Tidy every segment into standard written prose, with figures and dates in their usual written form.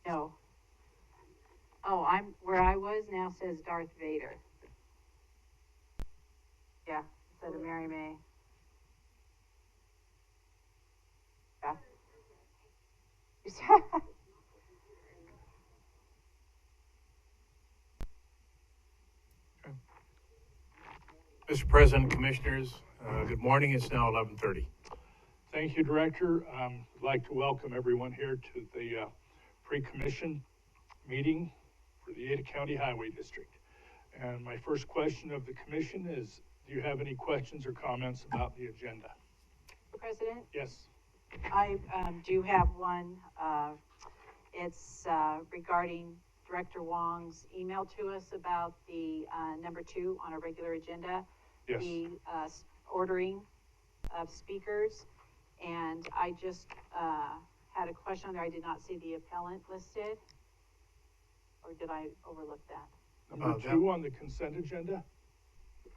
No. Oh, where I was now says Darth Vader. Yeah, instead of Mary May. Yeah. Mr. President, Commissioners, good morning. It's now 11:30. Thank you, Director. I'd like to welcome everyone here to the pre-commission meeting for the Ada County Highway District. And my first question of the commission is, do you have any questions or comments about the agenda? President? Yes. I do have one. It's regarding Director Wong's email to us about the number 2 on a regular agenda. Yes. The ordering of speakers. And I just had a question there. I did not see the appellant listed. Or did I overlook that? Number 2 on the consent agenda?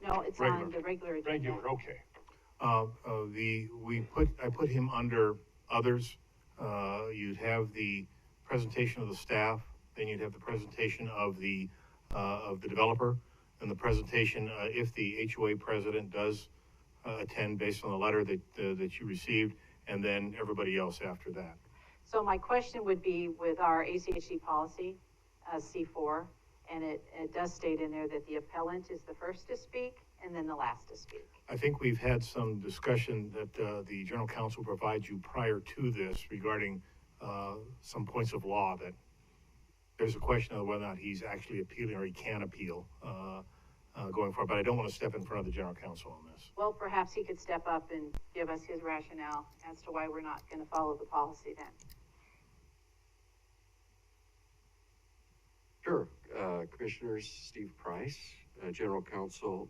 No, it's regular. on the regular agenda. Regular, okay. I put him under others. You'd have the presentation of the staff, then you'd have the presentation of the developer, and the presentation if the HOA president does attend based on the letter that you received, and then everybody else after that. So my question would be with our ACHD policy, C4, and it does state in there that the appellant is the first to speak and then the last to speak. I think we've had some discussion that the General Counsel provides you prior to this regarding some points of law that there's a question of whether or not he's actually appealing or he can appeal going forward, but I don't want to step in front of the General Counsel on this. Well, perhaps he could step up and give us his rationale as to why we're not going to follow the policy then. Sure. Commissioners, Steve Price, General Counsel.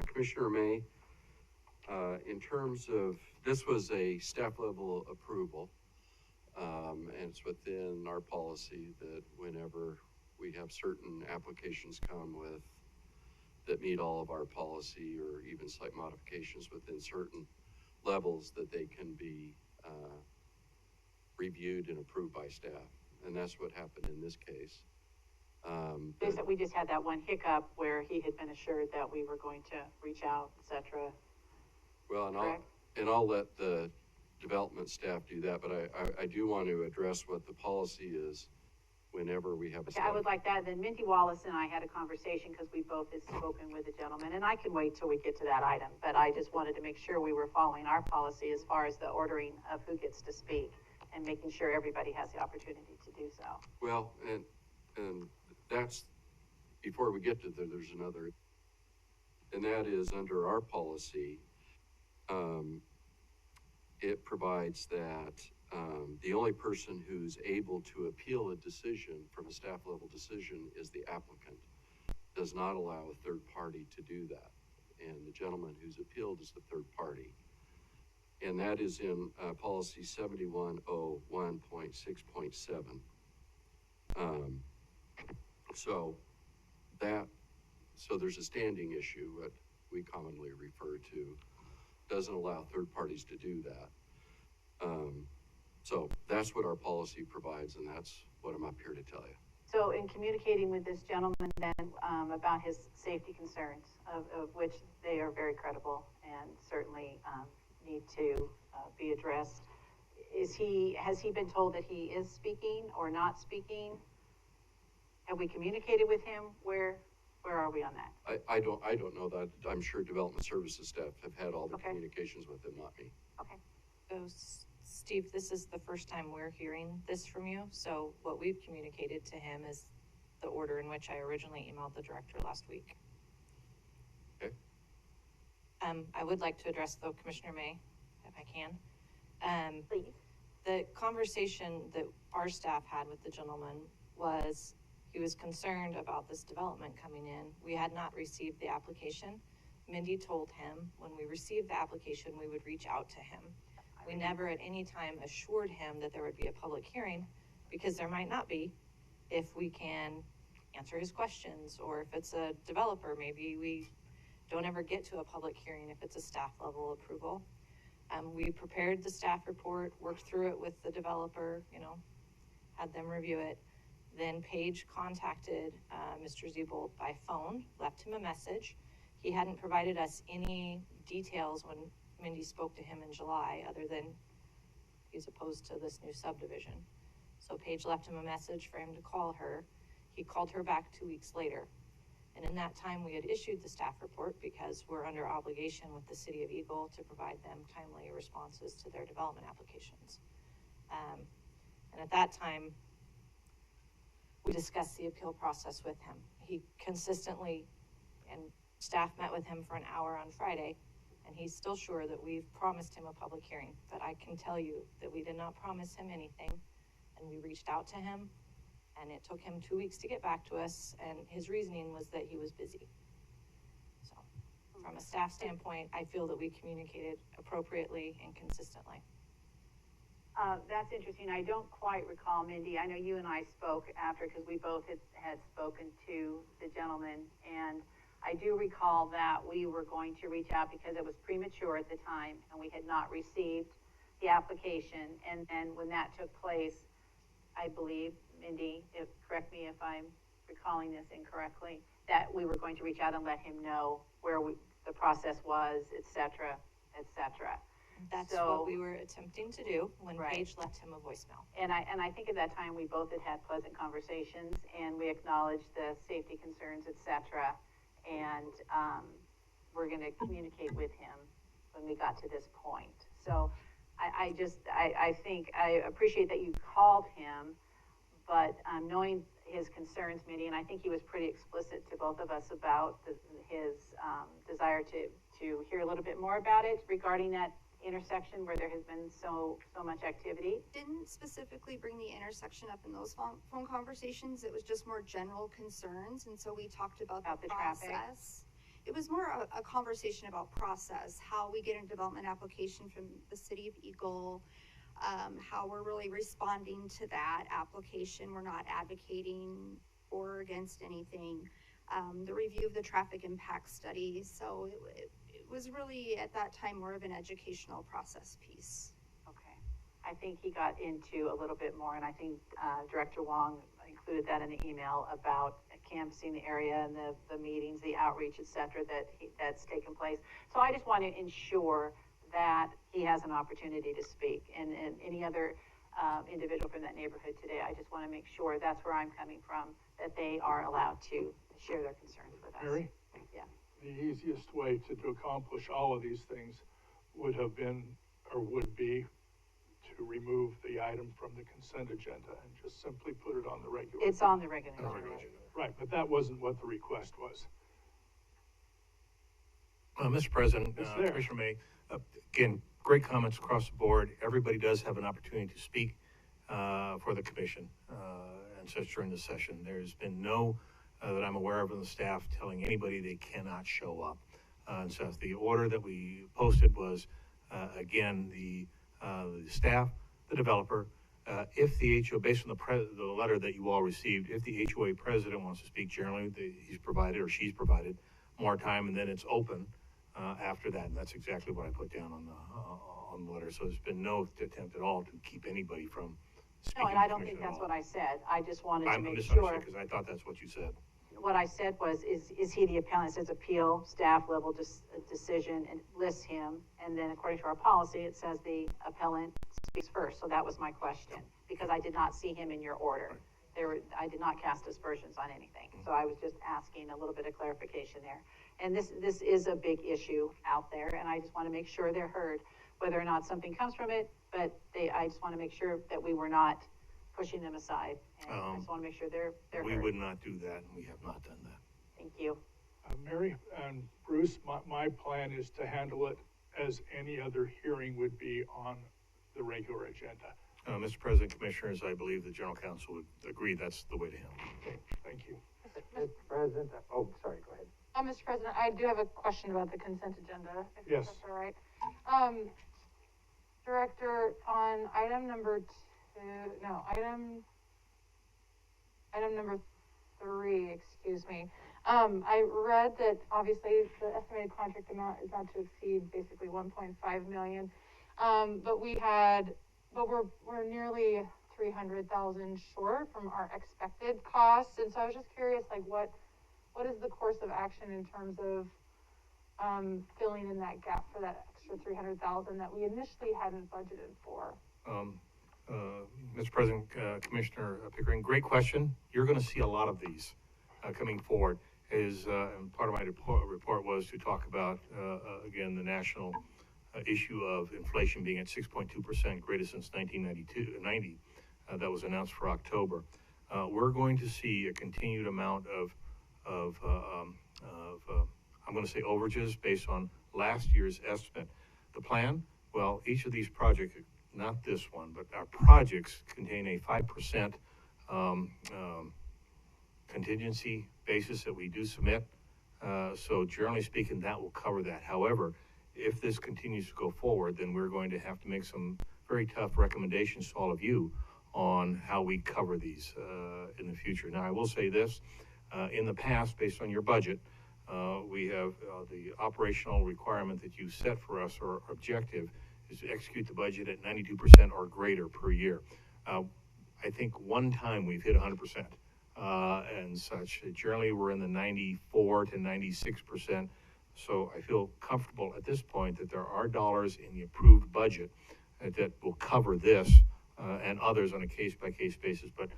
Commissioner May, in terms of, this was a staff level approval, and it's within our policy that whenever we have certain applications come with that meet all of our policy or even slight modifications within certain levels, that they can be reviewed and approved by staff. And that's what happened in this case. We just had that one hiccup where he had been assured that we were going to reach out, etc. Well, and I'll let the development staff do that, but I do want to address what the policy is whenever we have a staff. I would like that. Then Mindy Wallace and I had a conversation because we both had spoken with the gentleman, and I can wait till we get to that item, but I just wanted to make sure we were following our policy as far as the ordering of who gets to speak and making sure everybody has the opportunity to do so. Well, and that's, before we get to there's another, and that is under our policy, it provides that the only person who's able to appeal a decision from a staff level decision is the applicant. Does not allow a third party to do that. And the gentleman who's appealed is the third party. And that is in policy 7101.6.7. So there's a standing issue, what we commonly refer to, doesn't allow third parties to do that. So that's what our policy provides, and that's what I'm up here to tell you. So in communicating with this gentleman then about his safety concerns, of which they are very credible and certainly need to be addressed, has he been told that he is speaking or not speaking? Have we communicated with him? Where are we on that? I don't know that. I'm sure development services staff have had all the Okay. communications with him, not me. Okay. So Steve, this is the first time we're hearing this from you. So what we've communicated to him is the order in which I originally emailed the director last week. Okay. I would like to address though, Commissioner May, if I can. Please. The conversation that our staff had with the gentleman was he was concerned about this development coming in. We had not received the application. Mindy told him when we received the application, we would reach out to him. We never at any time assured him that there would be a public hearing because there might not be if we can answer his questions, or if it's a developer, maybe we don't ever get to a public hearing if it's a staff level approval. We prepared the staff report, worked through it with the developer, had them review it. Then Paige contacted Mr. Ziebold by phone, left him a message. He hadn't provided us any details when Mindy spoke to him in July, other than he's opposed to this new subdivision. So Paige left him a message for him to call her. He called her back 2 weeks later. And in that time, we had issued the staff report because we're under obligation with the City of Eagle to provide them timely responses to their development applications. And at that time, we discussed the appeal process with him. He consistently, and staff met with him for an hour on Friday, and he's still sure that we've promised him a public hearing. But I can tell you that we did not promise him anything, and we reached out to him, and it took him 2 weeks to get back to us, and his reasoning was that he was busy. So from a staff standpoint, I feel that we communicated appropriately and consistently. That's interesting. I don't quite recall, Mindy. I know you and I spoke after, because we both had spoken to the gentleman, and I do recall that we were going to reach out because it was premature at the time, and we had not received the application. And when that took place, I believe, Mindy, correct me if I'm recalling this incorrectly, that we were going to reach out and let him know where the process was, et cetera, et cetera. That's what we were attempting to do when Right. Paige left him a voicemail. And I think at that time we both had pleasant conversations, and we acknowledged the safety concerns, et cetera. And we're going to communicate with him when we got to this point. So I think I appreciate that you called him, but knowing his concerns, Mindy, and I think he was pretty explicit to both of us about his desire to hear a little bit more about it regarding that intersection where there has been so much activity. Didn't specifically bring the intersection up in those phone conversations. It was just more general concerns, and so we talked about the traffic. process. It was more a conversation about process, how we get a development application from the City of Eagle, how we're really responding to that application. We're not advocating for or against anything. The review of the traffic impact study. So it was really at that time more of an educational process piece. Okay. I think he got into a little bit more, and I think Director Wong included that in the email about canvassing the area and the meetings, the outreach, et cetera, that's taken place. So I just want to ensure that he has an opportunity to speak, and any other individual from that neighborhood today, I just want to make sure that's where I'm coming from, that they are allowed to share their concerns with us. Mary? Yeah. The easiest way to accomplish all of these things would have been, or would be, to remove the item from the consent agenda and just simply put it on the regular. It's on the regular agenda. Right, but that wasn't what the request was. Mr. President, It's there. Commissioner May, again, great comments across the board. Everybody does have an opportunity to speak for the commission and such during the session. There's been no, that I'm aware of in the staff, telling anybody they cannot show up. And so the order that we posted was, again, the staff, the developer, if the HOA, based on the letter that you all received, if the HOA president wants to speak generally, he's provided or she's provided more time, and then it's open after that. And that's exactly what I put down on the letter. So there's been no attempt at all to keep anybody from speaking. No, and I don't think that's what I said. I just wanted to I'm make misunderstood sure. because I thought that's what you said. What I said was, is he the appellant? It says appeal, staff level decision, and lists him. And then according to our policy, it says the appellant speaks first. So that was my question, because I did not see him in your order. I did not cast aspersions on anything. So I was just asking a little bit of clarification there. And this is a big issue out there, and I just want to make sure they're heard, whether or not something comes from it, but I just want to make sure that we were not pushing them aside. And I just want to make sure they're We heard. would not do that, and we have not done that. Thank you. Mary and Bruce, my plan is to handle it as any other hearing would be on the regular agenda. Mr. President, Commissioners, I believe the General Counsel would agree that's the way to handle it. Okay, thank you. Mr. President, oh, sorry, go ahead. Mr. President, I do have a question about the consent agenda, if Yes. that's all right. Director, on item number number 3, excuse me. I read that obviously the estimated contract amount is not to exceed basically 1.5 million. But we're nearly 300,000 short from our expected costs. And so I was just curious, like, what is the course of action in terms of filling in that gap for that extra 300,000 that we initially hadn't budgeted for? Mr. President, Commissioner Pickering, great question. You're going to see a lot of these coming forward. And part of my report was to talk about, again, the national issue of inflation being at 6.2%, greatest since 1990. That was announced for October. We're going to see a continued amount of I'm going to say overages based on last year's estimate. The plan, well, each of these projects, not this one, but our projects contain a 5% contingency basis that we do submit. So generally speaking, that will cover that. However, if this continues to go forward, then we're going to have to make some very tough recommendations to all of you on how we cover these in the future. Now, I will say this, in the past, based on your budget, we have the operational requirement that you set for us, or objective, is to execute the budget at 92% or greater per year. I think one time we've hit 100% and such. Generally, we're in the 94 to 96%. So I feel comfortable at this point that there are dollars in the approved budget that will cover this and others on a case-by-case basis. But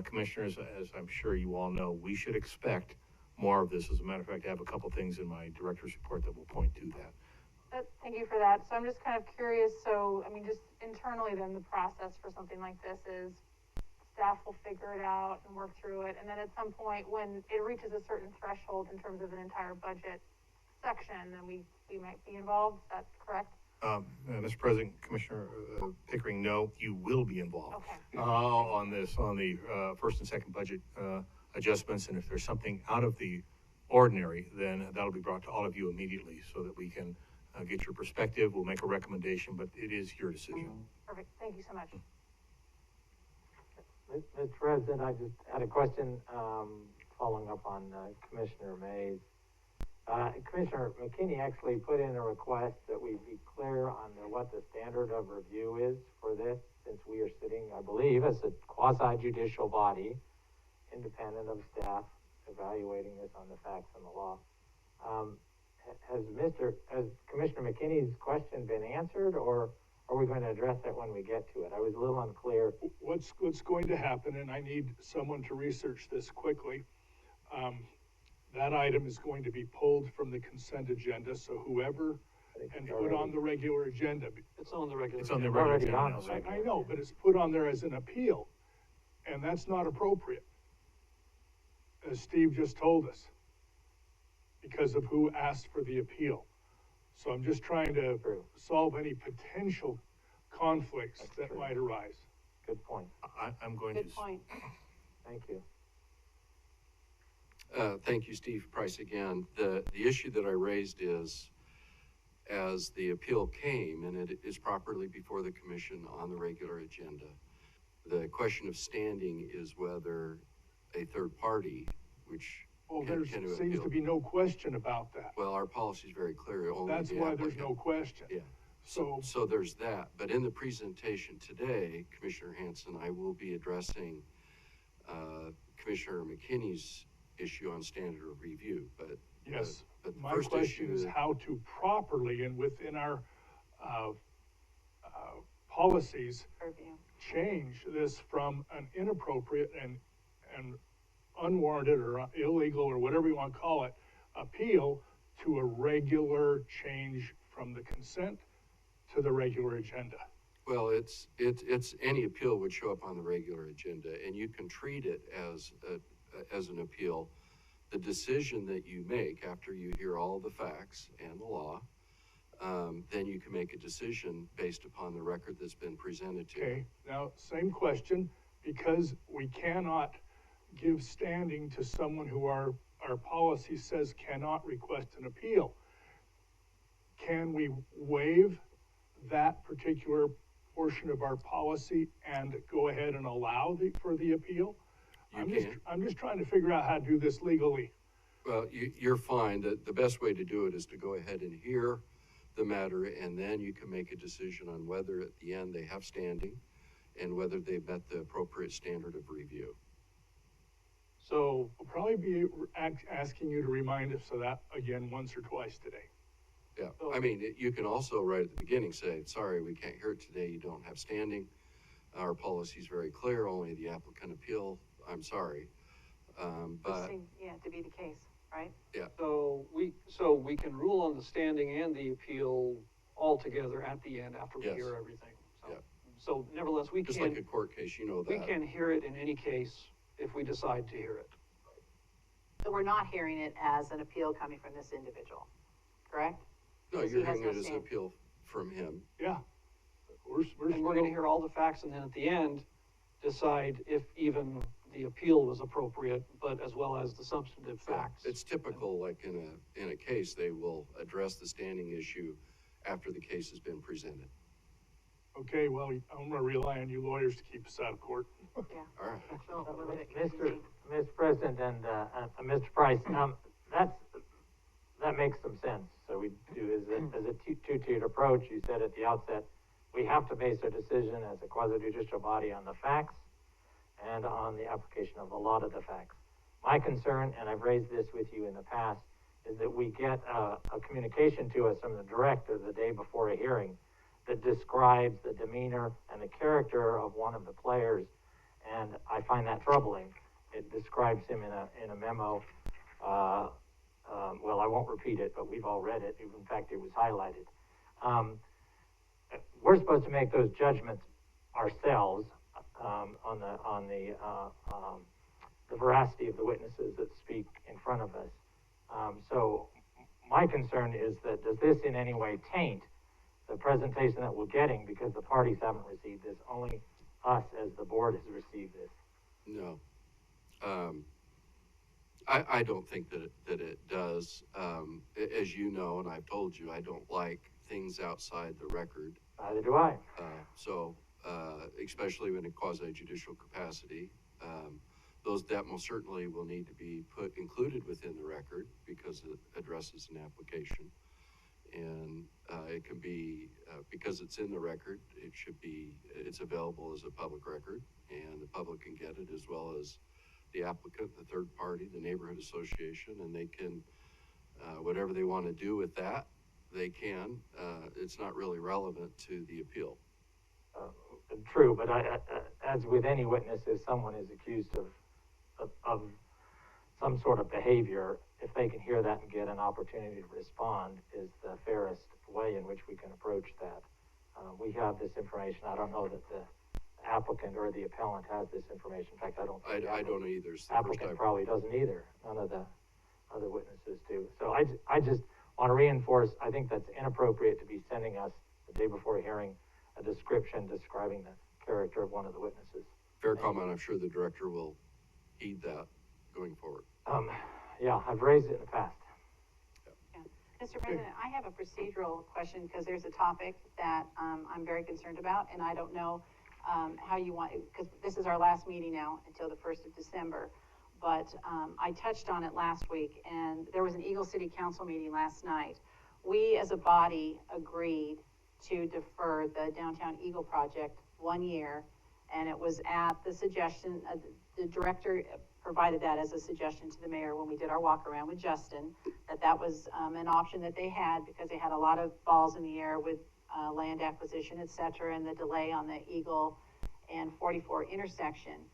commissioners, as I'm sure you all know, we should expect more of this. As a matter of fact, I have a couple things in my director's report that will point to that. Thank you for that. So I'm just kind of curious. So, I mean, just internally then the process for something like this is staff will figure it out and work through it. And then at some point when it reaches a certain threshold in terms of an entire budget section, then we might be involved. Is that correct? Mr. President, Commissioner Pickering, no, you will be involved on this, on the first and second budget adjustments. And if there's something out of the ordinary, then that'll be brought to all of you immediately so that we can get your perspective. We'll make a recommendation, but it is your decision. Perfect. Thank you so much. Mr. President, I just had a question following up on Commissioner May's. Commissioner McKinney actually put in a request that we be clear on what the standard of review is for this, since we are sitting, I believe, as a quasi-judicial body, independent of staff, evaluating this on the facts and the law. Has Commissioner McKinney's question been answered, or are we going to address it when we get to it? I was a little unclear. What's going to happen, and I need someone to research this quickly, that item is going to be pulled from the consent agenda, so whoever, and put on the regular agenda. It's on the regular. It's on the regular agenda. I know, but it's put on there as an appeal, and that's not appropriate, as Steve just told us, because of who asked for the appeal. So I'm just trying to solve any potential conflicts that might arise. Good point. I'm going Good point. Thank you. Thank you, Steve Price, again. The issue that I raised is, as the appeal came, and it is properly before the commission on the regular agenda, the question of standing is whether a third party, which there seems to be no question about that. Well, our policy is very clear. That's why there's no question. Yeah. So there's that. But in the presentation today, Commissioner Hanson, I will be addressing Commissioner McKinney's issue on standard of review. But yes, but the my first question issue is how to properly and within our policies change this from an inappropriate and unwarranted or illegal or whatever you want to call it appeal to a regular change from the consent to the regular agenda. Well, it's any appeal would show up on the regular agenda, and you can treat it as an appeal. The decision that you make after you hear all the facts and the law, then you can make a decision based upon the record that's been presented to you. Okay, now same question, because we cannot give standing to someone who our policy says cannot request an appeal. Can we waive that particular portion of our policy and go ahead and allow for the appeal? I'm just trying to figure out how to do this legally. Well, you're fine. The best way to do it is to go ahead and hear the matter, and then you can make a decision on whether at the end they have standing. and whether they've met the appropriate standard of review. So we'll probably be asking you to remind us of that again once or twice today. Yeah, I mean, you can also right at the beginning say, sorry, we can't hear it today, you don't have standing. Our policy is very clear, only the applicant appeal, I'm sorry. Which But, seems, yeah, to be the case, right? yeah, So we can rule on the standing and the appeal all together at the end after we Yes. hear everything. So, Yeah. so nevertheless, we just like a can, court case, you know we that. can hear it in any case if we decide to hear it. So we're not hearing it as an appeal coming from this individual, correct? No, Because you're he has hearing no it as an standing. appeal from him. Yeah. And we're gonna hear all the facts and then at the end, decide if even the appeal was appropriate, but as well as the substantive Yeah, facts. it's typical, like in a case, they will address the standing issue after the case has been presented. Okay, well, I'm gonna rely on you lawyers to keep us out of court. Yeah. All right. We'll limit it Mr. President and, Mr. Price, that makes some sense. So we do, as a two-tiered approach, you said at the outset, we have to base our decision as a quasi-judicial body on the facts and on the application of a lot of the facts. My concern, and I've raised this with you in the past, is that we get a communication to us from the director the day before a hearing that describes the demeanor and the character of one of the players, and I find that troubling. It describes him in a memo. Well, I won't repeat it, but we've all read it. In fact, it was highlighted. We're supposed to make those judgments ourselves on the veracity of the witnesses that speak in front of us. So my concern is that does this in any way taint the presentation that we're getting because the parties haven't received this? Only us as the board has received this. No. I don't think that it does. As you know, and I've told you, I don't like things outside the record. Neither do I. Especially in a quasi-judicial capacity. That most certainly will need to be included within the record because it addresses an application. And it can be, because it's in the record, it's available as a public record, and the public can get it as well as the applicant, the third party, the neighborhood association, and they can, whatever they want to do with that, they can. It's not really relevant to the appeal. True, but as with any witness, if someone is accused of some sort of behavior, if they can hear that and get an opportunity to respond, is the fairest way in which we can approach that. We have this information. I don't know that the applicant or the appellant has this information. In fact, I don't think I don't either. It's the the first applicant I've- probably doesn't either. None of the other witnesses do. So I just want to reinforce, I think that's inappropriate to be sending us the day before a hearing a description describing the character of one of the witnesses. Fair comment. I'm sure the director will heed that going forward. Yeah, I've raised it in the past. Mr. President, I have a procedural question because there's a topic that I'm very concerned about, and I don't know how you want, because this is our last meeting now until the 1st of December. But I touched on it last week, and there was an Eagle City Council meeting last night. We as a body agreed to defer the Downtown Eagle project 1 year, and it was at the suggestion, the director provided that as a suggestion to the mayor when we did our walk around with Justin, that was an option that they had because they had a lot of balls in the air with land acquisition, et cetera, and the delay on the Eagle and 44 intersection.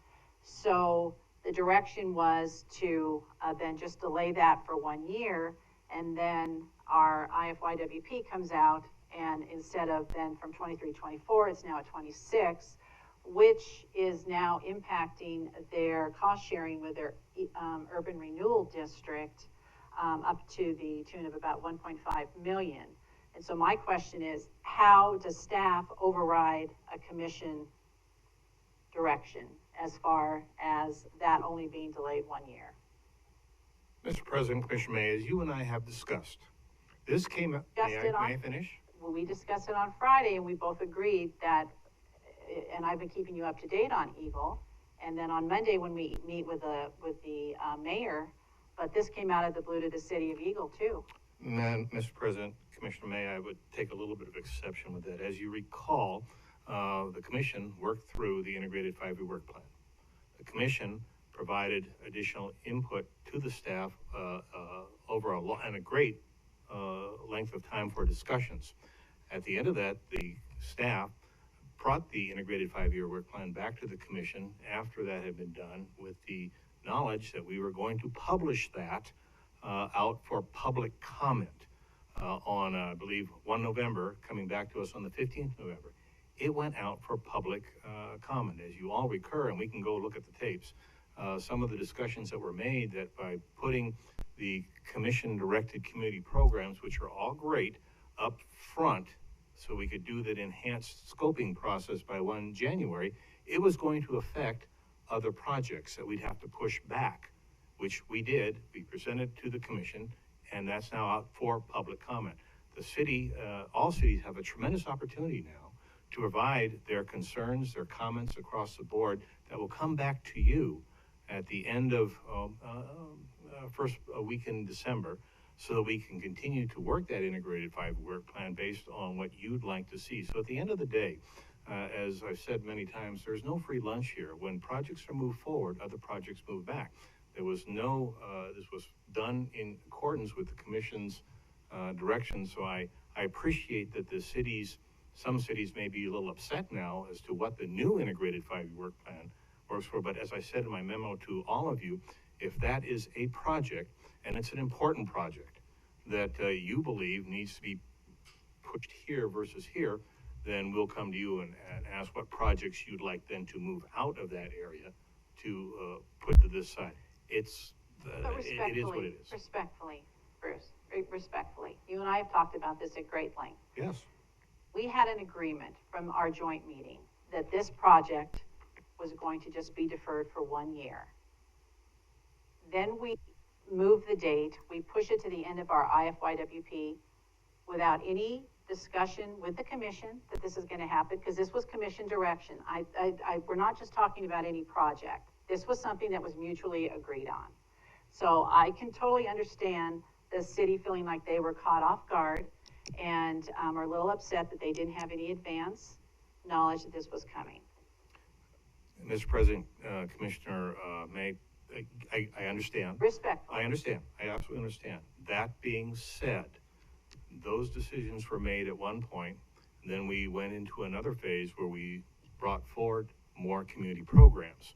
So the direction was to then just delay that for 1 year, and then our IFYWP comes out, and instead of then from 23-24, it's now at 26, which is now impacting their cost sharing with their urban renewal district up to the tune of about 1.5 million. And so my question is, how does staff override a commission direction as far as that only being delayed 1 year? Mr. President, Commissioner May, as you and I have discussed, this came up, may I finish? Well, we discussed it on Friday, and we both agreed that, and I've been keeping you up to date on Eagle, and then on Monday when we meet with the mayor, but this came out of the blue to the city of Eagle too. Mr. President, Commissioner May, I would take a little bit of exception with that. As you recall, the commission worked through the integrated 5-year work plan. The commission provided additional input to the staff over a great length of time for discussions. At the end of that, the staff brought the integrated 5-year work plan back to the commission after that had been done, with the knowledge that we were going to publish that out for public comment on, I believe, 1 November, coming back to us on the 15th November. It went out for public comment. As you all recur, and we can go look at the tapes, some of the discussions that were made, that by putting the commission-directed community programs, which are all great, up front, so we could do that enhanced scoping process by 1 January, it was going to affect other projects that we'd have to push back, which we did. We presented to the commission, and that's now out for public comment. The city, all cities have a tremendous opportunity now to provide their concerns, their comments across the board that will come back to you at the end of first week in December, so that we can continue to work that integrated 5-year work plan based on what you'd like to see. So at the end of the day, as I've said many times, there's no free lunch here. When projects are moved forward, other projects move back. There was no, this was done in accordance with the commission's direction. So I appreciate that the cities, some cities may be a little upset now as to what the new integrated 5-year work plan works for. But as I said in my memo to all of you, if that is a project, and it's an important project, that you believe needs to be pushed here versus here, then we'll come to you and ask what projects you'd like then to move out of that area to put to this side. It's, it is what it is. Respectfully, Bruce, respectfully, you and I have talked about this at great length. Yes. We had an agreement from our joint meeting that this project was going to just be deferred for 1 year. Then we move the date, we push it to the end of our IFYWP without any discussion with the commission that this is going to happen, because this was commission direction. We're not just talking about any project. This was something that was mutually agreed on. So I can totally understand the city feeling like they were caught off guard and are a little upset that they didn't have any advance knowledge that this was coming. Mr. President, Commissioner May, I understand. Respect. I understand. I absolutely understand. That being said, those decisions were made at one point. Then we went into another phase where we brought forward more community programs.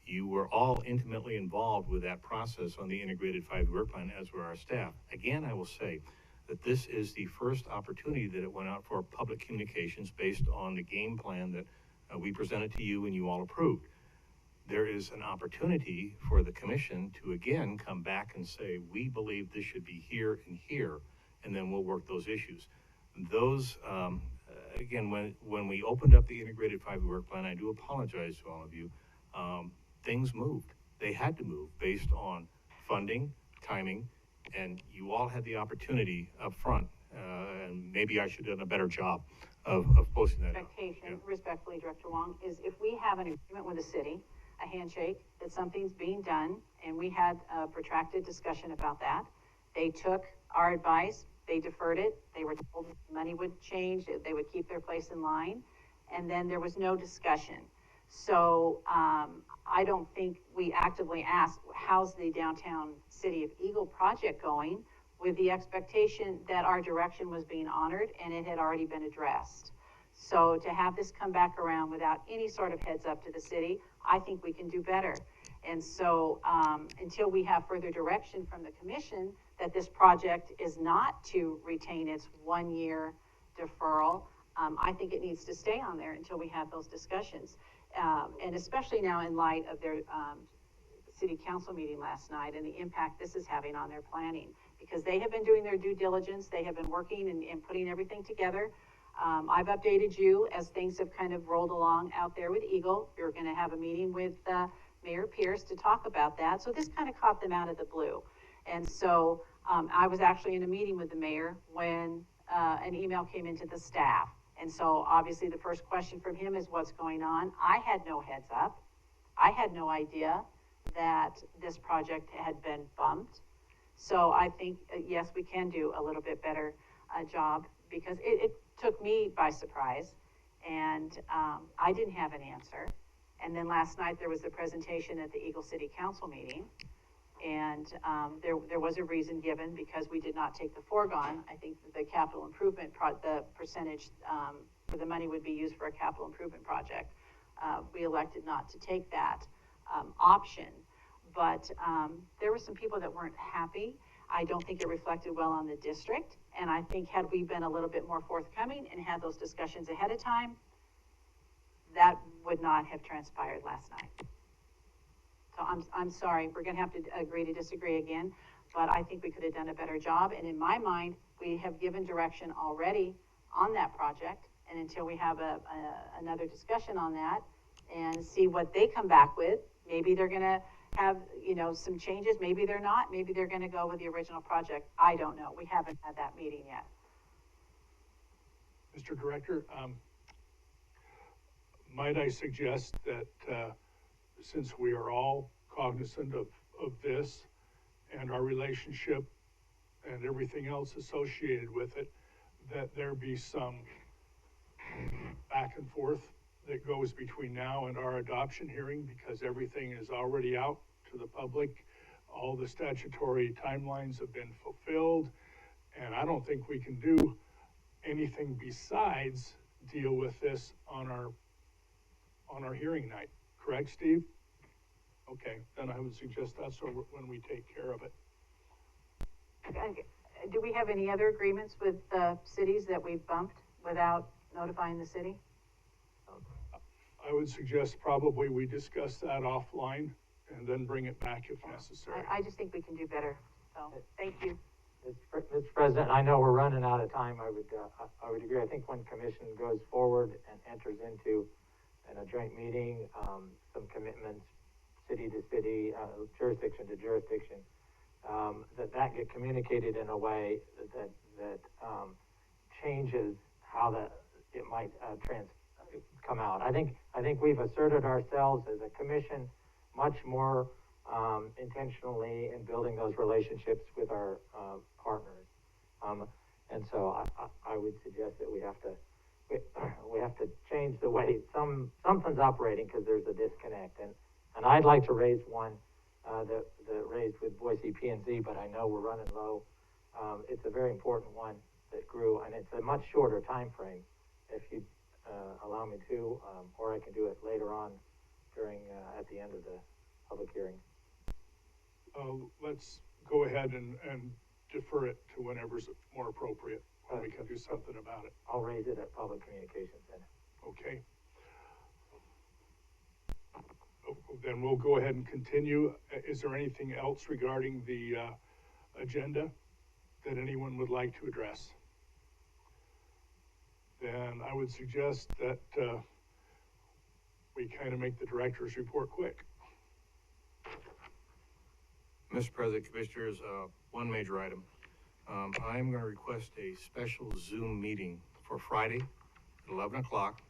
You were all intimately involved with that process on the integrated 5-year work plan, as were our staff. Again, I will say that this is the first opportunity that it went out for public communications based on the game plan that we presented to you and you all approved. There is an opportunity for the commission to again come back and say, we believe this should be here and here, and then we'll work those issues. Those, again, when we opened up the integrated 5-year work plan, I do apologize to all of you, things moved. They had to move based on funding, timing, and you all had the opportunity up front, and maybe I should have done a better job of posting that out. Yeah. Respectfully, Director Wong, is if we have an agreement with the city, a handshake, that something's being done, and we had a protracted discussion about that. They took our advice, they deferred it, they were told money would change, they would keep their place in line, and then there was no discussion. So I don't think we actively asked, how's the downtown City of Eagle project going, with the expectation that our direction was being honored and it had already been addressed. So to have this come back around without any sort of heads up to the city, I think we can do better. And so until we have further direction from the commission that this project is not to retain its 1-year deferral, I think it needs to stay on there until we have those discussions. And especially now in light of their city council meeting last night and the impact this is having on their planning, because they have been doing their due diligence, they have been working and putting everything together. I've updated you as things have kind of rolled along out there with Eagle. You're going to have a meeting with Mayor Pierce to talk about that. So this kind of caught them out of the blue. And so I was actually in a meeting with the mayor when an email came into the staff. And so obviously the first question from him is what's going on. I had no heads up. I had no idea that this project had been bumped. So I think, yes, we can do a little bit better job, because it took me by surprise. And I didn't have an answer. And then last night there was a presentation at the Eagle City Council meeting. And there was a reason given because we did not take the foregone. I think that the capital improvement, the percentage for the money would be used for a capital improvement project. We elected not to take that option. But there were some people that weren't happy. I don't think it reflected well on the district. And I think had we been a little bit more forthcoming and had those discussions ahead of time, that would not have transpired last night. So I'm sorry, we're gonna have to agree to disagree again, but I think we could have done a better job. And in my mind, we have given direction already on that project. And until we have another discussion on that and see what they come back with, maybe they're gonna have, you know, some changes, maybe they're not, maybe they're gonna go with the original project. I don't know, we haven't had that meeting yet. Mr. Director, might I suggest that since we are all cognizant of this and our relationship and everything else associated with it, that there be some back and forth that goes between now and our adoption hearing, because everything is already out to the public. All the statutory timelines have been fulfilled, and I don't think we can do anything besides deal with this on our hearing night. Correct, Steve? Okay, then I would suggest that's when we take care of it. Okay. Do we have any other agreements with cities that we've bumped without notifying the city? I would suggest probably we discuss that offline and then bring it back if necessary. I just think we can do better, so thank you. Mr. President, I know we're running out of time. I would agree. I think when commission goes forward and enters into a joint meeting, some commitments, city to city, jurisdiction to jurisdiction, that get communicated in a way that changes how it might come out. I think we've asserted ourselves as a commission much more intentionally in building those relationships with our partners, and so I would suggest that we have to change the way something's operating, because there's a disconnect. And I'd like to raise one that raised with Boise P&Z, but I know we're running low. It's a very important one that grew, and it's a much shorter time frame. If you allow me to, or I can do it later on during at the end of the public hearing. Let's go ahead and defer it to whenever's more appropriate, when we can do something about it. I'll raise it at Public Communications then. Okay. Then we'll go ahead and continue. Is there anything else regarding the agenda that anyone would like to address? Then I would suggest that we kind of make the director's report quick. Mr. President, Commissioners, one major item. I'm going to request a special Zoom meeting for Friday at 11 o'clock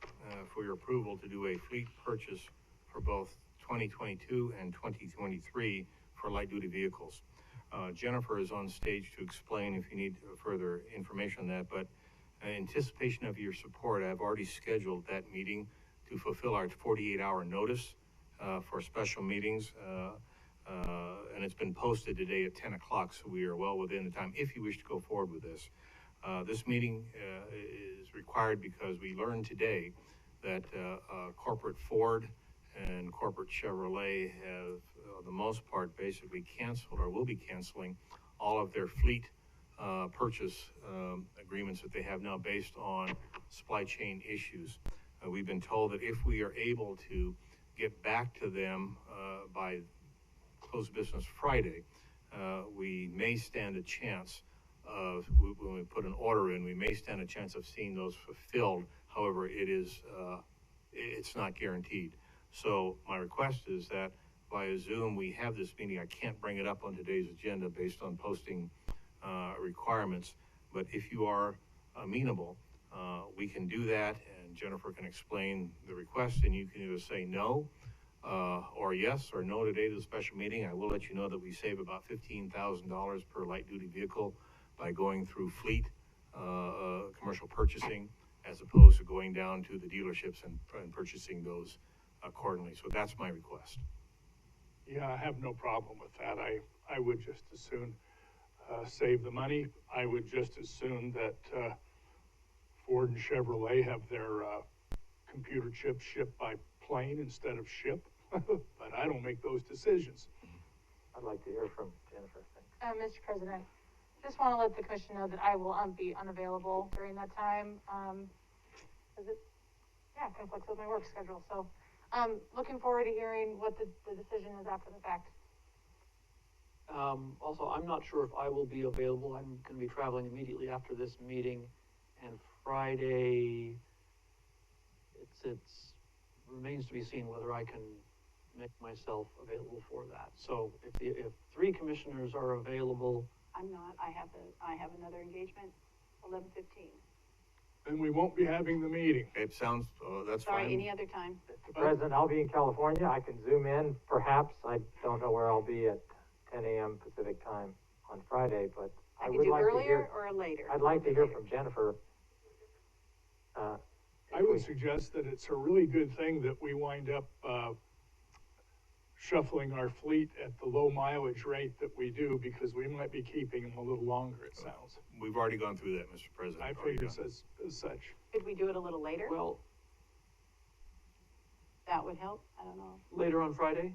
for your approval to do a fleet purchase for both 2022 and 2023 for light-duty vehicles. Jennifer is on stage to explain if you need further information on that, but in anticipation of your support, I've already scheduled that meeting to fulfill our 48-hour notice for special meetings, and it's been posted today at 10 o'clock, so we are well within the time if you wish to go forward with this. This meeting is required because we learned today that corporate Ford and corporate Chevrolet have, the most part, basically canceled or will be canceling all of their fleet purchase agreements that they have now based on supply chain issues. We've been told that if we are able to get back to them by close of business Friday, we may stand a chance of, when we put an order in, we may stand a chance of seeing those fulfilled. However, it's not guaranteed. So my request is that via Zoom, we have this meeting. I can't bring it up on today's agenda based on posting requirements, but if you are amenable, we can do that, and Jennifer can explain the request, and you can either say no or yes or no today to the special meeting. I will let you know that we save about $15,000 per light-duty vehicle by going through fleet commercial purchasing as opposed to going down to the dealerships and purchasing those accordingly. So that's my request. Yeah, I have no problem with that. I would just as soon save the money. I would just as soon that Ford and Chevrolet have their computer chips shipped by plane instead of ship, but I don't make those decisions. I'd like to hear from Jennifer. Mr. President, just want to let the commission know that I will be unavailable during that time. Conflicts with my work schedule. So, looking forward to hearing what the decision is after the fact. Also, I'm not sure if I will be available. I'm going to be traveling immediately after this meeting, and Friday, it's remains to be seen whether I can make myself available for that. So if three commissioners are available, I'm not, I have another engagement, 11:15. Then we won't be having the meeting. It sounds, that's Sorry, fine. any other time? Mr. President, I'll be in California. I can zoom in, perhaps. I don't know where I'll be at 10 a.m. Pacific time on Friday, but I I could would do like to earlier hear, or later. I'd like to hear from Jennifer. I would suggest that it's a really good thing that we wind up shuffling our fleet at the low mileage rate that we do, because we might be keeping them a little longer, it sounds. We've already gone through that, Mr. President. I Already figure done. as such. Could we do it a little later? well, That would help, I don't know. later on Friday,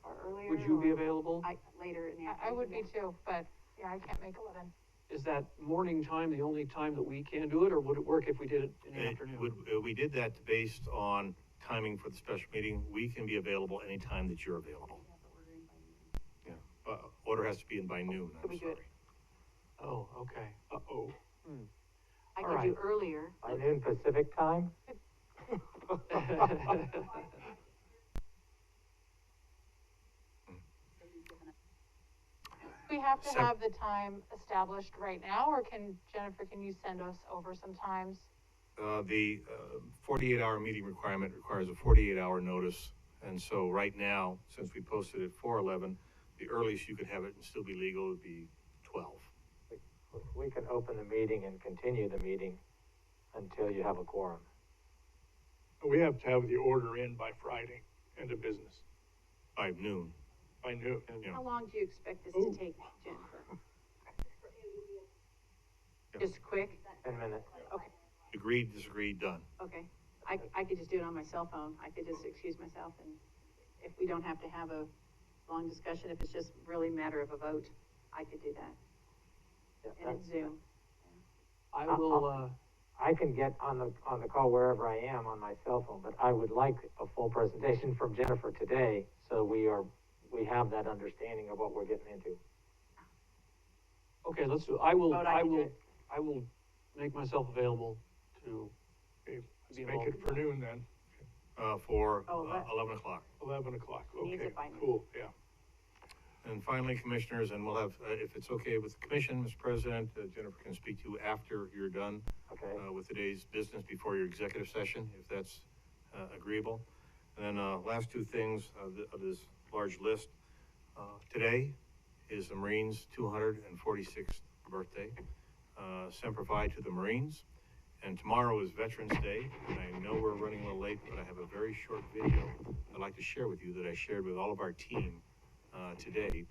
Or earlier. would you be or- available? Later in the afternoon. I would be too, but yeah, I can't make 11. Is that morning time the only time that we can do it, or would it work if we did it in the It afternoon? would, we did that based on timing for the special meeting. We can be available anytime that you're available. Yeah, order has to be in by noon, Could I'm we do it? sorry. Oh, okay. Uh-oh. I All could do right. earlier. By noon Pacific time? We have to So- have the time established right now, or Jennifer, can you send us over some times? The 48-hour meeting requirement requires a 48-hour notice. And so right now, since we posted it for 11, the earliest you could have it and still be legal would be 12. We can open the meeting and continue the meeting until you have a quorum. We have to have the order in by Friday, end of business, By noon. by noon. Yeah. How long do you expect this Ooh. to take, Jennifer? Just quick? 10 minutes. Okay, Agreed, disagreed, done. okay. I could just do it on my cell phone. I could just excuse myself, and if we don't have to have a long discussion, if it's just really a matter of a vote, I could do that. Yeah, And it's Zoom. I will, I can get on the call wherever I am on my cell phone, but I would like a full presentation from Jennifer today, so we have that understanding of what we're getting into. okay, let's do it. I will, Vote, I can do it. I will make myself available to Okay, let's be make involved. it for noon then, For Oh, 11 o'clock. 11 o'clock. He needs Okay, it by noon. cool, yeah. And finally, commissioners, and we'll have, if it's okay with the commission, Mr. President, Jennifer can speak to you after you're done Okay. with today's business before your executive session, if that's agreeable. And then last two things of this large list. Today is the Marines' 246th birthday. Semper Fi to the Marines. And tomorrow is Veterans Day, and I know we're running a little late, but I have a very short video I'd like to share with you that I shared with all of our team today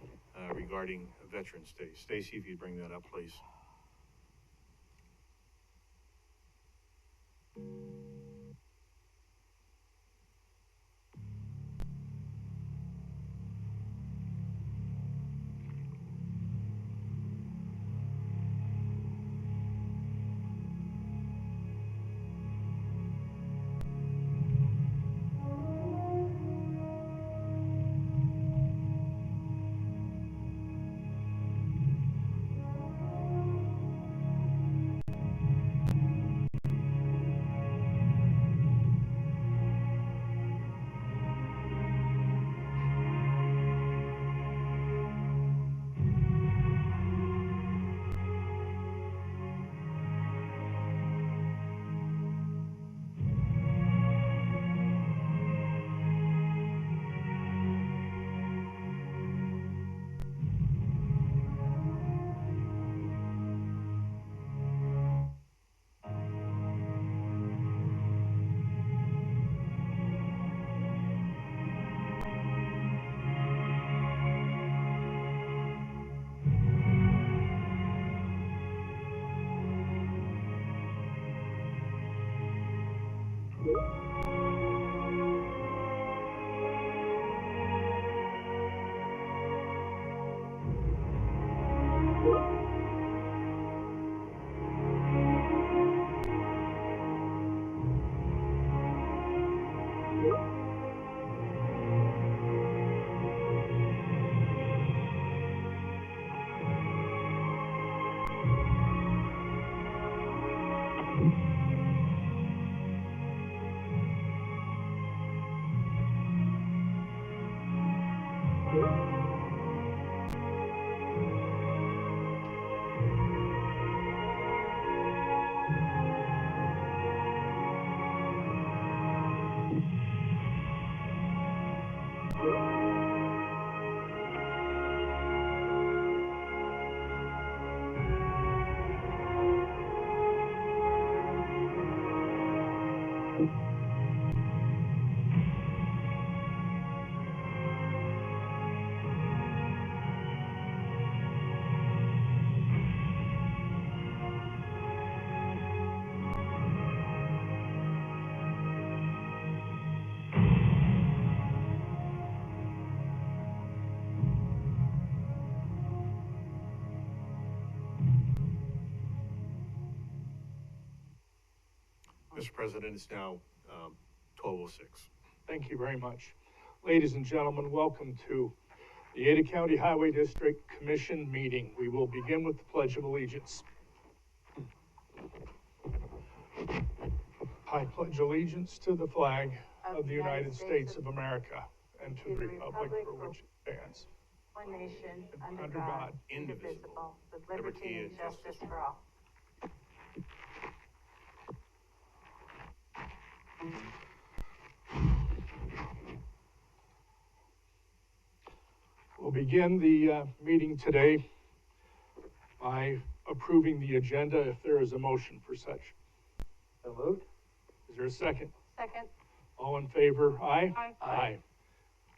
regarding Veterans Day. Stacy, if you'd bring that up, please. Mr. President, it's now 12:06. Thank you very much. Ladies and gentlemen, welcome to the Ada County Highway District Commission meeting. We will begin with the Pledge of Allegiance. I pledge allegiance to the flag of the United States of America and to the republic for which it stands, one nation, under under God, God, indivisible, with liberty and justice for all. We'll begin the meeting today by approving the agenda if there is a motion for such. So moved? Is there a second? Second. All in favor? Aye? Aye. Aye.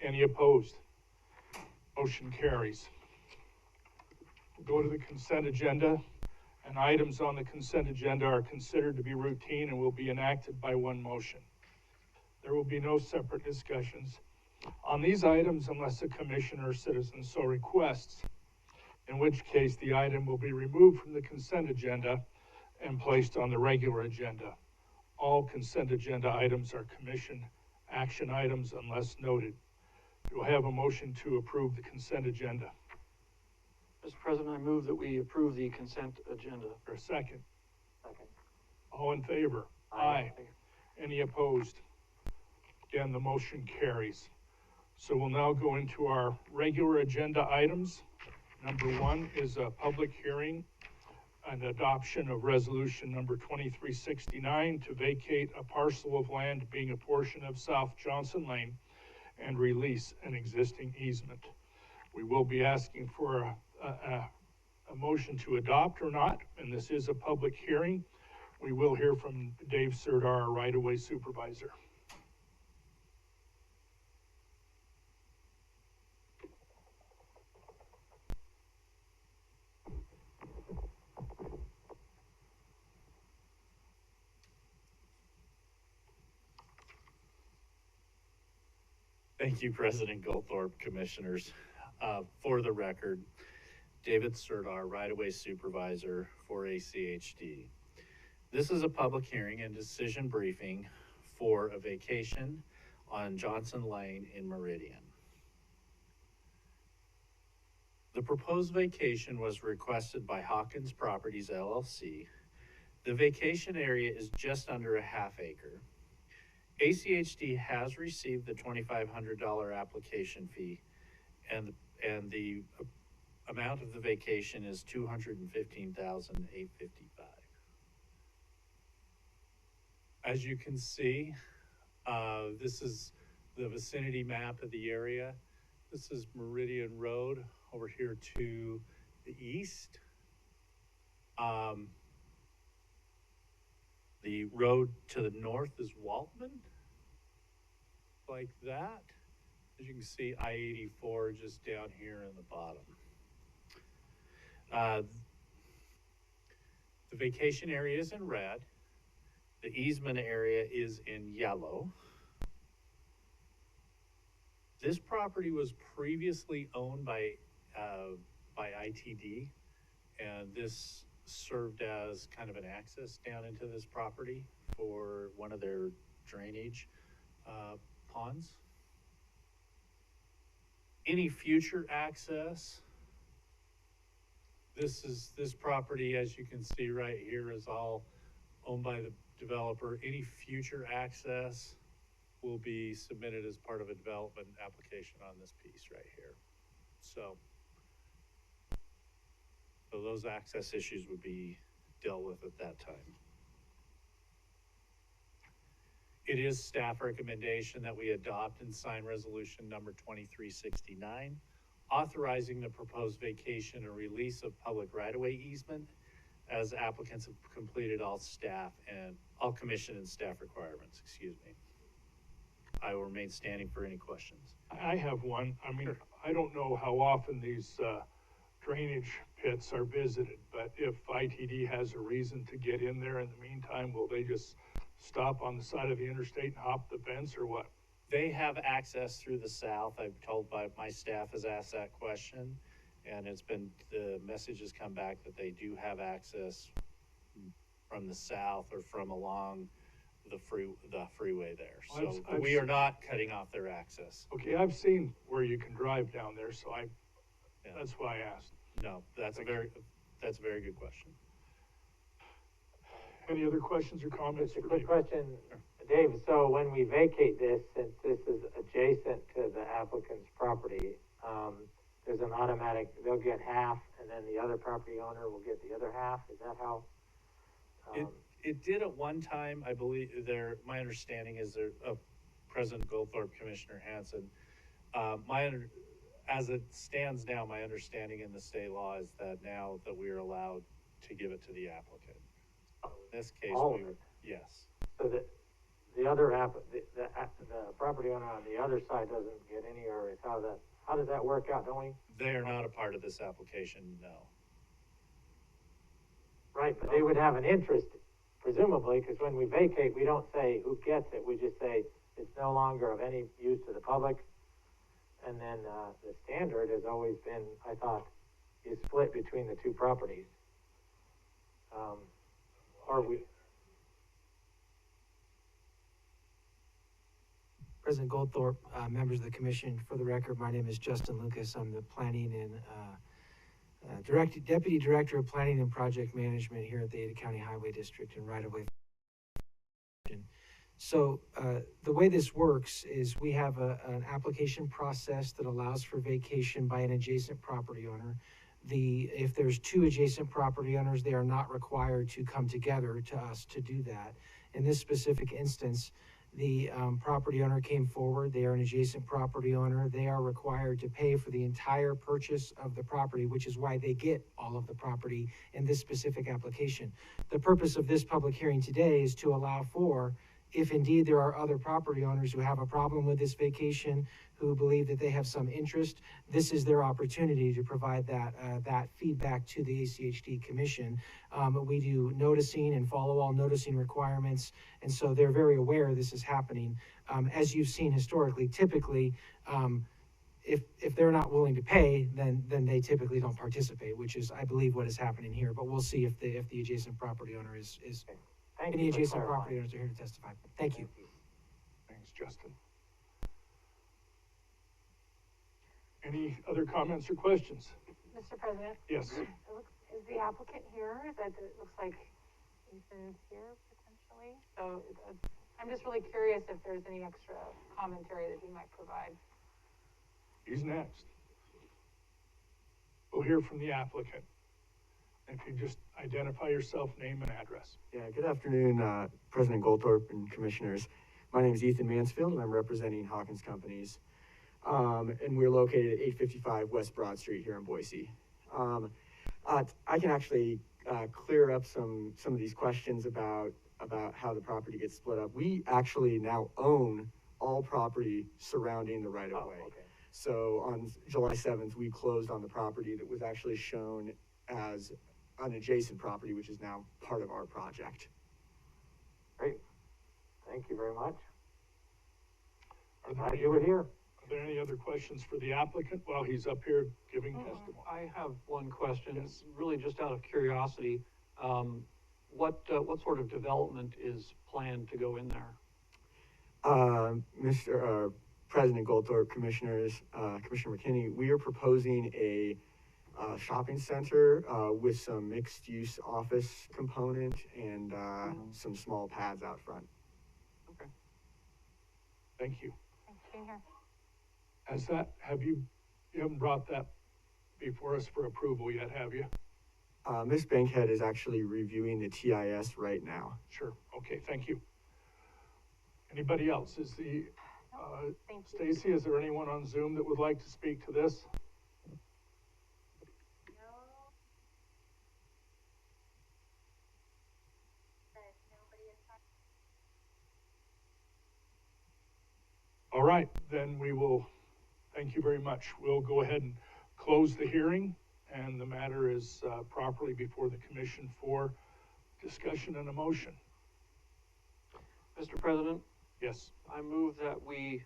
Any opposed? Motion carries. We'll go to the consent agenda, and items on the consent agenda are considered to be routine and will be enacted by one motion. There will be no separate discussions on these items unless a commissioner or citizen so requests, in which case the item will be removed from the consent agenda and placed on the regular agenda. All consent agenda items are commission action items unless noted. Do I have a motion to approve the consent agenda? Mr. President, I move that we approve the consent agenda. For a second? Second. All in favor? Aye. Any opposed? Again, the motion carries. So we'll now go into our regular agenda items. Number one is a public hearing and adoption of resolution number 2369 to vacate a parcel of land being a portion of South Johnson Lane and release an existing easement. We will be asking for a motion to adopt or not, and this is a public hearing. We will hear from Dave Serdar, our right-of-way supervisor. Thank you, President Goldthorpe, Commissioners. For the record, David Serdar, right-of-way supervisor for ACHD. This is a public hearing and decision briefing for a vacation on Johnson Lane in Meridian. The proposed vacation was requested by Hawkins Properties LLC. The vacation area is just under a half acre. ACHD has received the $2,500 application fee, and the amount of the vacation is $215,855. As you can see, this is the vicinity map of the area. This is Meridian Road over here to the east. The road to the north is Waltman, like that. As you can see, I-84 just down here in the bottom. The vacation area is in red. The easement area is in yellow. This property was previously owned by ITD, and this served as kind of an access down into this property for one of their drainage ponds. Any future access, this property, as you can see right here, is all owned by the developer. Any future access will be submitted as part of a development application on this piece right here. So those access issues would be dealt with at that time. It is staff recommendation that we adopt and sign resolution number 2369, authorizing the proposed vacation and release of public right-of-way easement as applicants have completed all staff and all commission and staff requirements, excuse me. I will remain standing for any questions. I have one. I mean, Sure. I don't know how often these drainage pits are visited, but if ITD has a reason to get in there in the meantime, will they just stop on the side of the interstate and hop the fence or what? They have access through the south. I've told by my staff has asked that question, and it's been, the message has come back that they do have access from the south or from along the freeway there. Well, So I've we are not cutting off their access. Okay, I've seen where you can drive down there, so Yeah. that's why I asked. No, that's a very good question. Any other questions or comments? Just a for quick Dave? question, Dave, so when we vacate this, since this is adjacent to the applicant's property, there's an automatic, they'll get half, and then the other property owner will get the other half, is that how? It did at one time, I believe, my understanding is President Goldthorpe, Commissioner Hanson, as it stands now, my understanding in the state law is that now that we are allowed to give it to the applicant. In this case, All of it? Yes. So that the other the property owner on the other side doesn't get any, or is how does that work out, don't we? They are not a part of this application, no. Right, but they would have an interest, presumably, because when we vacate, we don't say who gets it, we just say it's no longer of any use to the public. And then, the standard has always been, I thought, is split between the two properties. Or we, President Goldthorpe, members of the commission, for the record, my name is Justin Lucas. I'm the planning and Deputy Director of Planning and Project Management here at the Ada County Highway District and right-of-way. So the way this works is we have an application process that allows for vacation by an adjacent property owner. If there's two adjacent property owners, they are not required to come together to us to do that. In this specific instance, the property owner came forward. They are an adjacent property owner. They are required to pay for the entire purchase of the property, which is why they get all of the property in this specific application. The purpose of this public hearing today is to allow for, if indeed there are other property owners who have a problem with this vacation, who believe that they have some interest, this is their opportunity to provide that feedback to the ACHD Commission. We do noticing and follow all noticing requirements, and so they're very aware this is happening. As you've seen historically, typically, if they're not willing to pay, then they typically don't participate, which is, I believe, what is happening here. But we'll see if the adjacent property owner is thank any you for adjacent clarifying. property owners are here to testify. Thank you. Thanks, Justin. Any other comments or questions? Mr. President? Yes. Is the applicant here? It looks like Ethan's here potentially. So I'm just really curious if there's any extra commentary that he might provide. He's next. We'll hear from the applicant. If you just identify yourself, name and address. Yeah, good afternoon, President Goldthorpe and commissioners. My name is Ethan Mansfield, and I'm representing Hawkins Companies. And we're located at 855 West Broad Street here in Boise. I can actually clear up some of these questions about how the property gets split up. We actually now own all property surrounding the right-of-way. Oh, okay. So on July 7th, we closed on the property that was actually shown as an adjacent property, which is now part of our project. Great, thank you very much. Are there Glad any you were other- here. Are there any other questions for the applicant while he's up here giving testimony? I have one question, Yes. really just out of curiosity. What sort of development is planned to go in there? Mr. President Goldthorpe, Commissioners, Commissioner McKinney, we are proposing a shopping center with some mixed-use office component and some small pads out front. Thank you. Thanks for being here. You haven't brought that before us for approval yet, have you? Ms. Bankhead is actually reviewing the TIS right now. Sure, okay, thank you. Anybody else? Thank you. Stacy, is there anyone on Zoom that would like to speak to this? All right, then thank you very much. We'll go ahead and close the hearing, and the matter is properly before the commission for discussion and a motion. Mr. President, Yes, I move that we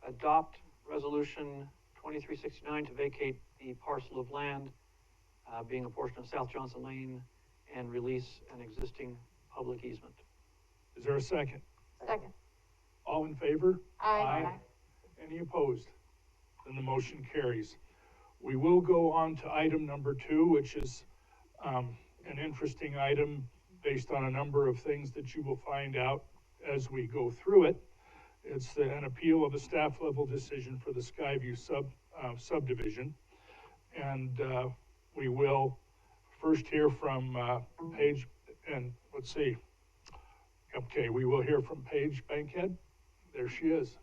adopt Resolution 2369 to vacate the parcel of land being a portion of South Johnson Lane and release an existing public easement. is there a second? Second. All in favor? Aye. Any opposed? Then the motion carries. We will go on to item number 2, which is an interesting item based on a number of things that you will find out as we go through it. It's an appeal of a staff level decision for the Skyview subdivision. And we will first hear from Paige, and let's see. Okay, we will hear from Paige Bankhead. There she is.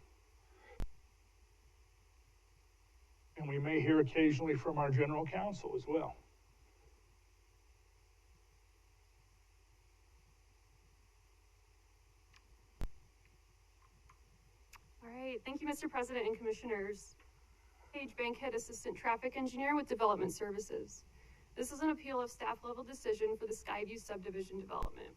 And we may hear occasionally from our general counsel as well. All right, thank you, Mr. President and Commissioners. Paige Bankhead, Assistant Traffic Engineer with Development Services. This is an appeal of staff level decision for the Skyview Subdivision development.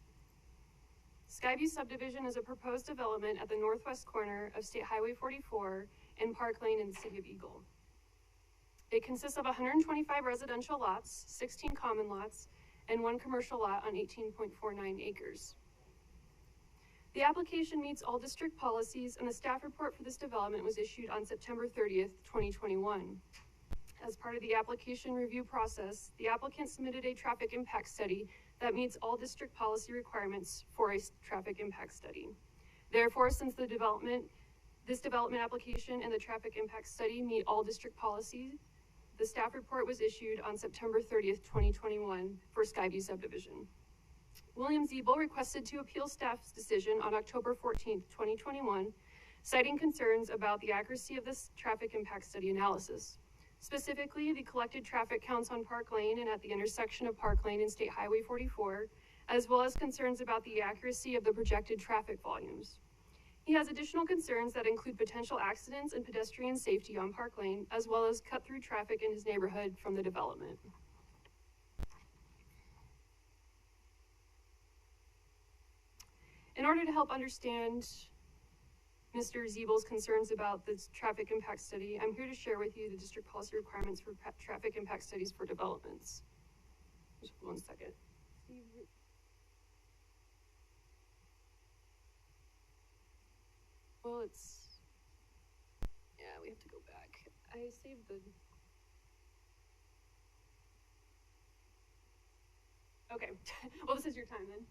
Skyview Subdivision is a proposed development at the northwest corner of State Highway 44 and Park Lane in the city of Eagle. It consists of 125 residential lots, 16 common lots, and 1 commercial lot on 18.49 acres. The application meets all district policies, and the staff report for this development was issued on September 30th, 2021. As part of the application review process, the applicant submitted a traffic impact study that meets all district policy requirements for a traffic impact study. Therefore, since this development application and the traffic impact study meet all district policies, the staff report was issued on September 30th, 2021 for Skyview Subdivision. William Ziebel requested to appeal staff's decision on October 14th, 2021, citing concerns about the accuracy of this traffic impact study analysis. Specifically, the collected traffic counts on Park Lane and at the intersection of Park Lane and State Highway 44, as well as concerns about the accuracy of the projected traffic volumes. He has additional concerns that include potential accidents and pedestrian safety on Park Lane, as well as cut-through traffic in his neighborhood from the development. In order to help understand Mr. Ziebel's concerns about this traffic impact study, I'm here to share with you the district policy requirements for traffic impact studies for developments. Just 1 second. Well, yeah, we have to go back. I saved the, okay. Well, this is your time then.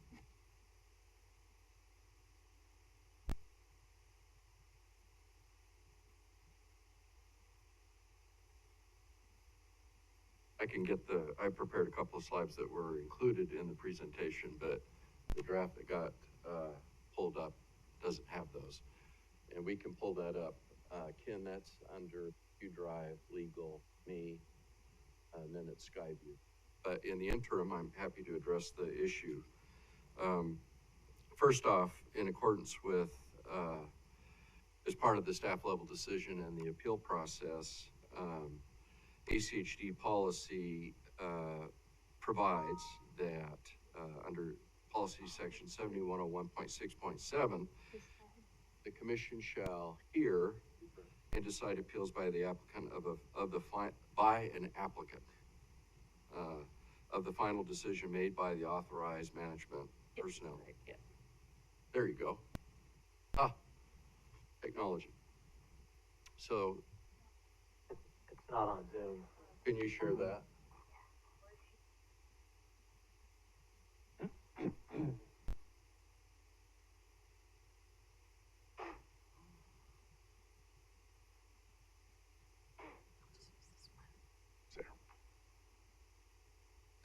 I prepared a couple of slides that were included in the presentation, but the draft that got pulled up doesn't have those. And we can pull that up. Ken, that's under Q-Drive, legal, me, and then it's Skyview. But in the interim, I'm happy to address the issue. First off, in accordance with, as part of the staff level decision and the appeal process, ACHD policy provides that under policy section 7101.6.7, the commission shall hear and decide appeals by the applicant by an applicant of the final decision made by the authorized management personnel. Yeah. There you go. Technology. So It's not on Zoom. can you share that?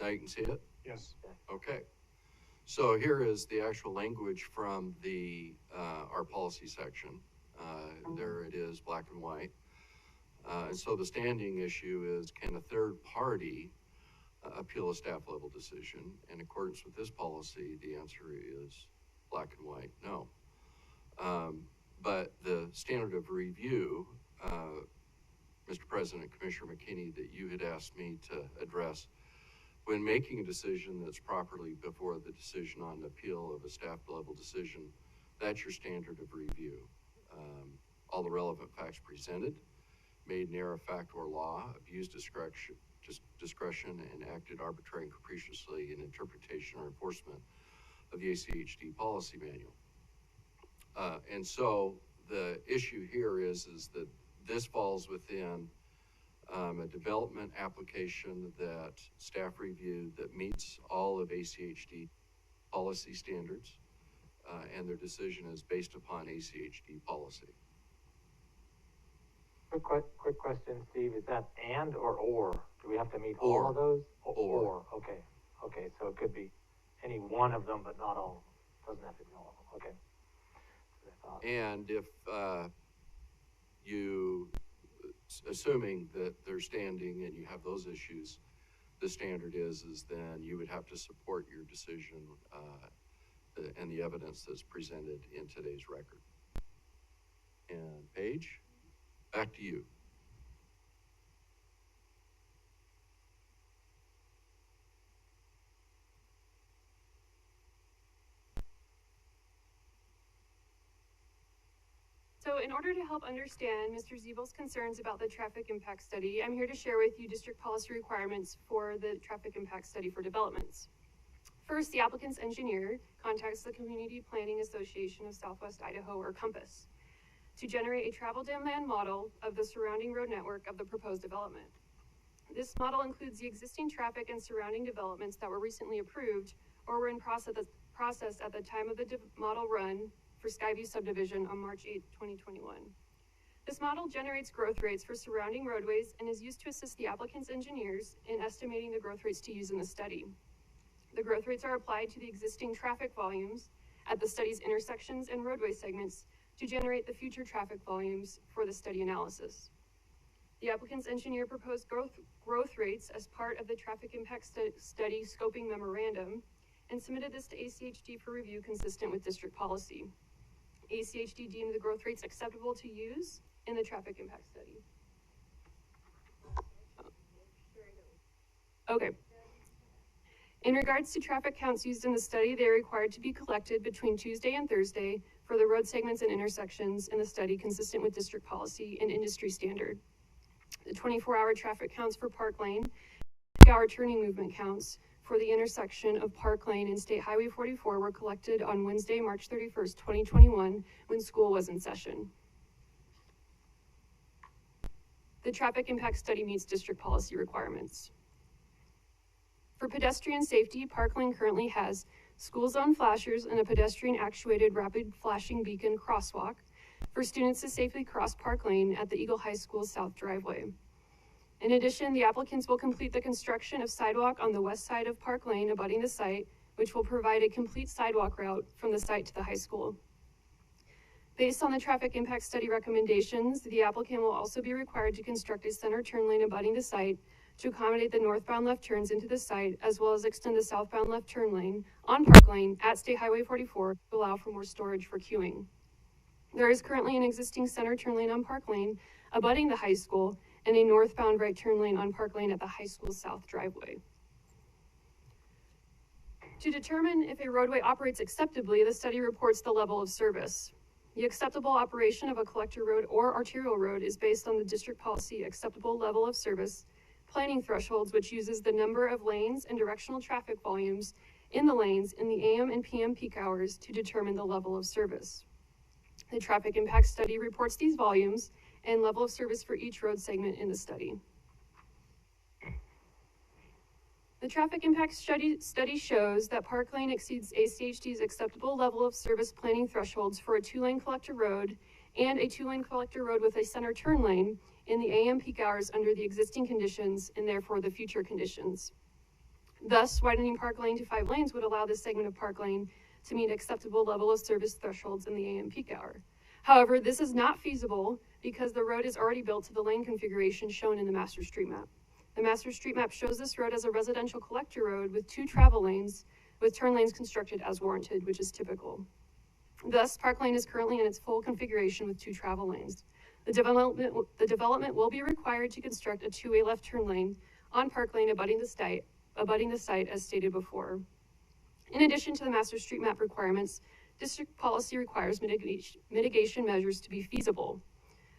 Now you can see it? Yes. Okay. So here is the actual language from the, our policy section. There it is, black and white. And so the standing issue is, can a third party appeal a staff level decision? In accordance with this policy, the answer is black and white, no. But the standard of review, Mr. President, Commissioner McKinney, that you had asked me to address, when making a decision that's properly before the decision on appeal of a staff level decision, that's your standard of review. All the relevant facts presented, made in error of fact or law, abused discretion, and acted arbitrarily and capriciously in interpretation or enforcement of the ACHD policy manual. And so the issue here is that this falls within a development application that staff reviewed that meets all of ACHD policy standards, and their decision is based upon ACHD policy. Quick question, Steve, is that and or? Do we have to meet Or. all of those? Or. Okay, okay, so it could be any one of them, but not all, doesn't have to be all of them, okay. And if you, assuming that they're standing and you have those issues, the standard is then you would have to support your decision and the evidence that's presented in today's record. And Paige, back to you. So in order to help understand Mr. Ziebel's concerns about the traffic impact study, I'm here to share with you district policy requirements for the traffic impact study for developments. First, the applicant's engineer contacts the Community Planning Association of Southwest Idaho, or COMPASS, to generate a travel dam land model of the surrounding road network of the proposed development. This model includes the existing traffic and surrounding developments that were recently approved or were in process at the time of the model run for Skyview Subdivision on March 8, 2021. This model generates growth rates for surrounding roadways and is used to assist the applicant's engineers in estimating the growth rates to use in the study. The growth rates are applied to the existing traffic volumes at the study's intersections and roadway segments to generate the future traffic volumes for the study analysis. The applicant's engineer proposed growth rates as part of the traffic impact study scoping memorandum and submitted this to ACHD for review consistent with district policy. ACHD deemed the growth rates acceptable to use in the traffic impact study. Okay. In regards to traffic counts used in the study, they are required to be collected between Tuesday and Thursday for the road segments and intersections in the study consistent with district policy and industry standard. The 24-hour traffic counts for Park Lane, peak-hour turning movement counts for the intersection of Park Lane and State Highway 44 were collected on Wednesday, March 31st, 2021, when school was in session. The traffic impact study meets district policy requirements. For pedestrian safety, Park Lane currently has school zone flashers and a pedestrian actuated rapid flashing beacon crosswalk for students to safely cross Park Lane at the Eagle High School South Driveway. In addition, the applicants will complete the construction of sidewalk on the west side of Park Lane abutting the site, which will provide a complete sidewalk route from the site to the high school. Based on the traffic impact study recommendations, the applicant will also be required to construct a center turn lane abutting the site to accommodate the northbound left turns into the site, as well as extend the southbound left turn lane on Park Lane at State Highway 44 to allow for more storage for queuing. There is currently an existing center turn lane on Park Lane abutting the high school and a northbound right turn lane on Park Lane at the high school south driveway. To determine if a roadway operates acceptably, the study reports the level of service. The acceptable operation of a collector road or arterial road is based on the district policy acceptable level of service planning thresholds, which uses the number of lanes and directional traffic volumes in the lanes in the AM and PM peak hours to determine the level of service. The traffic impact study reports these volumes and level of service for each road segment in the study. The traffic impact study shows that Park Lane exceeds ACHD's acceptable level of service planning thresholds for a 2-lane collector road and a 2-lane collector road with a center turn lane in the AM peak hours under the existing conditions and therefore the future conditions. Thus, widening Park Lane to 5 lanes would allow this segment of Park Lane to meet acceptable level of service thresholds in the AM peak hour. However, this is not feasible because the road is already built to the lane configuration shown in the master street map. The master street map shows this road as a residential collector road with 2 travel lanes, with turn lanes constructed as warranted, which is typical. Thus, Park Lane is currently in its full configuration with 2 travel lanes. The development will be required to construct a 2-way left turn lane on Park Lane abutting the site as stated before. In addition to the master street map requirements, district policy requires mitigation measures to be feasible.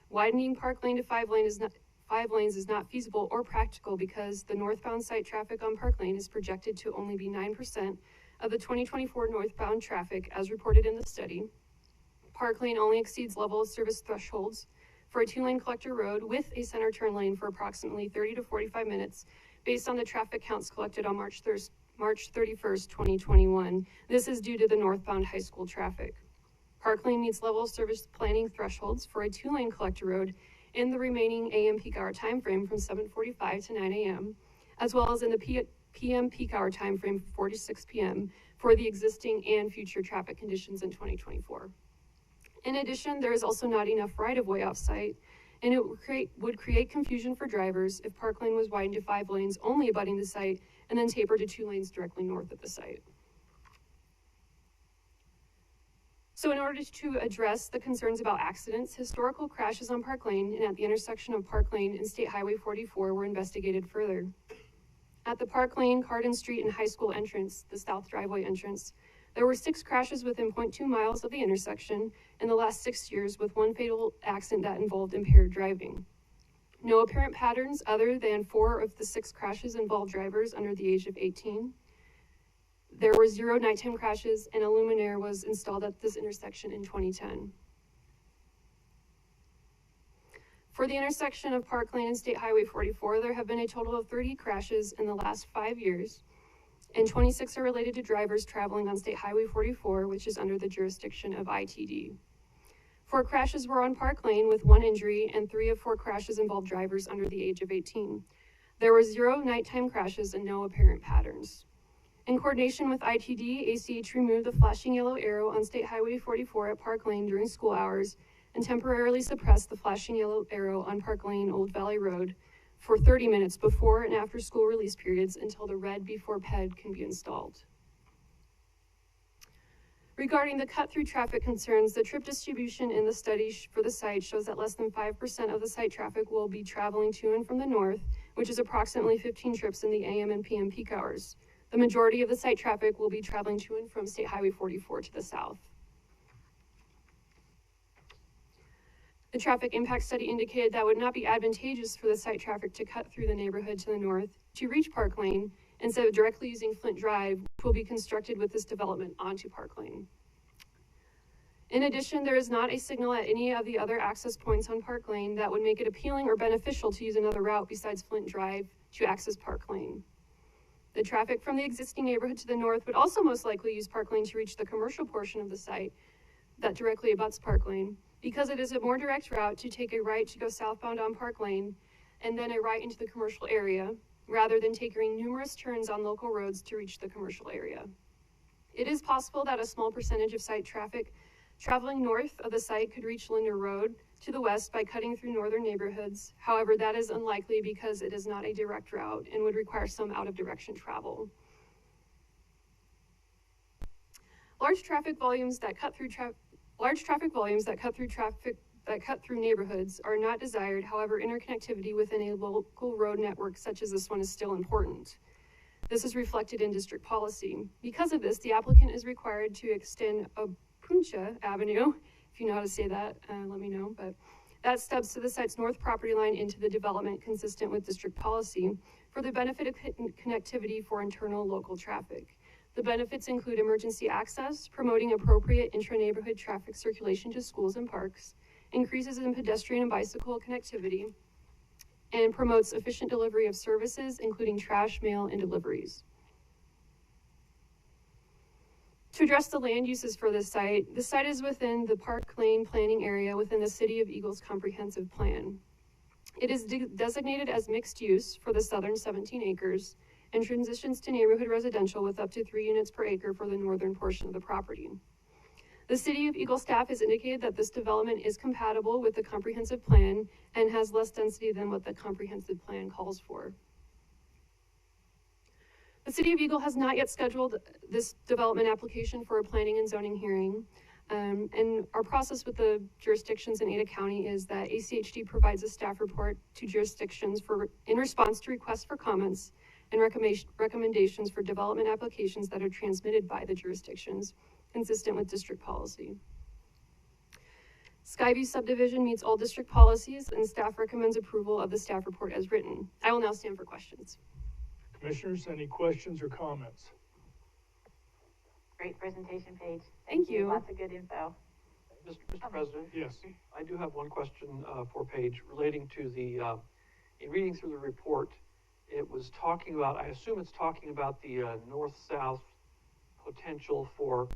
Widening Park Lane to 5 lanes is not feasible or practical because the northbound site traffic on Park Lane is projected to only be 9% of the 2024 northbound traffic as reported in the study. Park Lane only exceeds level of service thresholds for a 2-lane collector road with a center turn lane for approximately 30 to 45 minutes based on the traffic counts collected on March 31st, 2021. This is due to the northbound high school traffic. Park Lane meets level of service planning thresholds for a 2-lane collector road in the remaining AM peak hour time frame from 7:45 to 9 a.m., as well as in the PM peak hour time frame from 4 to 6 p.m. for the existing and future traffic conditions in 2024. In addition, there is also not enough right-of-way off-site, and it would create confusion for drivers if Park Lane was widened to 5 lanes only abutting the site and then tapered to 2 lanes directly north of the site. So in order to address the concerns about accidents, historical crashes on Park Lane and at the intersection of Park Lane and State Highway 44 were investigated further. At the Park Lane, Carden Street, and High School entrance, the south driveway entrance, there were 6 crashes within 0.2 miles of the intersection in the last 6 years, with 1 fatal accident that involved impaired driving. No apparent patterns other than 4 of the 6 crashes involved drivers under the age of 18. There were 0 nighttime crashes, and a luminaire was installed at this intersection in 2010. For the intersection of Park Lane and State Highway 44, there have been a total of 30 crashes in the last 5 years, and 26 are related to drivers traveling on State Highway 44, which is under the jurisdiction of ITD. 4 crashes were on Park Lane with 1 injury, and 3 of 4 crashes involved drivers under the age of 18. There were 0 nighttime crashes and no apparent patterns. In coordination with ITD, ACH removed the flashing yellow arrow on State Highway 44 at Park Lane during school hours and temporarily suppressed the flashing yellow arrow on Park Lane, Old Valley Road for 30 minutes before and after school release periods until the red before PED can be installed. Regarding the cut-through traffic concerns, the trip distribution in the study for the site shows that less than 5% of the site traffic will be traveling to and from the north, which is approximately 15 trips in the AM and PM peak hours. The majority of the site traffic will be traveling to and from State Highway 44 to the south. The traffic impact study indicated that it would not be advantageous for the site traffic to cut through the neighborhood to the north to reach Park Lane instead of directly using Flint Drive, which will be constructed with this development onto Park Lane. In addition, there is not a signal at any of the other access points on Park Lane that would make it appealing or beneficial to use another route besides Flint Drive to access Park Lane. The traffic from the existing neighborhood to the north would also most likely use Park Lane to reach the commercial portion of the site that directly abuts Park Lane, because it is a more direct route to take a right to go southbound on Park Lane and then a right into the commercial area, rather than taking numerous turns on local roads to reach the commercial area. It is possible that a small percentage of site traffic traveling north of the site could reach Linder Road to the west by cutting through northern neighborhoods. However, that is unlikely because it is not a direct route and would require some out-of-direction travel. Large traffic volumes that cut through neighborhoods are not desired. However, interconnectivity within a local road network such as this one is still important. This is reflected in district policy. Because of this, the applicant is required to extend a Puncha Avenue, if you know how to say that, let me know, but that stubs to the site's north property line into the development consistent with district policy for the benefit of connectivity for internal local traffic. The benefits include emergency access, promoting appropriate intra-neighborhood traffic circulation to schools and parks, increases in pedestrian and bicycle connectivity, and promotes efficient delivery of services, including trash, mail, and deliveries. To address the land uses for this site, the site is within the Park Lane planning area within the City of Eagles comprehensive plan. It is designated as mixed use for the southern 17 acres and transitions to neighborhood residential with up to 3 units per acre for the northern portion of the property. The City of Eagle staff has indicated that this development is compatible with the comprehensive plan and has less density than what the comprehensive plan calls for. The City of Eagle has not yet scheduled this development application for a planning and zoning hearing. And our process with the jurisdictions in Ada County is that ACHD provides a staff report to jurisdictions in response to requests for comments and recommendations for development applications that are transmitted by the jurisdictions, consistent with district policy. Skyview subdivision meets all district policies, and staff recommends approval of the staff report as written. I will now stand for questions. Commissioners, any questions or comments? Great presentation, Paige. Thank you. Lots of good info. Mr. President? Yes. I do have one question for Paige relating to the, in reading through the report, it was talking about, I assume it's talking about the north-south potential for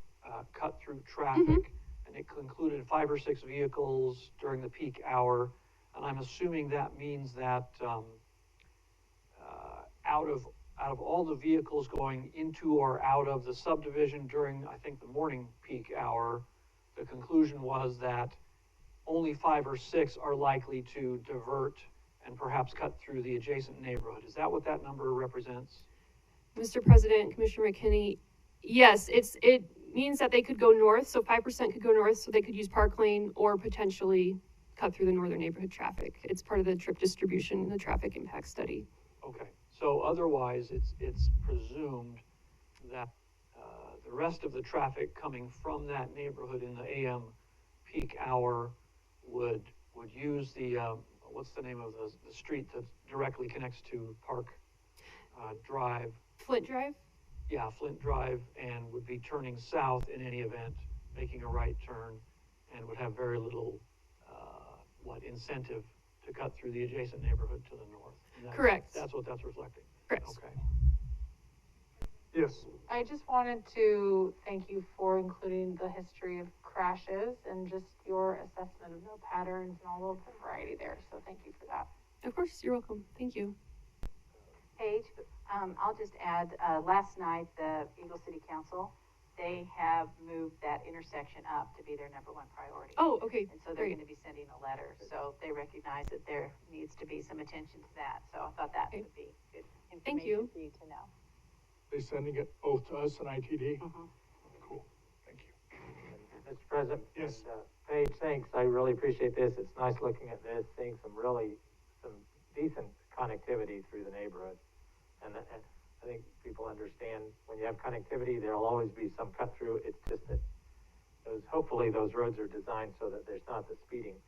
cut-through traffic, and it concluded 5 or 6 vehicles during the peak hour, and I'm assuming that means that out of all the vehicles going into or out of the subdivision during, I think, the morning peak hour, the conclusion was that only 5 or 6 are likely to divert and perhaps cut through the adjacent neighborhood. Is that what that number represents? Mr. President, Commissioner McKinney, yes, it means that they could go north, so 5% could go north, so they could use Park Lane or potentially cut through the northern neighborhood traffic. It's part of the trip distribution, the traffic impact study. Okay, so otherwise it's presumed that the rest of the traffic coming from that neighborhood in the AM peak hour would use the, what's the name of the street that directly connects to Park Drive? Flint Drive? Yeah, Flint Drive, and would be turning south in any event, making a right turn, and would have very little, incentive to cut through the adjacent neighborhood to the north. Correct. That's what that's reflecting. Correct. Okay. Yes. I just wanted to thank you for including the history of crashes and just your assessment of the patterns and all of the variety there. So thank you for that. Of course, you're welcome. Thank you. Paige, I'll just add, last night, the Eagle City Council, they have moved that intersection up to be their #1 priority. Oh, okay. And so they're Great. going to be sending a letter. So they recognize that there needs to be some attention to that. So I thought that Okay. would be good Thank information you. for you to know. They sending it both to us and ITD? Mhm. Cool, thank you. Mr. President, Yes. and, Paige, thanks. I really appreciate this. It's nice looking at this, seeing some decent connectivity through the neighborhood. And I think people understand when you have connectivity, there'll always be some cut through. It's just that hopefully those roads are designed so that there's not the speeding.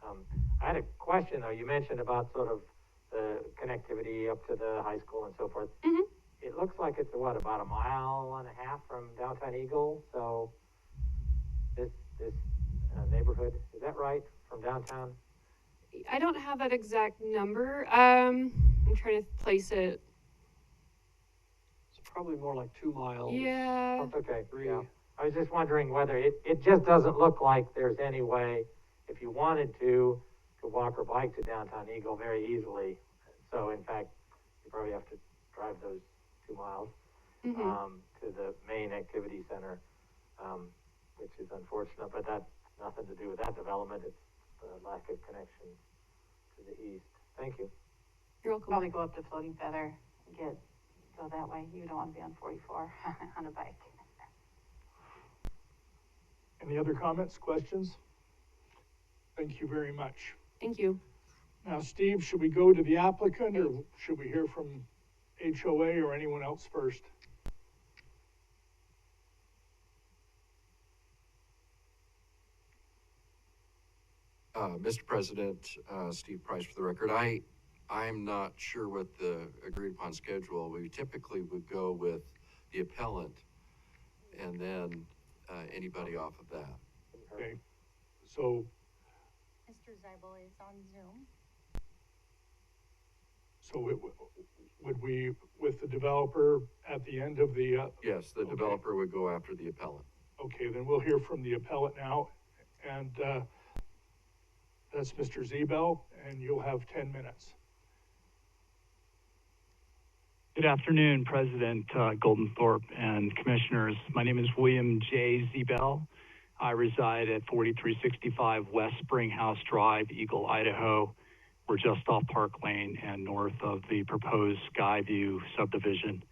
I had a question though. You mentioned about sort of the connectivity up to the high school and so forth. Mm-hmm. It looks like it's about 1.5 miles from downtown Eagle. So this neighborhood, is that right, from downtown? I don't have that exact number. I'm trying to place it. It's probably more like 2 miles. Yeah. That's okay. 3. Yeah. I was just wondering whether it just doesn't look like there's any way, if you wanted to walk or bike to downtown Eagle very easily. So in fact, you probably have to drive those 2 miles to the main activity center, which is unfortunate, but that's nothing to do with that development. It's the lack of connection to the east. Thank you. You're welcome. Probably go up to Floating Feather and go that way. You don't want to be on 44 on a bike. Any other comments, questions? Thank you very much. Thank you. Now, Steve, should we go to the applicant or should we hear from HOA or anyone else first? Mr. President, Steve Price for the record. I'm not sure what the agreed upon schedule. We typically would go with the appellant and then anybody off of that. Okay, so, Mr. Zeibel is on Zoom. would we, with the developer at the end of the, Yes, the developer would go after the appellant. okay, then we'll hear from the appellant now. And that's Mr. Zeibel, and you'll have 10 minutes. Good afternoon, President Goldenthorpe and Commissioners. My name is William J. Zebel. I reside at 4365 West Springhouse Drive, Eagle, Idaho. We're just off Park Lane and north of the proposed Skyview subdivision.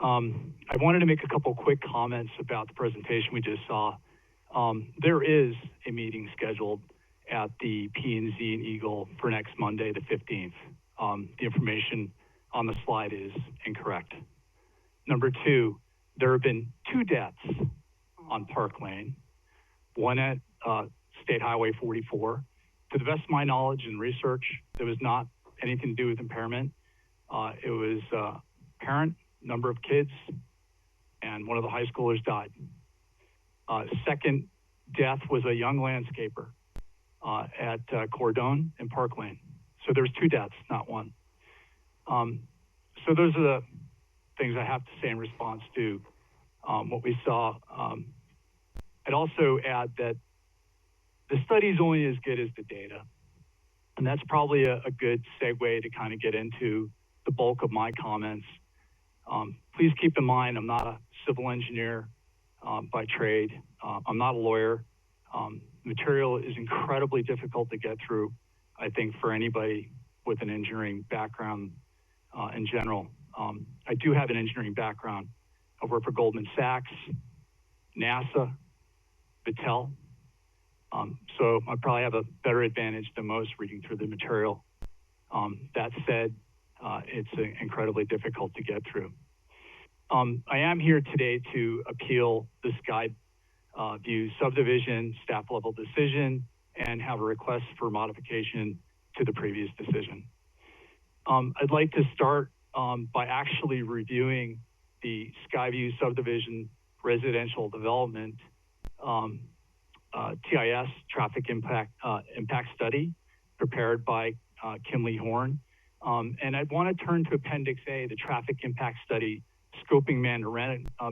I wanted to make a couple quick comments about the presentation we just saw. There is a meeting scheduled at the P&Z in Eagle for next Monday, the 15th. The information on the slide is incorrect. Number two, there have been 2 deaths on Park Lane, one at State Highway 44. To the best of my knowledge and research, there was not anything to do with impairment. It was parent, number of kids, and one of the high schoolers died. Second death was a young landscaper at Cordone and Park Lane. So there's 2 deaths, not one. So those are the things I have to say in response to what we saw. I'd also add that the study is only as good as the data. And that's probably a good segue to kind of get into the bulk of my comments. Please keep in mind, I'm not a civil engineer by trade. I'm not a lawyer. Material is incredibly difficult to get through, I think, for anybody with an engineering background in general. I do have an engineering background. I worked for Goldman Sachs, NASA, Battelle. So I probably have a better advantage than most reading through the material. That said, it's incredibly difficult to get through. I am here today to appeal the Skyview subdivision staff level decision and have a request for modification to the previous decision. I'd like to start by actually reviewing the Skyview subdivision residential development TIS traffic impact study prepared by Kimley Horn. And I'd want to turn to Appendix A, the traffic impact study scoping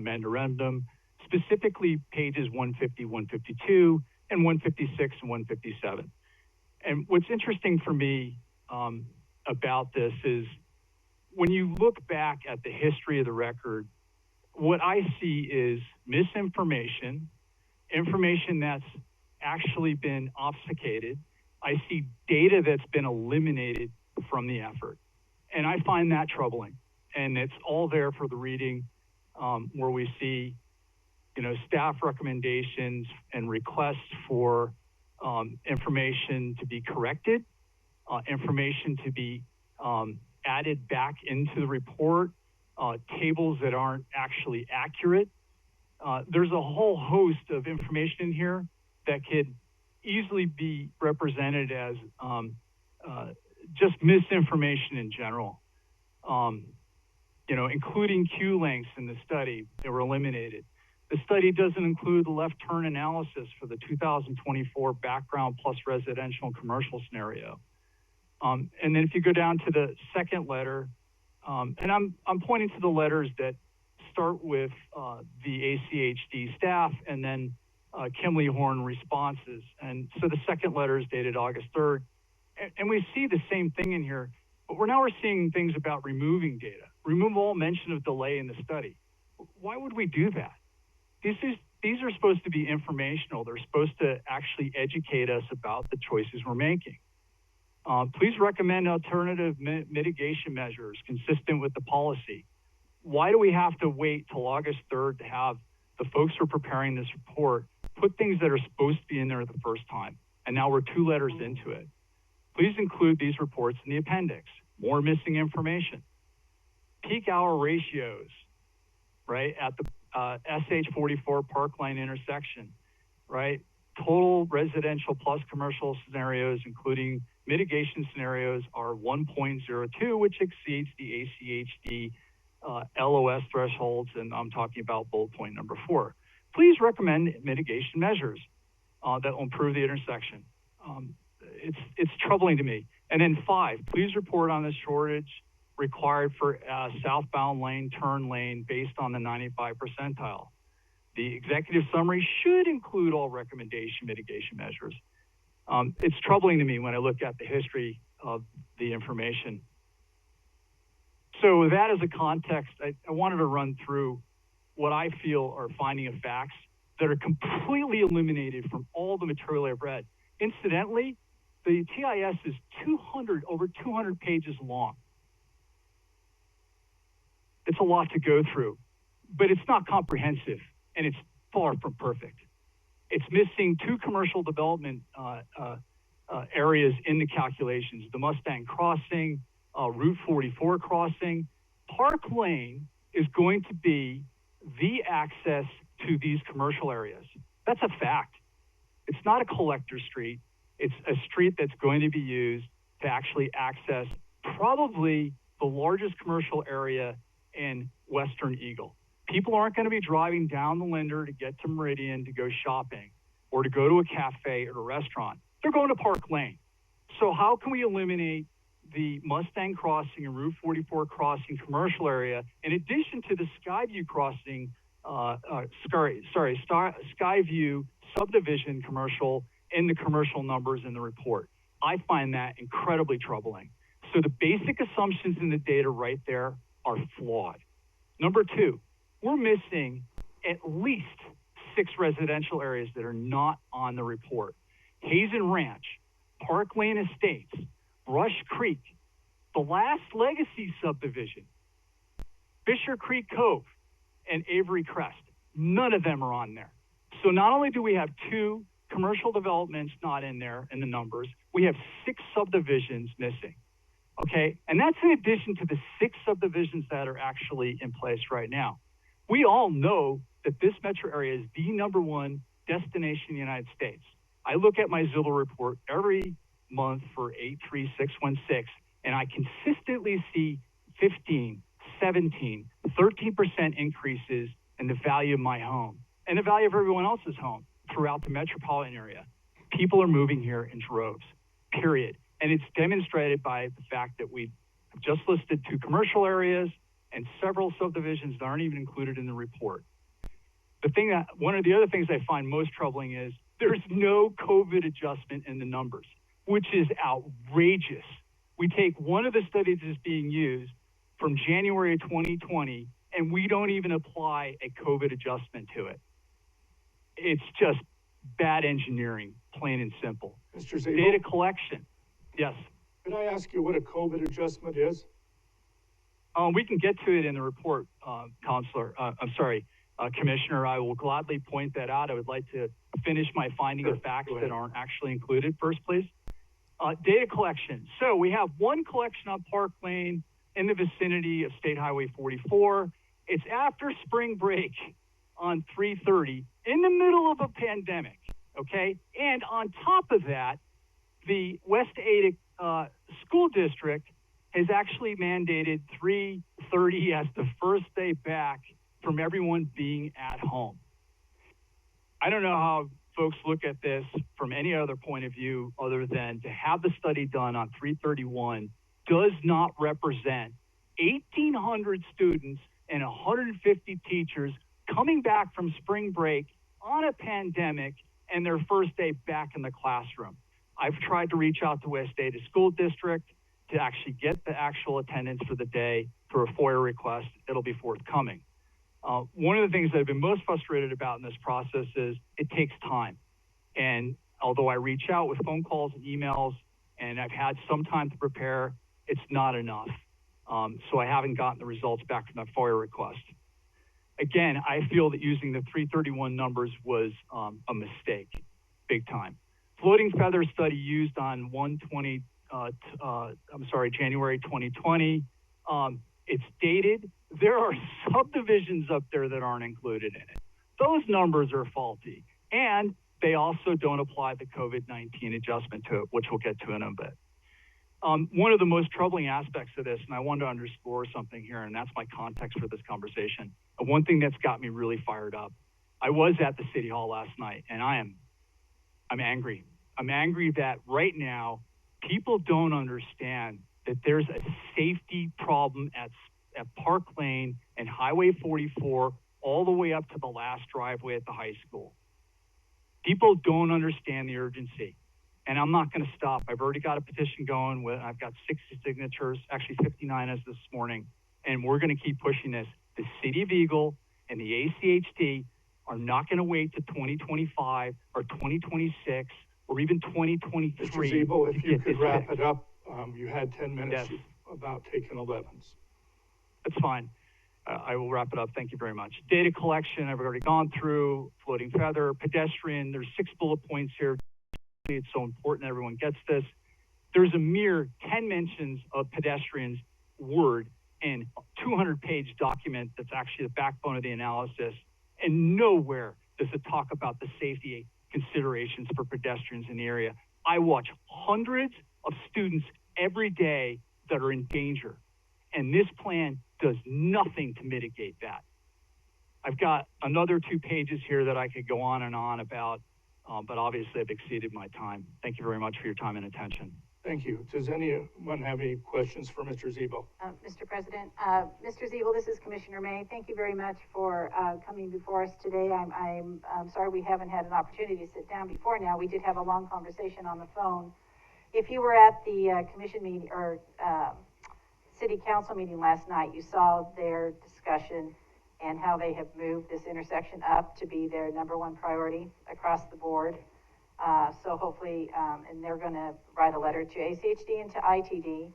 memorandum, specifically pages 150, 152, and 156 and 157. And what's interesting for me about this is when you look back at the history of the record, what I see is misinformation, information that's actually been obfuscated. I see data that's been eliminated from the effort. And I find that troubling. And it's all there for the reading, where we see, staff recommendations and requests for information to be corrected, information to be added back into the report, tables that aren't actually accurate. There's a whole host of information in here that could easily be represented as just misinformation in general. Including queue lengths in the study that were eliminated. The study doesn't include the left turn analysis for the 2024 background plus residential and commercial scenario. And then if you go down to the second letter, and I'm pointing to the letters that start with the ACHD staff and then Kimley Horn responses. And so the second letter is dated August 3rd. And we see the same thing in here, but we're seeing things about removing data. Remove all mention of delay in the study. Why would we do that? These are supposed to be informational. They're supposed to actually educate us about the choices we're making. Please recommend alternative mitigation measures consistent with the policy. Why do we have to wait till August 3rd to have the folks who are preparing this report put things that are supposed to be in there the first time? And now we're 2 letters into it. Please include these reports in the appendix. More missing information. Peak hour ratios, right, at the SH44 Parkline intersection, right? Total residential plus commercial scenarios, including mitigation scenarios, are 1.02, which exceeds the ACHD LOS thresholds, and I'm talking about bullet point number 4. Please recommend mitigation measures that will improve the intersection. It's troubling to me. And then 5, please report on the shortage required for southbound lane, turn lane based on the 95 percentile. The executive summary should include all recommendation mitigation measures. It's troubling to me when I look at the history of the information. So with that as a context, I wanted to run through what I feel are finding of facts that are completely eliminated from all the material I've read. Incidentally, the TIS is over 200 pages long. It's a lot to go through, but it's not comprehensive, and it's far from perfect. It's missing two commercial development areas in the calculations, the Mustang Crossing, Route 44 crossing. Park Lane is going to be the access to these commercial areas. That's a fact. It's not a collector street. It's a street that's going to be used to actually access probably the largest commercial area in Western Eagle. People aren't going to be driving down the Linder to get to Meridian to go shopping or to go to a cafe or a restaurant. They're going to Park Lane. So how can we eliminate the Mustang Crossing and Route 44 crossing commercial area in addition to the Skyview crossing, Skyview subdivision commercial in the commercial numbers in the report? I find that incredibly troubling. So the basic assumptions in the data right there are flawed. Number two, we're missing at least 6 residential areas that are not on the report. Hazen Ranch, Park Lane Estates, Rush Creek, the last Legacy subdivision, Fisher Creek Cove, and Avery Crest. None of them are on there. So not only do we have 2 commercial developments not in there in the numbers, we have 6 subdivisions missing. Okay, and that's in addition to the 6 subdivisions that are actually in place right now. We all know that this metro area is the #1 destination in the United States. I look at my Zillow report every month for 83616, and I consistently see 15, 17, 13% increases in the value of my home and the value of everyone else's home throughout the metropolitan area. People are moving here in droves, period. And it's demonstrated by the fact that we have just listed 2 commercial areas and several subdivisions that aren't even included in the report. One of the other things I find most troubling is there's no COVID adjustment in the numbers, which is outrageous. We take one of the studies that's being used from January 2020, and we don't even apply a COVID adjustment to it. It's just bad engineering, plain and simple. Mr. Zabel? Data collection. Yes. Could I ask you what a COVID adjustment is? We can get to it in the report, Commissioner. I will gladly point that out. I would like to finish my finding of facts that aren't actually included first, please. Data collection. So we have one collection on Park Lane in the vicinity of State Highway 44. It's after spring break on 3/30 in the middle of a pandemic, okay? And on top of that, the West Ada School District has actually mandated 3/30 as the first day back from everyone being at home. I don't know how folks look at this from any other point of view other than to have the study done on 3/31 does not represent 1,800 students and 150 teachers coming back from spring break on a pandemic and their first day back in the classroom. I've tried to reach out to West Ada School District to actually get the actual attendance for the day through a FOIA request. It'll be forthcoming. One of the things that I've been most frustrated about in this process is it takes time. And although I reach out with phone calls and emails, and I've had some time to prepare, it's not enough. So I haven't gotten the results back from that FOIA request. Again, I feel that using the 331 numbers was a mistake, big time. Floating feather study used on January 2020. It's dated. There are subdivisions up there that aren't included in it. Those numbers are faulty. And they also don't apply the COVID-19 adjustment to it, which we'll get to in a bit. One of the most troubling aspects of this, and I want to underscore something here, and that's my context for this conversation. One thing that's got me really fired up. I was at the City Hall last night, and I'm angry. I'm angry that right now people don't understand that there's a safety problem at Park Lane and Highway 44 all the way up to the last driveway at the high school. People don't understand the urgency. And I'm not going to stop. I've already got a petition going. I've got 60 signatures, actually 59 as this morning. and we're going to keep pushing this. The City of Eagle and the ACHD are not going to wait to 2025 or 2026 or even 2023. Mr. Ziebel, if you could wrap fixed. it up, you had 10 minutes. Yes. You've about taken 11s. That's fine. I will wrap it up. Thank you very much. Data collection, I've already gone through. Floating feather, pedestrian, there's 6 bullet points here. It's so important everyone gets this. There's a mere 10 mentions of pedestrians word in a 200-page document that's actually the backbone of the analysis, and nowhere does it talk about the safety considerations for pedestrians in the area. I watch hundreds of students every day that are in danger, and this plan does nothing to mitigate that. I've got another 2 pages here that I could go on and on about, but obviously I've exceeded my time. Thank you very much for your time and attention. Thank you. Does anyone have any questions for Mr. Ziebel? Mr. President, Mr. Ziebel, this is Commissioner May. Thank you very much for coming before us today. I'm sorry we haven't had an opportunity to sit down before now. We did have a long conversation on the phone. If you were at the commission meeting or city council meeting last night, you saw their discussion and how they have moved this intersection up to be their #1 priority across the board. So hopefully, and they're going to write a letter to ACHD and to ITD.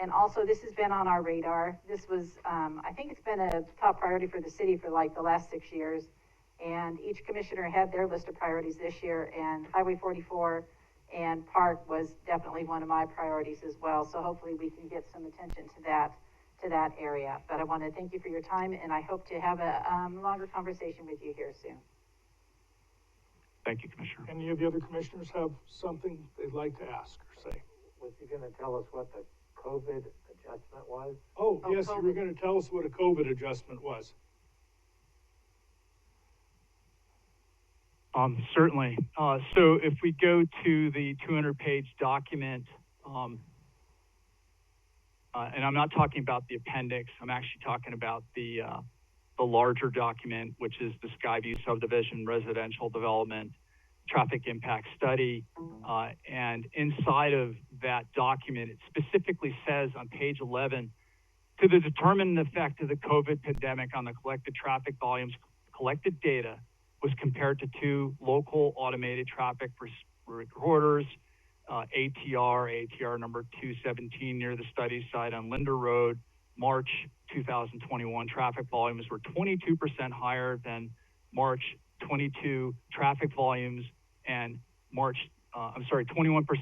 And also, this has been on our radar. This was, I think it's been a top priority for the city for like the last 6 years. And each commissioner had their list of priorities this year, and Highway 44 and Park was definitely one of my priorities as well. So hopefully we can get some attention to that area. But I want to thank you for your time, and I hope to have a longer conversation with you here soon. Thank you, Commissioner. Any of the other commissioners have something they'd like to ask or say? Was he gonna tell us what the COVID adjustment was? Oh, yes, COVID. you were going to tell us what a COVID adjustment was. Certainly. So if we go to the 200-page document, and I'm not talking about the appendix, I'm actually talking about the larger document, which is the Skyview Subdivision Residential Development Traffic Impact Study. And inside of that document, it specifically says on page 11, to determine the effect of the COVID pandemic on the collected traffic volumes, collected data was compared to 2 local automated traffic recorders, ATR number 217 near the study site on Linder Road, March 2021 traffic volumes were 22% higher than March 22 traffic volumes and 21%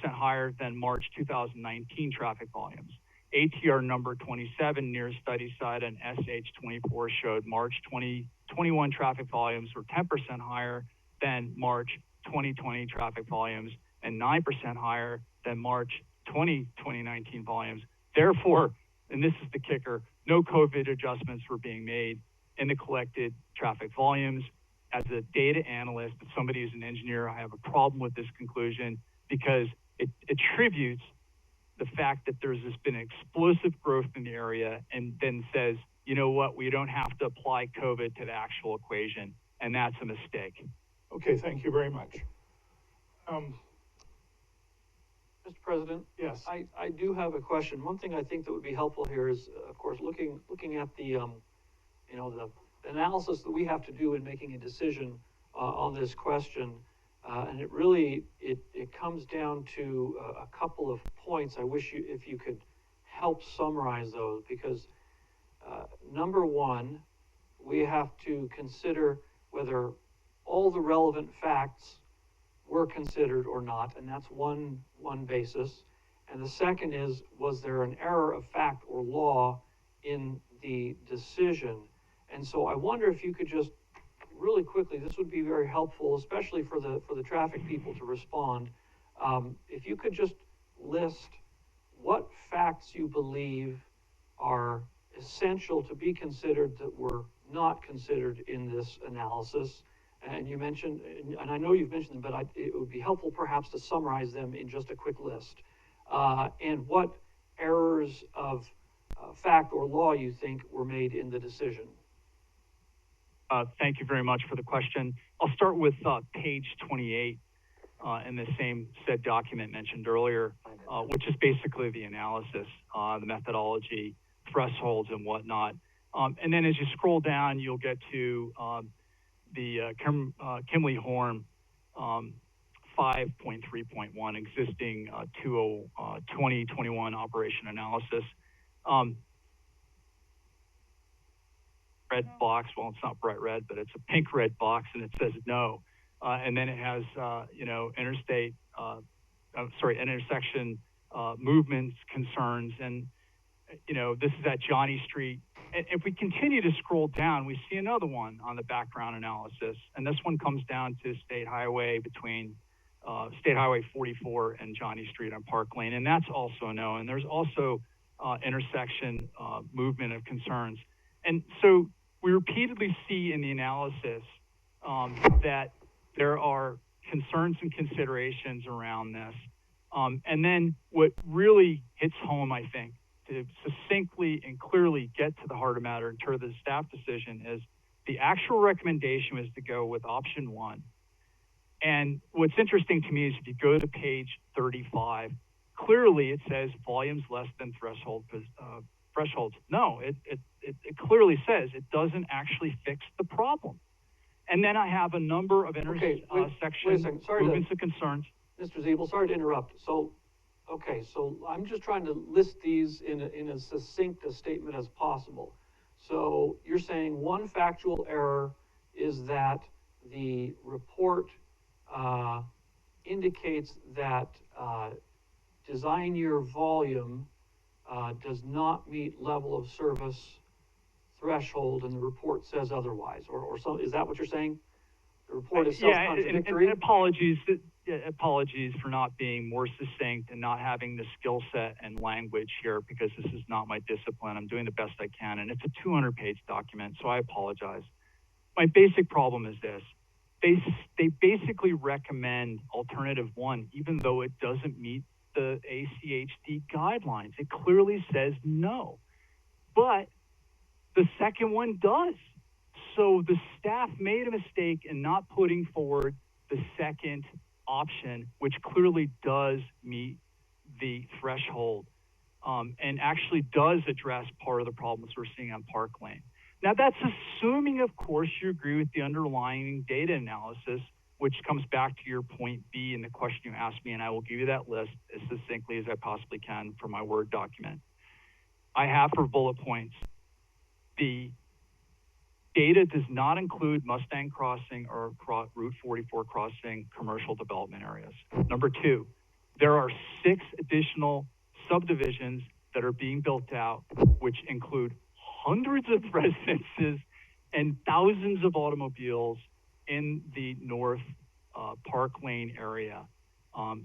higher than March 2019 traffic volumes. ATR number 27 near study site and SH24 showed March 2021 traffic volumes were 10% higher than March 2020 traffic volumes and 9% higher than March 2019 volumes. Therefore, and this is the kicker, no COVID adjustments were being made in the collected traffic volumes. As a data analyst, as somebody who's an engineer, I have a problem with this conclusion because it attributes the fact that there's been explosive growth in the area and then says, you know what, we don't have to apply COVID to the actual equation, and that's a mistake. Okay, thank you very much. Mr. President? Yes. I do have a question. One thing I think that would be helpful here is, of course, looking at the, the analysis that we have to do in making a decision on this question. And it really, it comes down to a couple of points. I wish if you could help summarize those, because number one, we have to consider whether all the relevant facts were considered or not, and that's one basis. And the second is, was there an error of fact or law in the decision? And so I wonder if you could just really quickly, this would be very helpful, especially for the traffic people to respond. If you could just list what facts you believe are essential to be considered that were not considered in this analysis. And you mentioned, and I know you've mentioned them, but it would be helpful perhaps to summarize them in just a quick list. And what errors of fact or law you think were made in the decision. Thank you very much for the question. I'll start with page 28 in the same said document mentioned earlier, which is basically the analysis, the methodology. thresholds and whatnot. And then as you scroll down, you'll get to the Kimley-Horn 5.3.1 existing 2021 operation analysis. Red box, well, it's not bright red, but it's a pink red box, and it says no. And then it has, intersection movements, concerns, and, this is at Johnny Street. And if we continue to scroll down, we see another one on the background analysis, and this one comes down to State Highway between State Highway 44 and Johnny Street on Park Lane, and that's also no. And there's also intersection movement of concerns. And so we repeatedly see in the analysis that there are concerns and considerations around this. And then what really hits home, I think, to succinctly and clearly get to the heart of matter in terms of the staff decision is the actual recommendation was to go with option 1. And what's interesting to me is if you go to page 35, clearly it says volumes less than thresholds. No, it clearly says it doesn't actually fix the problem. And then I have a number of intersection movements of concerns. Mr. Ziebel, sorry to interrupt. So I'm just trying to list these in as succinct a statement as possible. So you're saying one factual error is that the report indicates that design year volume does not meet level of service threshold, and the report says otherwise, or so. Is that what you're saying? The report is self-contradictory? And apologies for not being more succinct and not having the skill set and language here, because this is not my discipline. I'm doing the best I can, and it's a 200-page document, so I apologize. My basic problem is this. They basically recommend alternative 1, even though it doesn't meet the ACHD guidelines. It clearly says no. But the second one does. So the staff made a mistake in not putting forward the second option, which clearly does meet the threshold and actually does address part of the problems we're seeing on Park Lane. Now, that's assuming, of course, you agree with the underlying data analysis, which comes back to your point B in the question you asked me, and I will give you that list as succinctly as I possibly can for my Word document. I have for bullet points, the data does not include Mustang Crossing or Route 44 crossing commercial development areas. Number 2, there are 6 additional subdivisions that are being built out, which include hundreds of residences and thousands of automobiles in the North Park Lane area,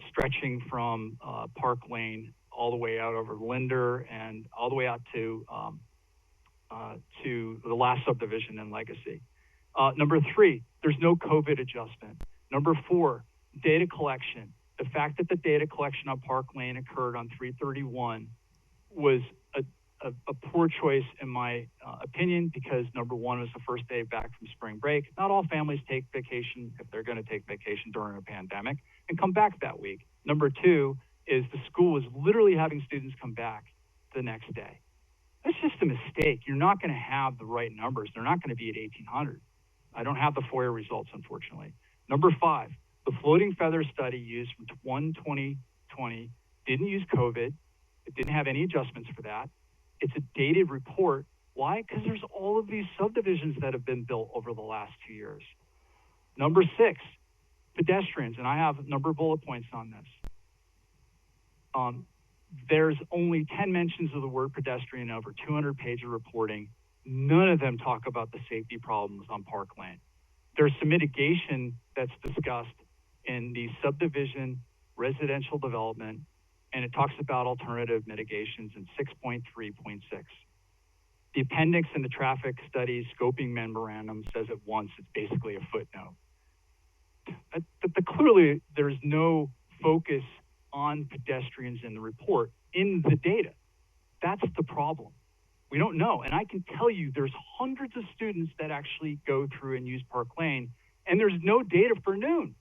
stretching from Park Lane all the way out over Linder and all the way out to the last subdivision in Legacy. Number 3, there's no COVID adjustment. Number 4, data collection. The fact that the data collection on Park Lane occurred on 3/31 was a poor choice in my opinion, because number 1 was the first day back from spring break. Not all families take vacation if they're going to take vacation during a pandemic and come back that week. Number 2 is the school was literally having students come back the next day. That's just a mistake. You're not going to have the right numbers. They're not going to be at 1,800. I don't have the FOIA results, unfortunately. Number 5, the floating feather study used from 1/20/20 didn't use COVID. It didn't have any adjustments for that. It's a dated report. Why? Because there's all of these subdivisions that have been built over the last 2 years. Number 6, pedestrians, and I have a number of bullet points on this. There's only 10 mentions of the word pedestrian in over 200 pages of reporting. None of them talk about the safety problems on Park Lane. There's some mitigation that's discussed in the subdivision residential development, and it talks about alternative mitigations in 6.3.6. The appendix in the traffic study scoping memorandum says it once. It's basically a footnote. But clearly, there's no focus on pedestrians in the report, in the data. That's the problem. We don't know. And I can tell you there's hundreds of students that actually go through and use Park Lane, and there's no data for noon.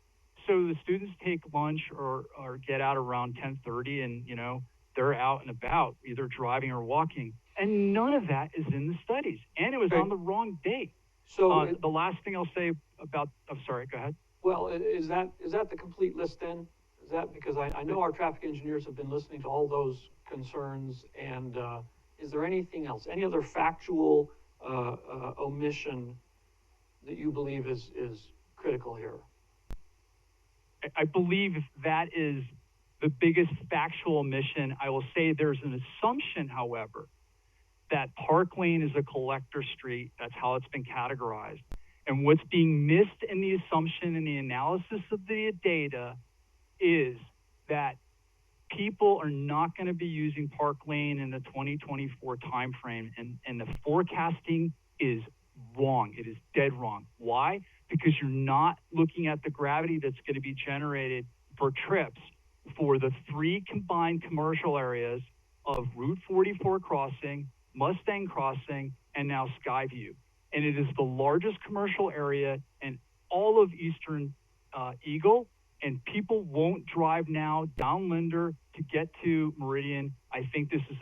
So the students take lunch or get out around 10:30, and they're out and about, either driving or walking. And none of that is in the studies, and it was Okay. on the wrong date. So, The last thing I'll say about, I'm sorry, go ahead. well, is that the complete list then? Is that, because I know our traffic engineers have been listening to all those concerns, and, is there anything else, any other factual, omission that you believe is critical here? I believe if that is the biggest factual omission. I will say there's an assumption, however, that Park Lane is a collector street. That's how it's been categorized. And what's being missed in the assumption and the analysis of the data is that people are not going to be using Park Lane in the 2024 timeframe, and the forecasting is wrong. It is dead wrong. Why? Because you're not looking at the gravity that's going to be generated for trips for the three combined commercial areas of Route 44 crossing, Mustang Crossing, and now Skyview. And it is the largest commercial area in all of Eastern Eagle, and people won't drive now down Linder to get to Meridian. I think this is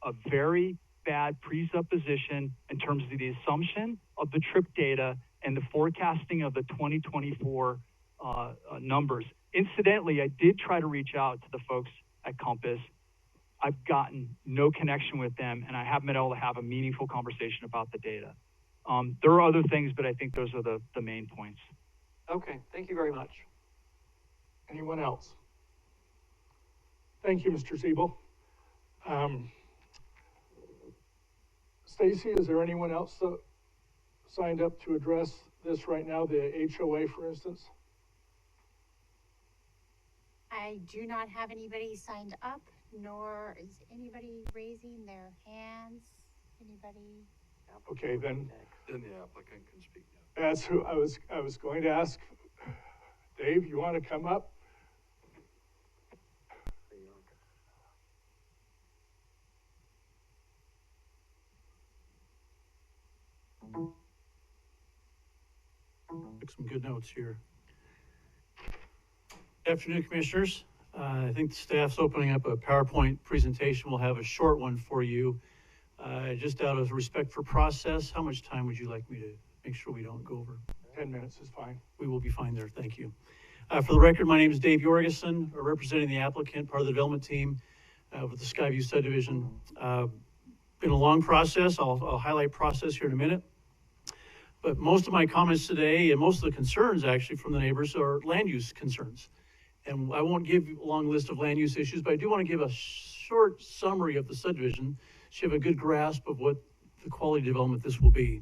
a very bad presupposition in terms of the assumption of the trip data and the forecasting of the 2024 numbers. Incidentally, I did try to reach out to the folks at Compass. I've gotten no connection with them, and I haven't been able to have a meaningful conversation about the data. There are other things, but I think those are the main points. Okay, thank you very much. Anyone else? Thank you, Mr. Siebel. Stacy, is there anyone else signed up to address this right now, the HOA, for instance? I do not have anybody signed up, nor is anybody raising their hands. Anybody? Okay, then Then the applicant can speak now. that's who I was going to ask. Dave, you want to come up? Took some good notes here. Afternoon, Commissioners. I think the staff's opening up a PowerPoint presentation. We'll have a short one for you. Just out of respect for process, how much time would you like me to make sure we don't go over? 10 minutes is fine. We will be fine there. Thank you. For the record, my name is Dave Jorgensen, representing the applicant, part of the development team with the Skyview Subdivision. Been a long process. I'll highlight process here in a minute. But most of my comments today and most of the concerns actually from the neighbors are land use concerns. And I won't give a long list of land use issues, but I do want to give a short summary of the subdivision so you have a good grasp of what the quality development this will be.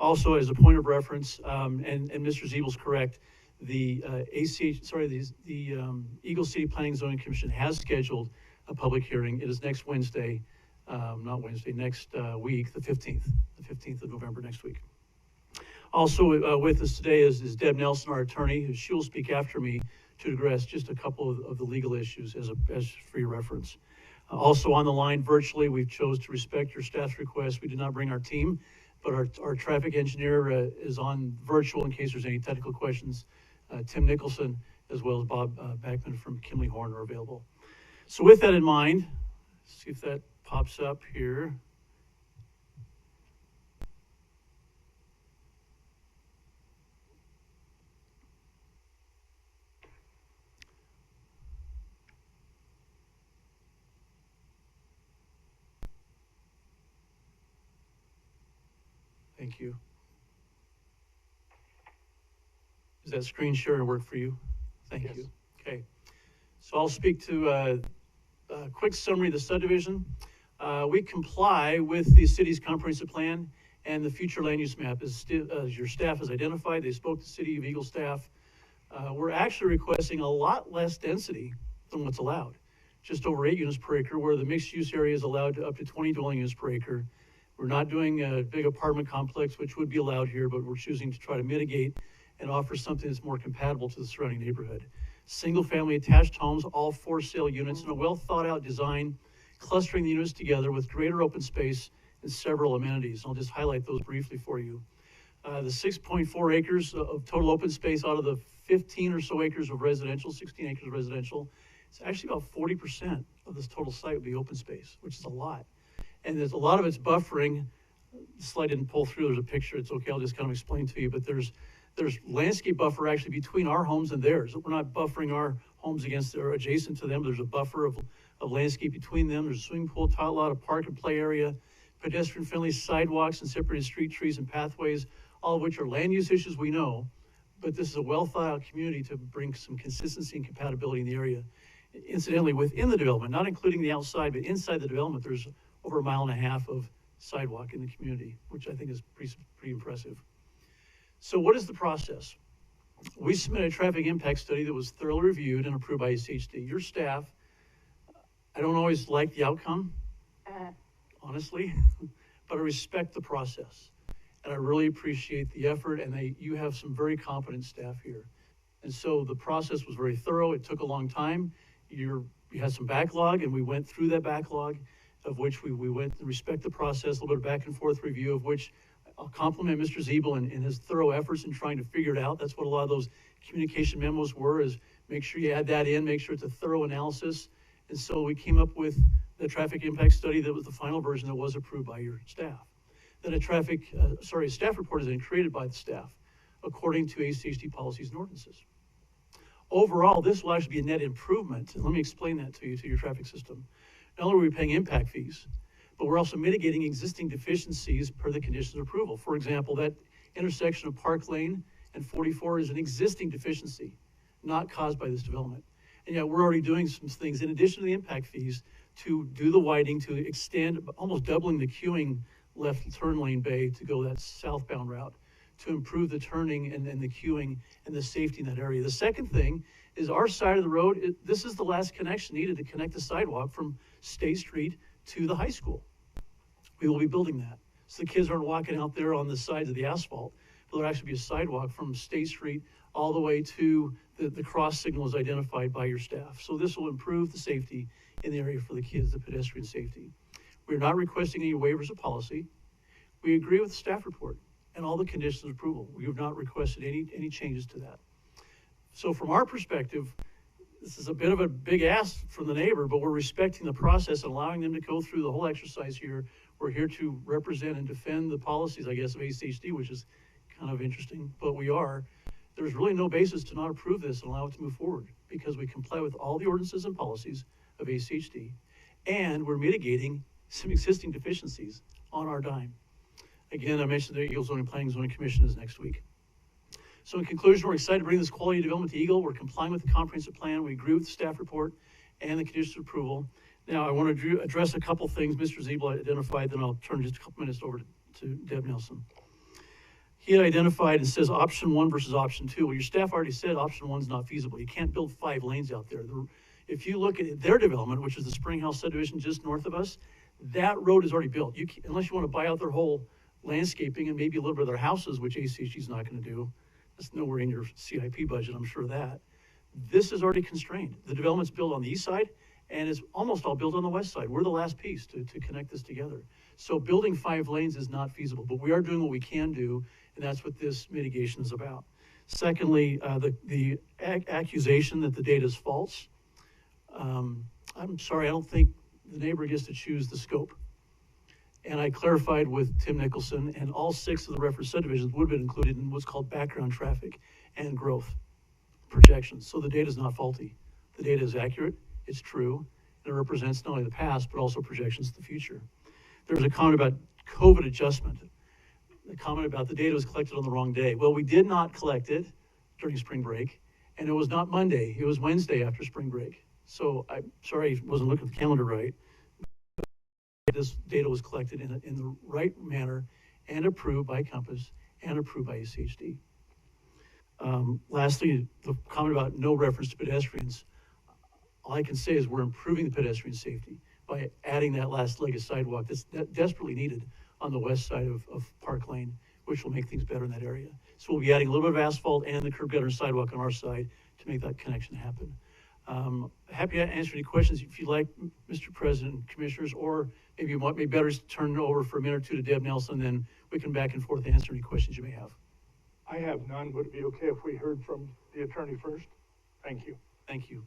Also, as a point of reference, and Mr. Siebel's correct, the Eagle City Planning and Zoning Commission has scheduled a public hearing. It is next Wednesday, next week, the 15th of November next week. Also with us today is Deb Nelson, our attorney, who she'll speak after me to address just a couple of the legal issues as for your reference. Also on the line virtually, we've chose to respect your staff's request. We did not bring our team, but our traffic engineer is on virtual in case there's any technical questions. Tim Nicholson, as well as Bob Backman from Kimley Horn are available. So with that in mind, let's see if that pops up here. Thank you. Does that screen share work for you? Thank you. Okay. So I'll speak to a quick summary of the subdivision. We comply with the city's comprehensive plan and the future land use map. As your staff has identified, they spoke to City of Eagle staff. We're actually requesting a lot less density than what's allowed. Just over 8 units per acre, where the mixed use area is allowed to up to 20 dwelling units per acre. We're not doing a big apartment complex, which would be allowed here, but we're choosing to try to mitigate and offer something that's more compatible to the surrounding neighborhood. Single-family attached homes, all for sale units, and a well-thought-out design, clustering the units together with greater open space and several amenities. I'll just highlight those briefly for you. The 6.4 acres of total open space out of the 15 or so acres of residential, 16 acres of residential, it's actually about 40% of this total site would be open space, which is a lot. And there's a lot of it's buffering. The slide didn't pull through, there's a picture, it's okay, I'll just kind of explain to you, but there's landscape buffer actually between our homes and theirs. We're not buffering our homes against or adjacent to them. There's a buffer of landscape between them. There's a swimming pool, tot lot, a park and play area, pedestrian-friendly sidewalks and separated street trees and pathways, all of which are land use issues, we know, but this is a well-thought-out community to bring some consistency and compatibility in the area. Incidentally, within the development, not including the outside, but inside the development, there's over 1.5 miles of sidewalk in the community, which I think is pretty impressive. So what is the process? We submitted a traffic impact study that was thoroughly reviewed and approved by ACHD. Your staff, I don't always like the outcome, honestly, but I respect the process. And I really appreciate the effort, and you have some very competent staff here. And so the process was very thorough. It took a long time. You had some backlog, and we went through that backlog, of which we went and respect the process, a little bit of back and forth review, of which I'll compliment Mr. Ziebel in his thorough efforts in trying to figure it out. That's what a lot of those communication memos were, is make sure you add that in, make sure it's a thorough analysis. And so we came up with the traffic impact study that was the final version that was approved by your staff. Then a staff report is then created by the staff according to ACHD policies and ordinances. Overall, this will actually be a net improvement, and let me explain that to you, to your traffic system. Not only are we paying impact fees, but we're also mitigating existing deficiencies per the conditions of approval. For example, that intersection of Park Lane and 44 is an existing deficiency, not caused by this development. And yet we're already doing some things in addition to the impact fees to do the widening, to extend, almost doubling the queuing left turn lane bay to go that southbound route, to improve the turning and the queuing and the safety in that area. The second thing is our side of the road, this is the last connection needed to connect the sidewalk from State Street to the high school. We will be building that. So the kids aren't walking out there on the sides of the asphalt, but there'll actually be a sidewalk from State Street all the way to the cross signals identified by your staff. So this will improve the safety in the area for the kids, the pedestrian safety. We're not requesting any waivers of policy. We agree with the staff report and all the conditions of approval. We have not requested any changes to that. So from our perspective, this is a bit of a big ask from the neighbor, but we're respecting the process and allowing them to go through the whole exercise here. We're here to represent and defend the policies, I guess, of ACHD, which is kind of interesting, but we are. There's really no basis to not approve this and allow it to move forward because we comply with all the ordinances and policies of ACHD, and we're mitigating some existing deficiencies on our dime. Again, I mentioned the Eagle Zoning Planning Zoning Commission is next week. So in conclusion, we're excited to bring this quality development to Eagle. We're complying with the comprehensive plan. We agree with the staff report and the conditions of approval. Now, I want to address a couple things Mr. Ziebel identified, then I'll turn just a couple minutes over to Deb Nelson. He had identified and says option 1 versus option 2. Well, your staff already said option 1 is not feasible. You can't build 5 lanes out there. If you look at their development, which is the Spring House subdivision just north of us, that road is already built. Unless you want to buy out their whole landscaping and maybe a little bit of their houses, which ACHD is not going to do. That's nowhere in your CIP budget, I'm sure of that. This is already constrained. The development's built on the east side, and it's almost all built on the west side. We're the last piece to connect this together. So building 5 lanes is not feasible, but we are doing what we can do, and that's what this mitigation is about. Secondly, the accusation that the data is false. I'm sorry, I don't think the neighbor gets to choose the scope. And I clarified with Tim Nicholson, and all 6 of the reference subdivisions would have been included in what's called background traffic and growth projections. So the data is not faulty. The data is accurate, it's true, and it represents not only the past, but also projections to the future. There was a comment about COVID adjustment. A comment about the data was collected on the wrong day. Well, we did not collect it during spring break, and it was not Monday, it was Wednesday after spring break. So I'm sorry I wasn't looking at the calendar right. This data was collected in the right manner and approved by Compass and approved by ACHD. Lastly, the comment about no reference to pedestrians. All I can say is we're improving the pedestrian safety by adding that last leg of sidewalk that's desperately needed on the west side of Park Lane, which will make things better in that area. So we'll be adding a little bit of asphalt and the curb gutter and sidewalk on our side to make that connection happen. Happy to answer any questions if you'd like, Mr. President and Commissioners, or maybe you want me better to turn it over for a minute or two to Deb Nelson, then we can back and forth answer any questions you may have. I have none. Would it be okay if we heard from the attorney first? Thank you. Thank you.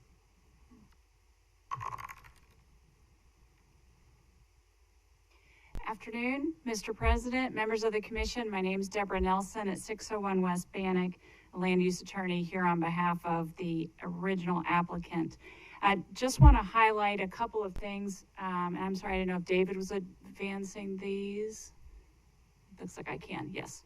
Afternoon, Mr. President, members of the commission. My name is Deborah Nelson at 601 West Bannock, a land use attorney here on behalf of the original applicant. I just want to highlight a couple of things. I'm sorry, I didn't know if David was advancing these. Looks like I can, yes.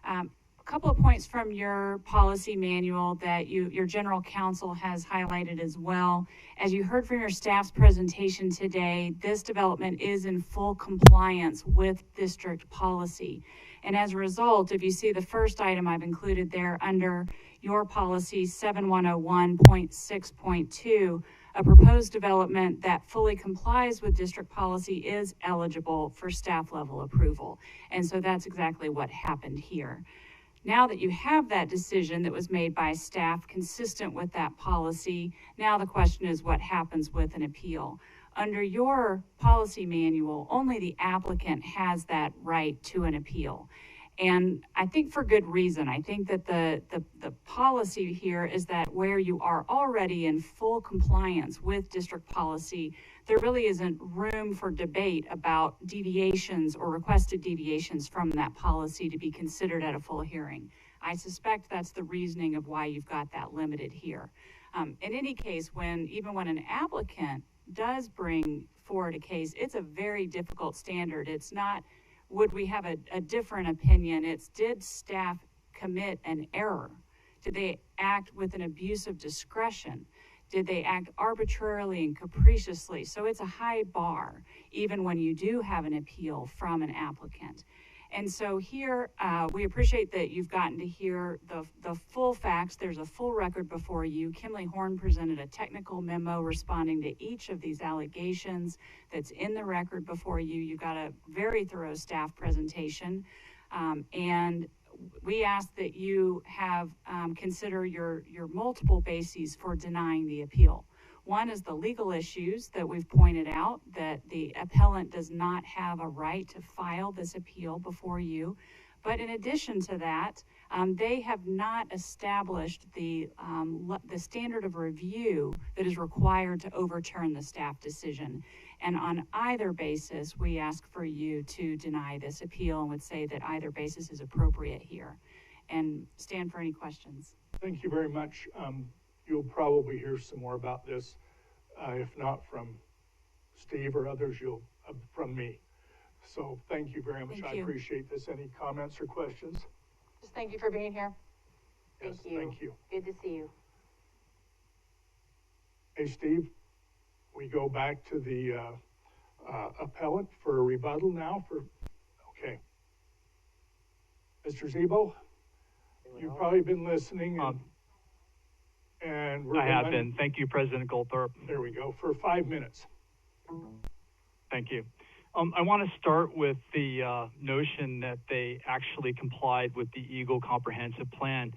A couple of points from your policy manual that your general counsel has highlighted as well. As you heard from your staff's presentation today, this development is in full compliance with district policy. And as a result, if you see the first item I've included there under your policy 7101.6.2, a proposed development that fully complies with district policy is eligible for staff level approval. And so that's exactly what happened here. Now that you have that decision that was made by staff consistent with that policy, now the question is what happens with an appeal. Under your policy manual, only the applicant has that right to an appeal. And I think for good reason. I think that the policy here is that where you are already in full compliance with district policy, there really isn't room for debate about deviations or requested deviations from that policy to be considered at a full hearing. I suspect that's the reasoning of why you've got that limited here. In any case, even when an applicant does bring forward a case, it's a very difficult standard. It's not, would we have a different opinion? It's, did staff commit an error? Did they act with an abuse of discretion? Did they act arbitrarily and capriciously? So it's a high bar, even when you do have an appeal from an applicant. And so here, we appreciate that you've gotten to hear the full facts. There's a full record before you. Kimley Horn presented a technical memo responding to each of these allegations that's in the record before you. You got a very thorough staff presentation. And we ask that you have consider your multiple bases for denying the appeal. One is the legal issues that we've pointed out, that the appellant does not have a right to file this appeal before you. But in addition to that, they have not established the standard of review that is required to overturn the staff decision. And on either basis, we ask for you to deny this appeal and would say that either basis is appropriate here. And stand for any questions. Thank you very much. You'll probably hear some more about this, if not from Steve or others, from me. So thank you very much. I appreciate this. Any comments or questions? Just thank you for being here. Yes, Thank you. Thank you. Good to see you. Hey, Steve, we go back to the appellant for a rebuttal now. Okay. Mr. Zebo, you've probably been listening. And I have been. Thank you, President Goldthorpe. There we go, for 5 minutes. Thank you. I want to start with the notion that they actually complied with the Eagle Comprehensive Plan.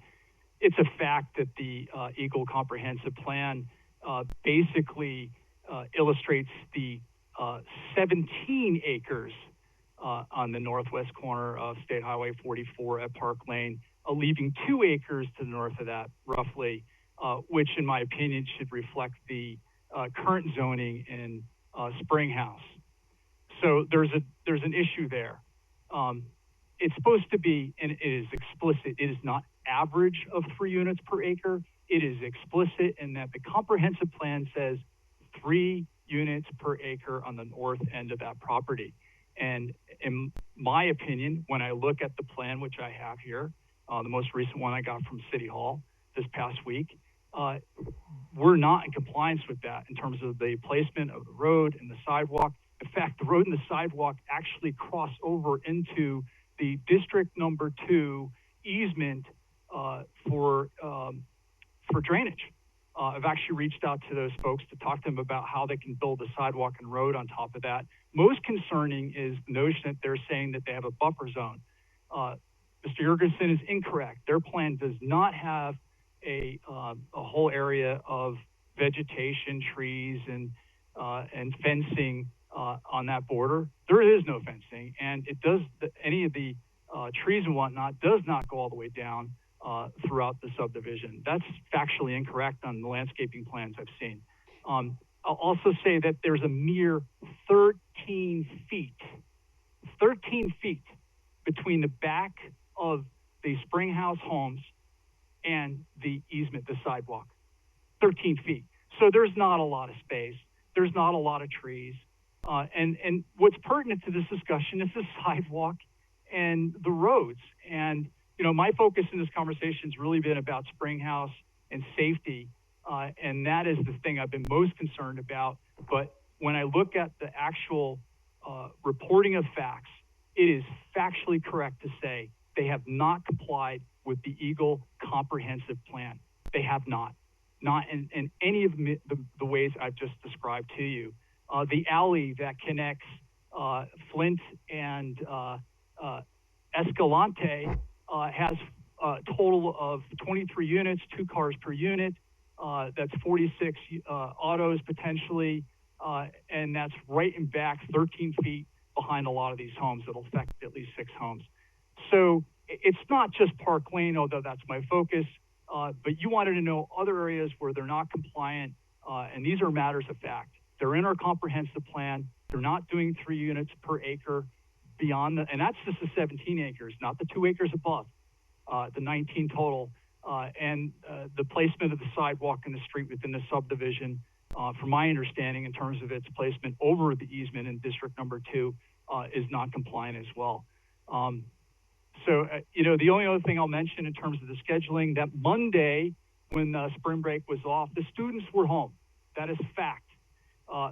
It's a fact that the Eagle Comprehensive Plan basically illustrates the 17 acres on the northwest corner of State Highway 44 at Park Lane, leaving 2 acres to the north of that, roughly, which in my opinion should reflect the current zoning in Springhouse. So there's an issue there. It's supposed to be, and it is explicit, it is not average of 3 units per acre. It is explicit in that the comprehensive plan says 3 units per acre on the north end of that property. And in my opinion, when I look at the plan, which I have here, the most recent one I got from City Hall this past week, we're not in compliance with that in terms of the placement of the road and the sidewalk. In fact, the road and the sidewalk actually cross over into the District Number 2 easement for drainage. I've actually reached out to those folks to talk to them about how they can build a sidewalk and road on top of that. Most concerning is the notion that they're saying that they have a buffer zone. Mr. Jurgensen is incorrect. Their plan does not have a whole area of vegetation, trees, and fencing on that border. There is no fencing, and it does any of the trees and whatnot does not go all the way down throughout the subdivision. That's factually incorrect on the landscaping plans I've seen. I'll also say that there's a mere 13 feet 13 feet between the back of the Springhouse homes and the easement, the sidewalk. 13 feet. So there's not a lot of space. There's not a lot of trees. And what's pertinent to this discussion is the sidewalk and the roads. And, you know, my focus in this conversation has really been about Springhouse and safety. And that is the thing I've been most concerned about. But when I look at the actual reporting of facts, it is factually correct to say they have not complied with the Eagle Comprehensive Plan. They have not in any of the ways I've just described to you. The alley that connects Flint and Escalante has a total of 23 units, 2 cars per unit. That's 46 autos potentially, and that's right in back 13 feet behind a lot of these homes. That'll affect at least 6 homes. So it's not just Park Lane, although that's my focus, but you wanted to know other areas where they're not compliant, and these are matters of fact. They're in our comprehensive plan. They're not doing 3 units per acre beyond and that's just the 17 acres, not the 2 acres above, the 19 total, and the placement of the sidewalk in the street within the subdivision, from my understanding in terms of its placement over the easement in district number 2, is not compliant as well. So, you know, the only other thing I'll mention in terms of the scheduling, that Monday when spring break was off, the students were home. That is fact.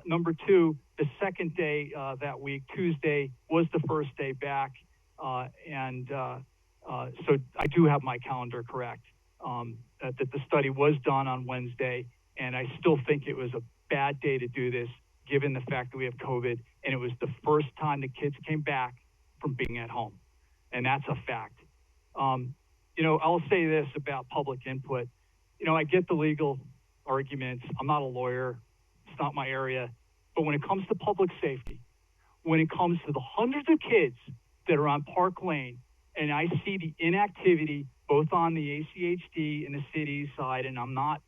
Number 2, the second day that week, Tuesday, was the first day back. So I do have my calendar correct, that the study was done on Wednesday, and I still think it was a bad day to do this, given the fact that we have COVID, and it was the first time the kids came back from being at home. And that's a fact. You know, I'll say this about public input. You know, I get the legal arguments. I'm not a lawyer. It's not my area. But when it comes to public safety, when it comes to the hundreds of kids that are on Park Lane, and I see the inactivity both on the ACHD and the city side, and I'm not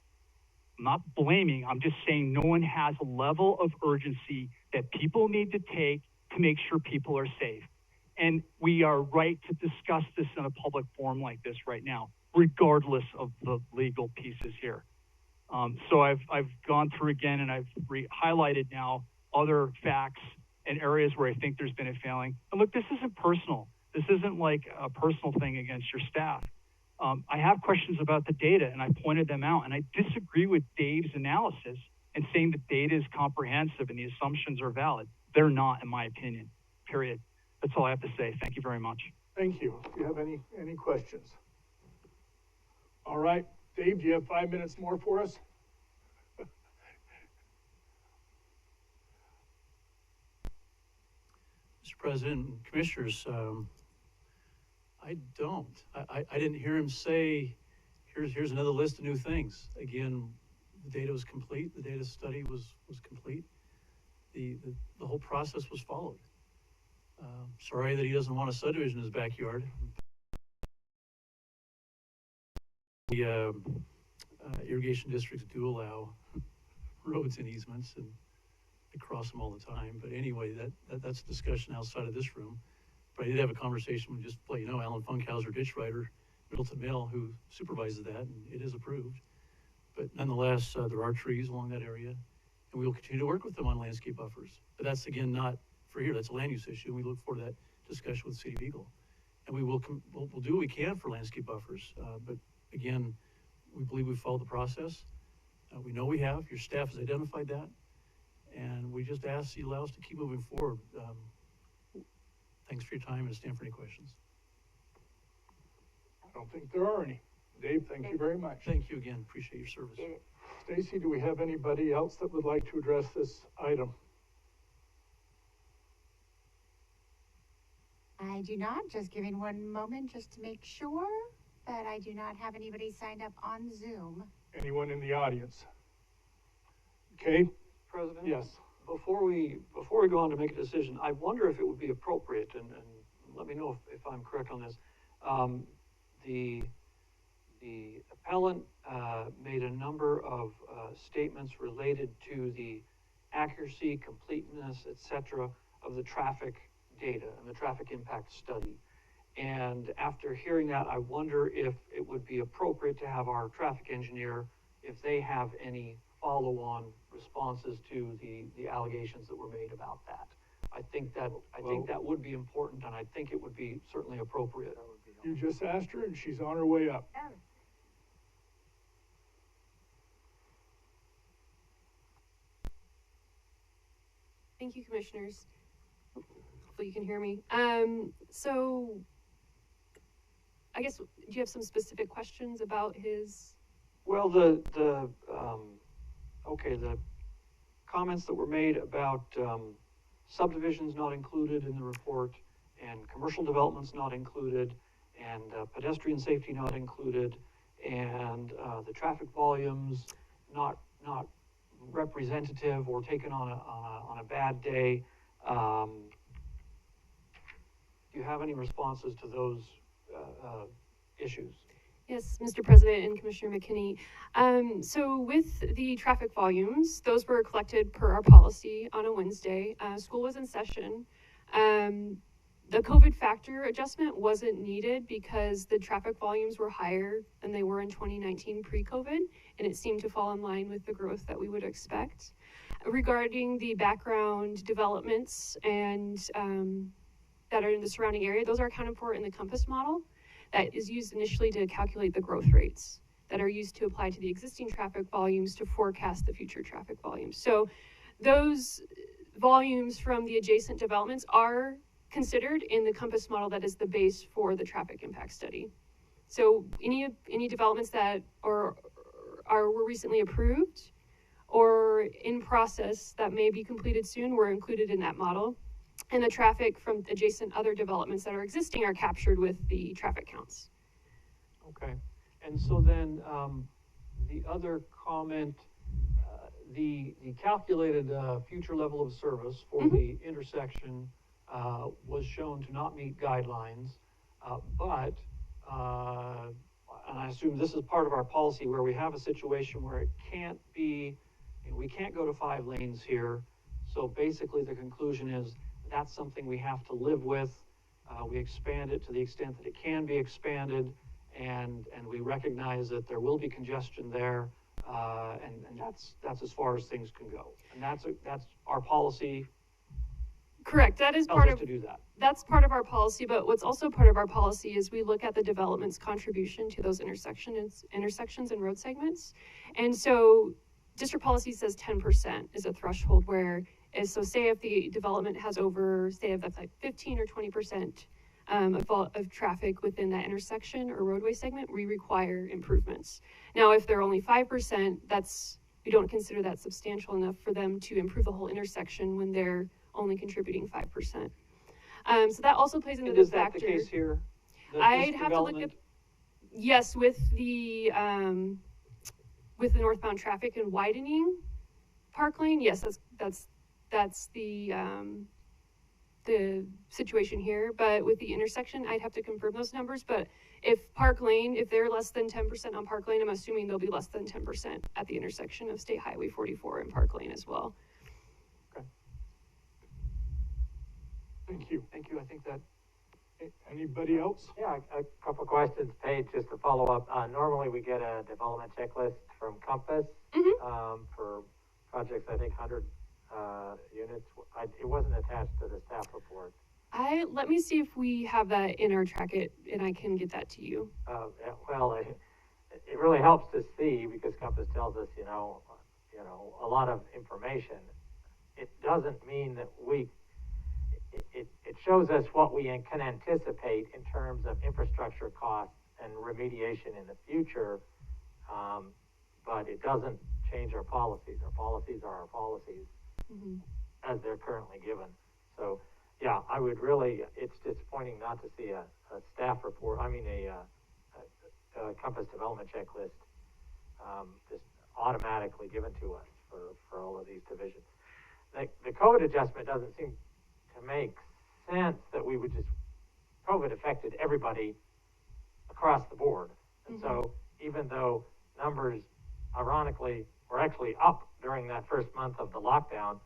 blaming, I'm just saying no one has a level of urgency that people need to take to make sure people are safe. And we are right to discuss this in a public forum like this right now, regardless of the legal pieces here. So I've gone through again, and I've highlighted now other facts and areas where I think there's been a failing. And look, this isn't personal. This isn't like a personal thing against your staff. I have questions about the data, and I pointed them out, and I disagree with Dave's analysis and saying the data is comprehensive and the assumptions are valid. They're not, in my opinion, period. That's all I have to say. Thank you very much. Thank you. Do you have any questions? All right. Dave, do you have 5 minutes more for us? Mr. President and Commissioners, I don't. I didn't hear him say, here's another list of new things. Again, the data was complete. The data study was complete. The whole process was followed. Sorry that he doesn't want a subdivision in his backyard. The irrigation districts do allow roads and easements, and they cross them all the time. But anyway, that's a discussion outside of this room. But I did have a conversation with, just to let you know, Alan Funkhauser, ditch writer, Middleton Mill, who supervises that, and it is approved. But nonetheless, there are trees along that area, and we will continue to work with them on landscape buffers. But that's, again, not for here. That's a land use issue, and we look forward to that discussion with the City of Eagle. And we'll do what we can for landscape buffers. But again, we believe we've followed the process. We know we have. Your staff has identified that. And we just ask you allow us to keep moving forward. Thanks for your time, and stand for any questions. I don't think there are any. Dave, thank you very much. Thank you again. Appreciate your service. Stacy, do we have anybody else that would like to address this item? I do not. Just giving one moment just to make sure, but I do not have anybody signed up on Zoom. Anyone in the audience? Okay. President? Yes. Before we go on to make a decision, I wonder if it would be appropriate, and let me know if I'm correct on this. The appellant made a number of statements related to the accuracy, completeness, etc., of the traffic data and the traffic impact study. And after hearing that, I wonder if it would be appropriate to have our traffic engineer, if they have any follow-on responses to the allegations that were made about that. I think that would be important, and I think it would be certainly appropriate. You just asked her, and she's on her way up. Thank you, commissioners. Hopefully you can hear me. So I guess, do you have some specific questions about his? Well, the comments that were made about subdivisions not included in the report, and commercial developments not included, and pedestrian safety not included, and the traffic volumes not representative or taken on a bad day. Do you have any responses to those issues? Yes, Mr. President and Commissioner McKinney. So with the traffic volumes, those were collected per our policy on a Wednesday. School was in session. The COVID factor adjustment wasn't needed because the traffic volumes were higher than they were in 2019 pre-COVID, and it seemed to fall in line with the growth that we would expect. Regarding the background developments and that are in the surrounding area, those are accounted for in the Compass model that is used initially to calculate the growth rates that are used to apply to the existing traffic volumes to forecast the future traffic volumes. So those volumes from the adjacent developments are considered in the Compass model that is the base for the traffic impact study. So any developments that were recently approved or in process that may be completed soon were included in that model. And the traffic from adjacent other developments that are existing are captured with the traffic counts. Okay. And so then the other comment, the calculated future level of service for the intersection was shown to not meet guidelines, but and I assume this is part of our policy where we have a situation where it can't be, we can't go to 5 lanes here. So basically the conclusion is that's something we have to live with. We expand it to the extent that it can be expanded, and we recognize that there will be congestion there, and that's as far as things can go. And that's our policy. Correct. That is part of to do that. That's part of our policy, but what's also part of our policy is we look at the development's contribution to those intersections and road segments. And so district policy says 10% is a threshold so say if the development has over, say if that's like 15 or 20% of traffic within that intersection or roadway segment, we require improvements. Now, if they're only 5%, we don't consider that substantial enough for them to improve the whole intersection when they're only contributing 5%. So that also plays into the factor. Is that the case here? I'd have to look at, yes, with the northbound traffic and widening Park Lane, yes, that's the situation here. But with the intersection, I'd have to confirm those numbers. But if they're less than 10% on Park Lane, I'm assuming they'll be less than 10% at the intersection of State Highway 44 and Park Lane as well. Okay. Thank you. Thank you. I think that. Anybody else? Yeah, a couple questions, Paige, just to follow up. Normally we get a development checklist from Compass for projects, I think 100 units. It wasn't attached to the staff report. Let me see if we have that in our tracket, and I can get that to you. It really helps to see because Compass tells us, a lot of information. It doesn't mean that it shows us what we can anticipate in terms of infrastructure costs and remediation in the future, but it doesn't change our policies. Our policies are our policies as they're currently given. So, yeah, I would really, it's disappointing not to see a staff report, a Compass development checklist just automatically given to us for all of these divisions. The code adjustment doesn't seem to make sense that we would just, COVID affected everybody across the board. And so even though numbers, ironically, were actually up during that first month of the lockdown,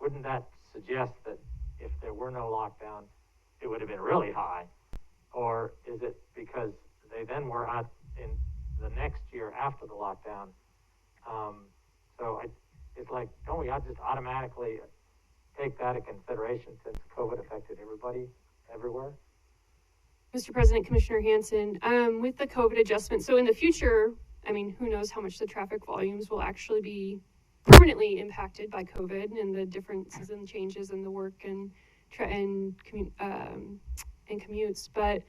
wouldn't that suggest that if there were no lockdown, it would have been really high? Or is it because they then were out in the next year after the lockdown? It's like, don't we just automatically take that into consideration since COVID affected everybody, everywhere? Mr. President, Commissioner Hansen, with the COVID adjustment, so in the future, I mean, who knows how much the traffic volumes will actually be permanently impacted by COVID and the differences and changes in the work and commutes. But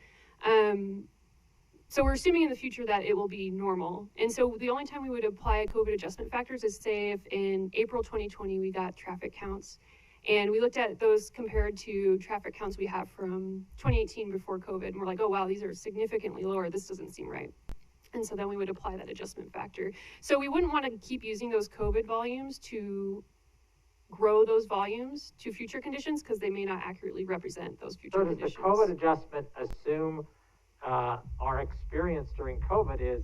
so we're assuming in the future that it will be normal. And so the only time we would apply COVID adjustment factors is, say, if in April 2020 we got traffic counts and we looked at those compared to traffic counts we have from 2018 before COVID, and we're like, oh wow, these are significantly lower, this doesn't seem right. And so then we would apply that adjustment factor. So we wouldn't want to keep using those COVID volumes to grow those volumes to future conditions because they may not accurately represent those future conditions. So does the COVID adjustment assume our experience during COVID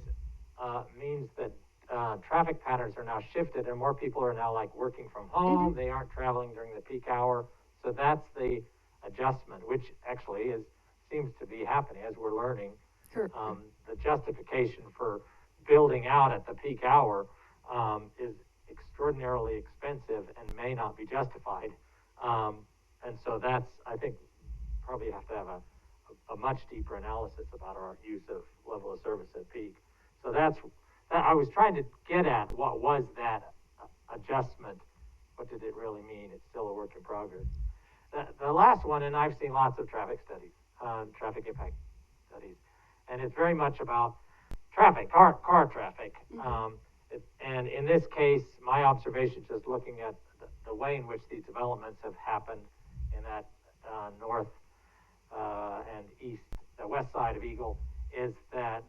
means that traffic patterns are now shifted and more people are now like working from home, they aren't traveling during the peak hour, so that's the adjustment, which actually seems to be happening as we're learning. Sure. The justification for building out at the peak hour is extraordinarily expensive and may not be justified. And so that's, I think, probably have to have a much deeper analysis about our use of level of service at peak. So that's, I was trying to get at what was that adjustment? What did it really mean? It's still a work in progress. The last one, and I've seen lots of traffic studies, traffic impact studies, and it's very much about traffic, car traffic. And in this case, my observation, just looking at the way in which these developments have happened in that north and east, the west side of Eagle, is that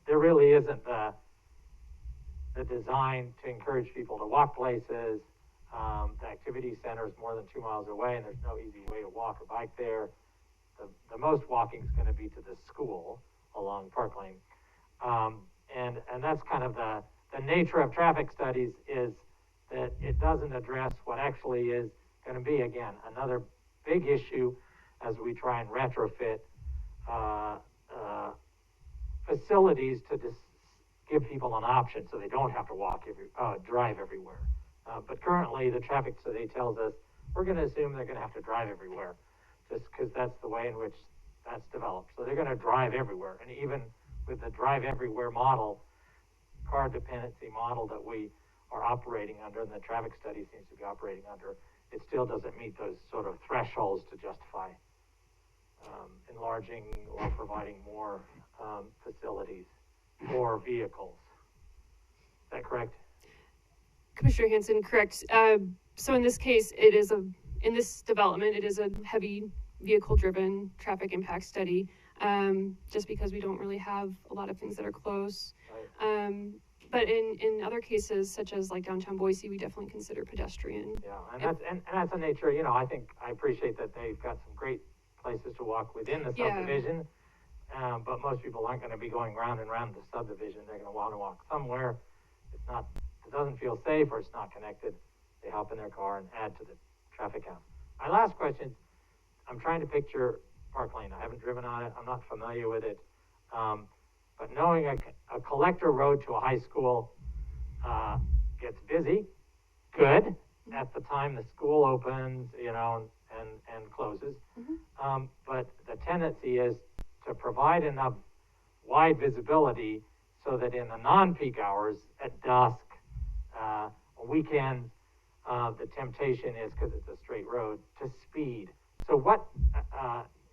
there really isn't the design to encourage people to walk places. The activity center is more than 2 miles away, and there's no easy way to walk or bike there. The most walking is going to be to the school along Park Lane. And that's kind of the nature of traffic studies, is that it doesn't address what actually is going to be, again, another big issue as we try and retrofit facilities to just give people an option so they don't have to drive everywhere. But currently the traffic study tells us we're going to assume they're going to have to drive everywhere, just because that's the way in which that's developed. So they're going to drive everywhere. And even with the drive everywhere model, car dependency model that we are operating under, and the traffic study seems to be operating under, it still doesn't meet those sort of thresholds to justify enlarging or providing more facilities or vehicles. Is that correct? Commissioner Hansen, correct. So in this case, in this development, it is a heavy vehicle-driven traffic impact study, just because we don't really have a lot of things that are close. Right. But in other cases, such as like downtown Boise, we definitely consider pedestrian. Yeah, and that's the nature. I think I appreciate that they've got some great places to walk within the subdivision, but most people aren't going to be going round and round the subdivision. They're going to want to walk somewhere. It doesn't feel safe or it's not connected. They hop in their car and add to the traffic count. My last question, I'm trying to picture Park Lane. I haven't driven on it. I'm not familiar with it. But knowing a collector road to a high school gets busy, good, at the time the school opens, and closes. But the tendency is to provide enough wide visibility so that in the non-peak hours, at dusk, weekends, the temptation is, because it's a straight road, to speed. So what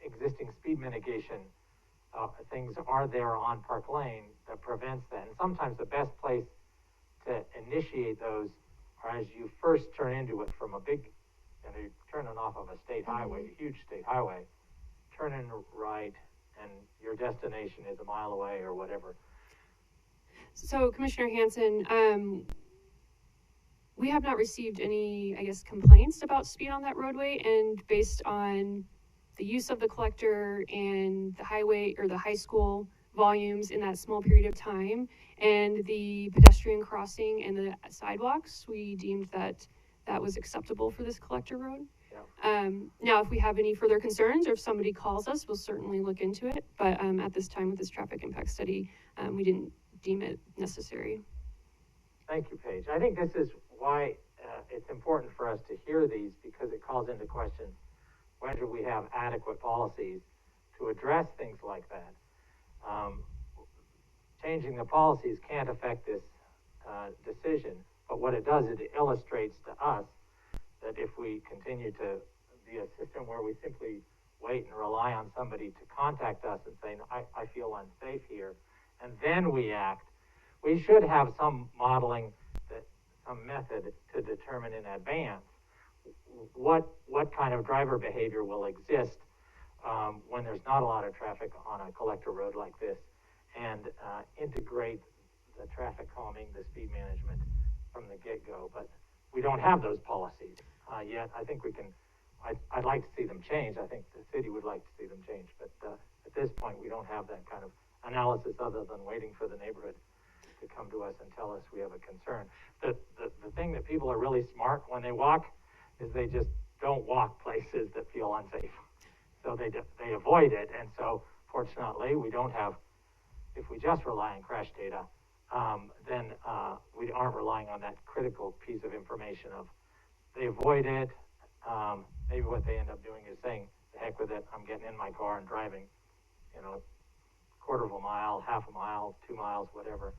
existing speed mitigation things are there on Park Lane that prevents that? And sometimes the best place to initiate those are as you first turn into it from a big, you're turning off of a state highway, a huge state highway, turn in right, and your destination is a mile away or whatever. So, Commissioner Hansen, we have not received any, complaints about speed on that roadway, and based on the use of the collector and the highway or the high school volumes in that small period of time, and the pedestrian crossing and the sidewalks, we deemed that was acceptable for this collector road. Yeah. Now, if we have any further concerns or if somebody calls us, we'll certainly look into it. But at this time with this traffic impact study, we didn't deem it necessary. Thank you, Paige. I think this is why it's important for us to hear these, because it calls into question whether we have adequate policies to address things like that. Changing the policies can't affect this decision, but what it does is it illustrates to us that if we continue to be a system where we simply wait and rely on somebody to contact us and say, I feel unsafe here, and then we act, we should have some modeling, some method to determine in advance what kind of driver behavior will exist when there's not a lot of traffic on a collector road like this, and integrate the traffic calming, the speed management from the get-go. But we don't have those policies yet. I think we can, I'd like to see them change. I think the city would like to see them change, but at this point we don't have that kind of analysis other than waiting for the neighborhood to come to us and tell us we have a concern. The thing that people are really smart when they walk is they just don't walk places that feel unsafe. So they avoid it. And so fortunately we don't have, if we just rely on crash data, then we aren't relying on that critical piece of information of they avoid it. Maybe what they end up doing is saying, the heck with it, I'm getting in my car and driving, quarter of a mile, half a mile, 2 miles, whatever,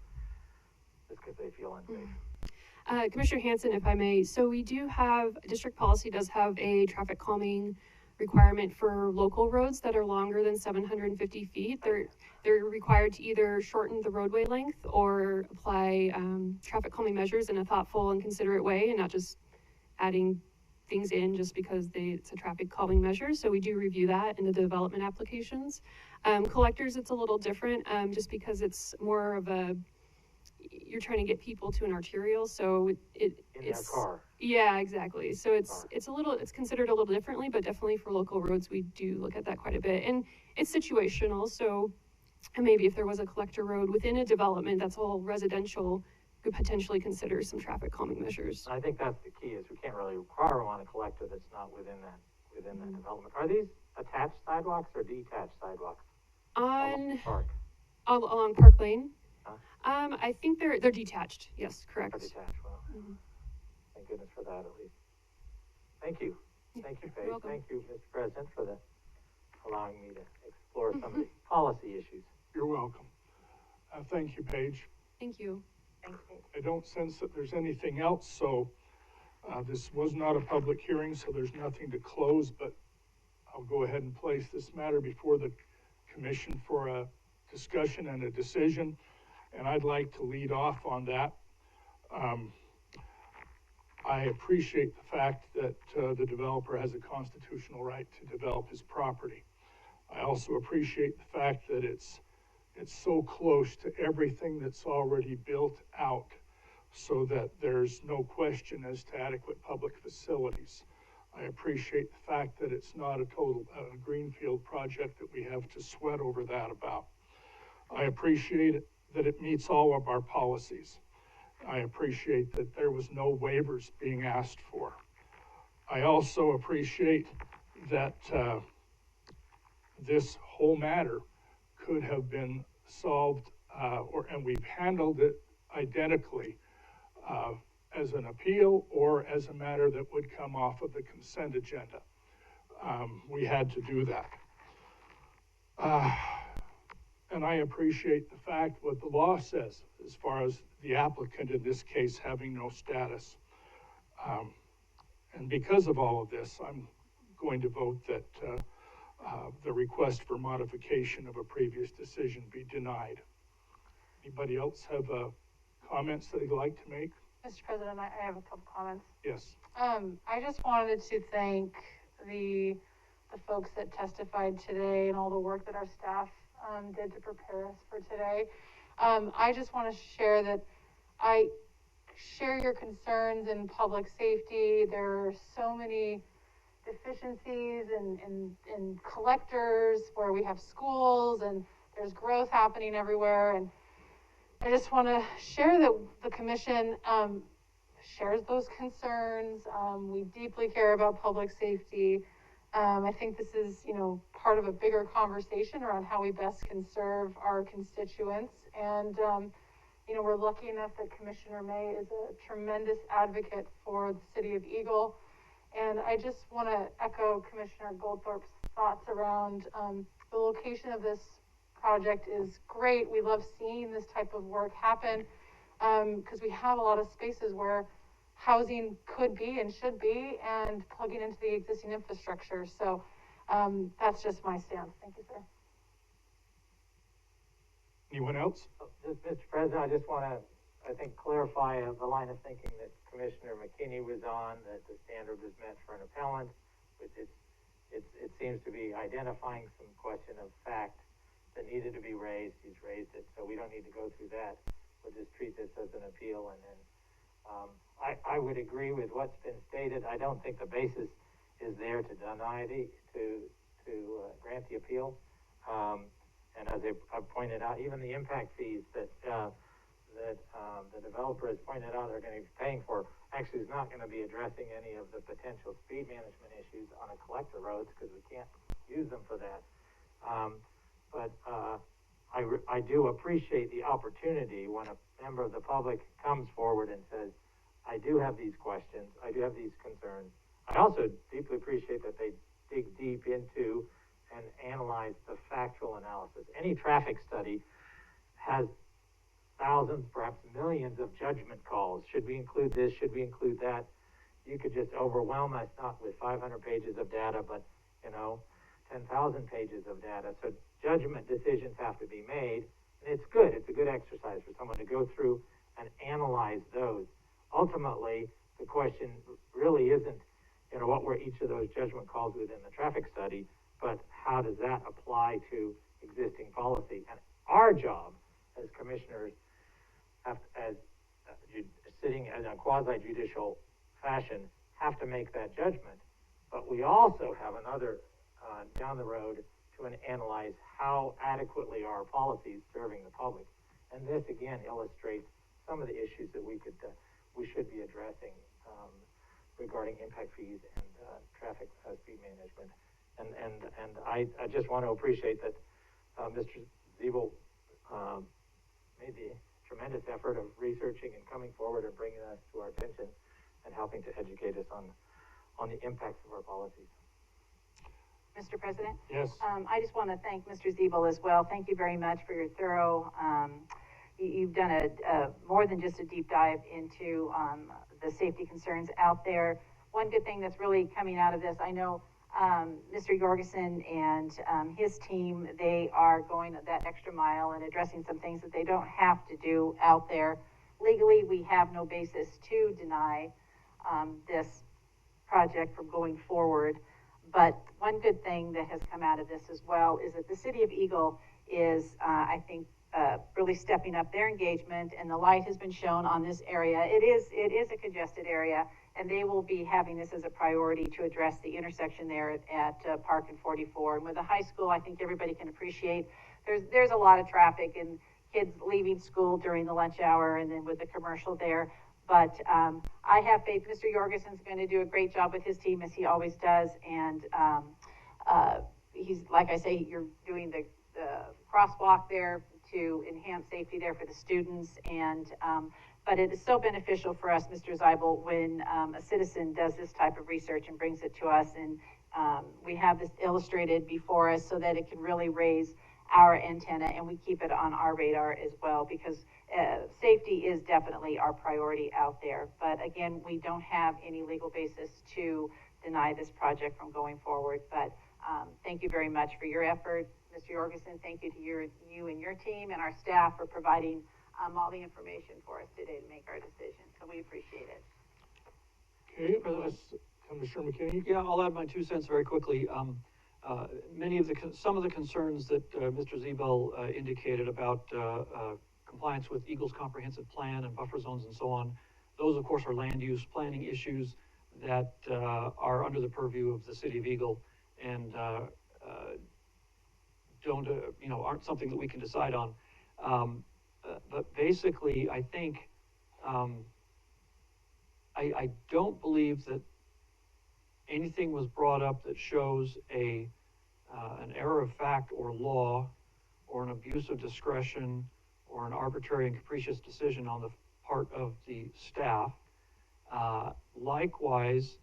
just because they feel unsafe. Commissioner Hanson, if I may, so we do have, district policy does have a traffic calming requirement for local roads that are longer than 750 feet. They're required to either shorten the roadway length or apply traffic calming measures in a thoughtful and considerate way, and not just adding things in just because it's a traffic calming measure. So we do review that in the development applications. Collectors, it's a little different just because it's more of a, you're trying to get people to an arterial, so it's their car. Yeah, exactly. So it's considered a little differently, but definitely for local roads we do look at that quite a bit, and it's situational. So maybe if there was a collector road within a development that's all residential, could potentially consider some traffic calming measures. I think that's the key, is we can't really require on a collector that's not within that development. Are these attached sidewalks or detached sidewalks? Along Park Lane. I think they're detached. Yes, correct. They're detached. Well, thank goodness for that, at least. Thank you. Thank you, Paige. Thank you, Mr. President, for allowing me to explore some of the policy issues. You're welcome. Thank you, Paige. Thank you. Thanks, Paige. I don't sense that there's anything else, so this was not a public hearing, so there's nothing to close, but I'll go ahead and place this matter before the commission for a discussion and a decision, and I'd like to lead off on that. I appreciate the fact that the developer has a constitutional right to develop his property. I also appreciate the fact that it's so close to everything that's already built out, so that there's no question as to adequate public facilities. I appreciate the fact that it's not a total greenfield project that we have to sweat over that about. I appreciate that it meets all of our policies. I appreciate that there was no waivers being asked for. I also appreciate that this whole matter could have been solved and we've handled it identically as an appeal or as a matter that would come off of the consent agenda. We had to do that. And I appreciate the fact what the law says as far as the applicant in this case having no status. And because of all of this, I'm going to vote that the request for modification of a previous decision be denied. Anybody else have comments that they'd like to make? Mr. President, I have a couple comments. Yes. I just wanted to thank the folks that testified today and all the work that our staff did to prepare us for today. I just want to share that I share your concerns in public safety. There are so many deficiencies in collectors where we have schools and there's growth happening everywhere. And I just want to share that the commission shares those concerns. We deeply care about public safety. I think this is, you know, part of a bigger conversation around how we best can serve our constituents. And, you know, we're lucky enough that Commissioner May is a tremendous advocate for the city of Eagle. And I just want to echo Commissioner Goldthorpe's thoughts around the location of this project is great. We love seeing this type of work happen because we have a lot of spaces where housing could be and should be, and plugging into the existing infrastructure. So that's just my stance. Thank you, sir. Anyone else? Just, Mr. President, I just want to, I think, clarify the line of thinking that Commissioner McKinney was on, that the standard was meant for an appellant, which it seems to be identifying some question of fact that needed to be raised. He's raised it, so we don't need to go through that. We'll just treat this as an appeal, and then I would agree with what's been stated. I don't think the basis is there to deny to grant the appeal. And as I pointed out, even the impact fees that the developer has pointed out they're going to be paying for actually is not going to be addressing any of the potential speed management issues on a collector roads because we can't use them for that. But I do appreciate the opportunity when a member of the public comes forward and says, I do have these questions, I do have these concerns. I also deeply appreciate that they dig deep into and analyze the factual analysis. Any traffic study has thousands, perhaps millions of judgment calls. Should we include this? Should we include that? You could just overwhelm us, not with 500 pages of data, but, you know, 10,000 pages of data. So judgment decisions have to be made, and it's good. It's a good exercise for someone to go through and analyze those. Ultimately, the question really isn't, you know, what were each of those judgment calls within the traffic study, but how does that apply to existing policy? And our job as commissioners, sitting in a quasi-judicial fashion, have to make that judgment. But we also have another down the road to analyze how adequately are policies serving the public. And this again illustrates some of the issues that we should be addressing regarding impact fees and traffic speed management. And I just want to appreciate that Mr. Ziebel made the tremendous effort of researching and coming forward and bringing us to our attention and helping to educate us on the impacts of our policies. Mr. President? Yes. I just want to thank Mr. Ziebel as well. Thank you very much for your thorough, you've done a more than just a deep dive into the safety concerns out there. One good thing that's really coming out of this, I know Mr. Jorgensen and his team, they are going that extra mile and addressing some things that they don't have to do out there. Legally, we have no basis to deny this project from going forward. But one good thing that has come out of this as well is that the City of Eagle is, I think, really stepping up their engagement, and the light has been shown on this area. It is a congested area, and they will be having this as a priority to address the intersection there at Park and 44. And with the high school, I think everybody can appreciate there's a lot of traffic and kids leaving school during the lunch hour, and then with the commercial there. But I have faith Mr. Jorgensen's going to do a great job with his team, as he always does. And he's, like I say, you're doing the crosswalk there to enhance safety there for the students. And but it is so beneficial for us, Mr. Ziebel, when a citizen does this type of research and brings it to us. And we have this illustrated before us so that it can really raise our antenna, and we keep it on our radar as well, because safety is definitely our priority out there. But again, we don't have any legal basis to deny this project from going forward. But thank you very much for your effort, Mr. Jorgensen. Thank you to you and your team and our staff for providing all the information for us today to make our decision. So we appreciate it. Okay, Commissioner McKinney. Yeah, I'll add my 2 cents very quickly. Some of the concerns that Mr. Ziebel indicated about compliance with Eagle's comprehensive plan and buffer zones and so on, those of course are land use planning issues that are under the purview of the City of Eagle and aren't something that we can decide on. But basically, I think I don't believe that anything was brought up that shows an error of fact or law, or an abuse of discretion, or an arbitrary and capricious decision on the part of the staff. Likewise,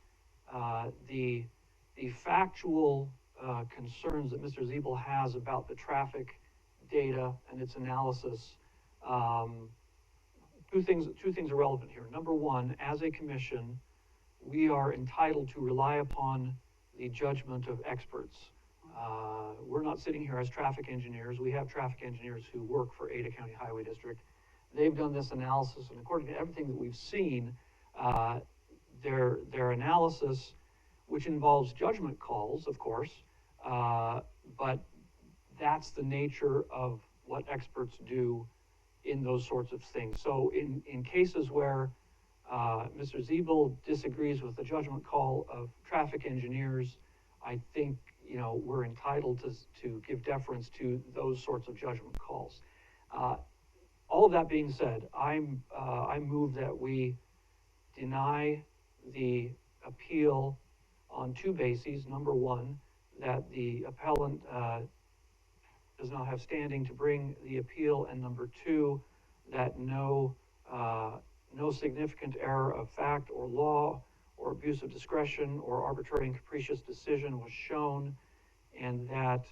the factual concerns that Mr. Ziebel has about the traffic data and its analysis, two things are relevant here. Number one, as a commission, we are entitled to rely upon the judgment of experts. We're not sitting here as traffic engineers. We have traffic engineers who work for Ada County Highway District. They've done this analysis, and according to everything that we've seen, their analysis, which involves judgment calls, of course, but that's the nature of what experts do in those sorts of things. So in cases where Mr. Ziebel disagrees with the judgment call of traffic engineers, I think, you know, we're entitled to give deference to those sorts of judgment calls. All of that being said, I move that we deny the appeal on two bases. Number one, that the appellant does not have standing to bring the appeal, and number two, that no significant error of fact or law or abuse of discretion or arbitrary and capricious decision was shown, and that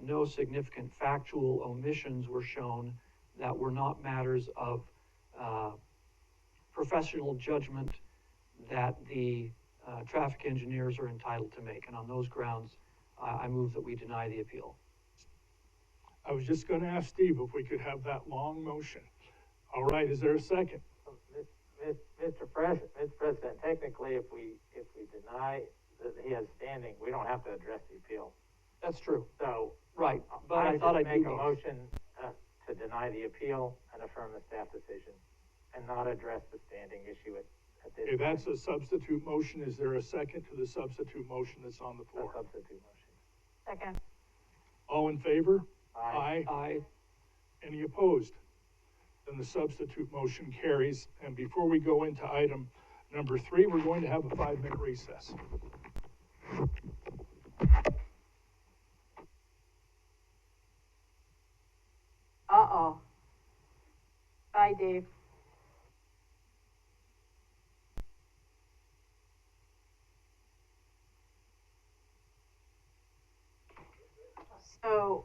no significant factual omissions were shown that were not matters of professional judgment that the traffic engineers are entitled to make. And on those grounds, I move that we deny the appeal. I was just going to ask Steve if we could have that long motion. All right, is there a second? Mr. President, technically, if we deny that he has standing, we don't have to address the appeal. That's true. So, right, but I thought I'd make a motion to deny the appeal and affirm the staff decision, and not address the standing issue at this Okay, time. that's a substitute motion. Is there a second to the substitute motion that's on the floor? A substitute motion. Second. All in favor? Aye. Aye. Any opposed? Then the substitute motion carries. And before we go into item number 3, we're going to have a 5-minute recess. Uh-oh. Bye, Dave. So,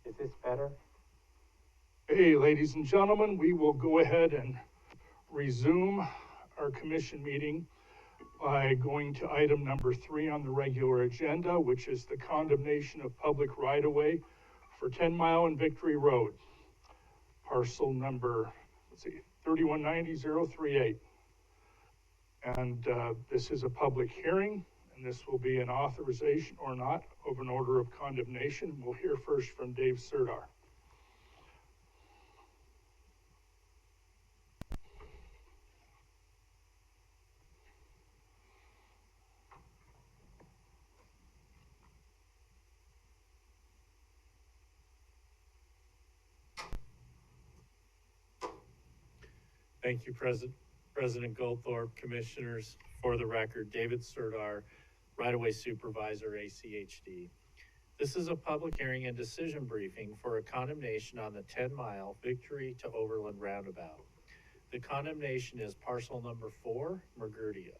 Is this better? Hey, ladies and gentlemen, we will go ahead and resume our commission meeting by going to item number 3 on the regular agenda, which is the condemnation of public right-of-way for 10 Mile and Victory Road, parcel number, 3190038. And this is a public hearing, and this will be an authorization or not of an order of condemnation. We'll hear first from Dave Serdar. Thank you, President Goldthorpe, Commissioners. For the record, David Serdar, Right-of-Way Supervisor, ACHD. This is a public hearing and decision briefing for a condemnation on the 10-mile Victory to Overland roundabout. The condemnation is parcel number 4, Murgoitio.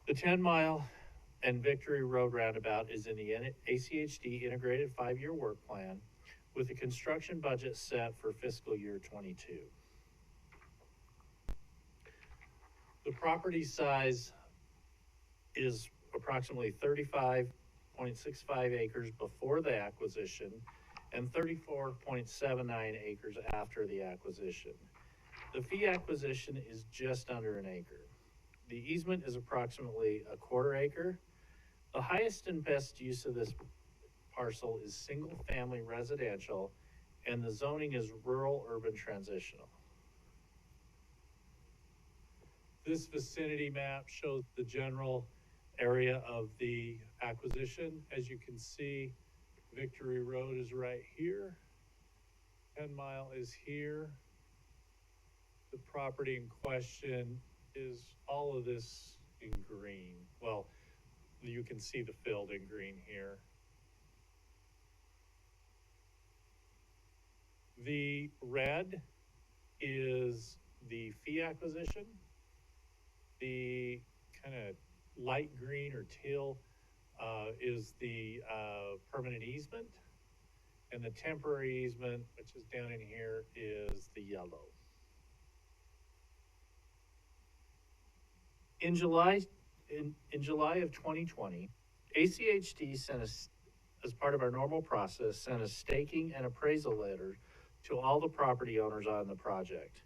The 10-mile and Victory Road roundabout is in the ACHD Integrated 5-Year Work Plan with a construction budget set for fiscal year 22. The property size is approximately 35.65 acres before the acquisition and 34.79 acres after the acquisition. The fee acquisition is just under an acre. The easement is approximately a quarter acre. The highest and best use of this parcel is single-family residential, and the zoning is rural-urban transitional. This vicinity map shows the general area of the acquisition. As you can see, Victory Road is right here. 10 Mile is here. The property in question is all of this in green. Well, you can see the field in green here. The red is the fee acquisition. The kind of light green or teal is the permanent easement. And the temporary easement, which is down in here, is the yellow. In July of 2020, ACHD sent us, as part of our normal process, sent a staking and appraisal letter to all the property owners on the project.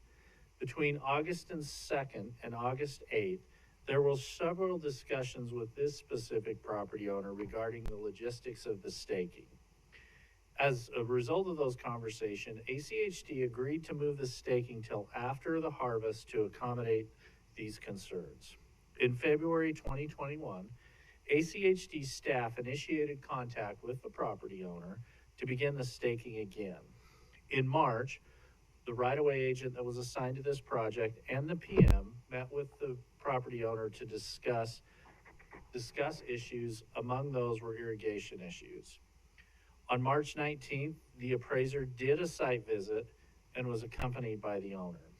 Between August 2nd and August 8th, there were several discussions with this specific property owner regarding the logistics of the staking. As a result of those conversations, ACHD agreed to move the staking till after the harvest to accommodate these concerns. In February 2021, ACHD staff initiated contact with the property owner to begin the staking again. In March, the right-of-way agent that was assigned to this project and the PM met with the property owner to discuss issues. Among those were irrigation issues. On March 19th, the appraiser did a site visit and was accompanied by the owner.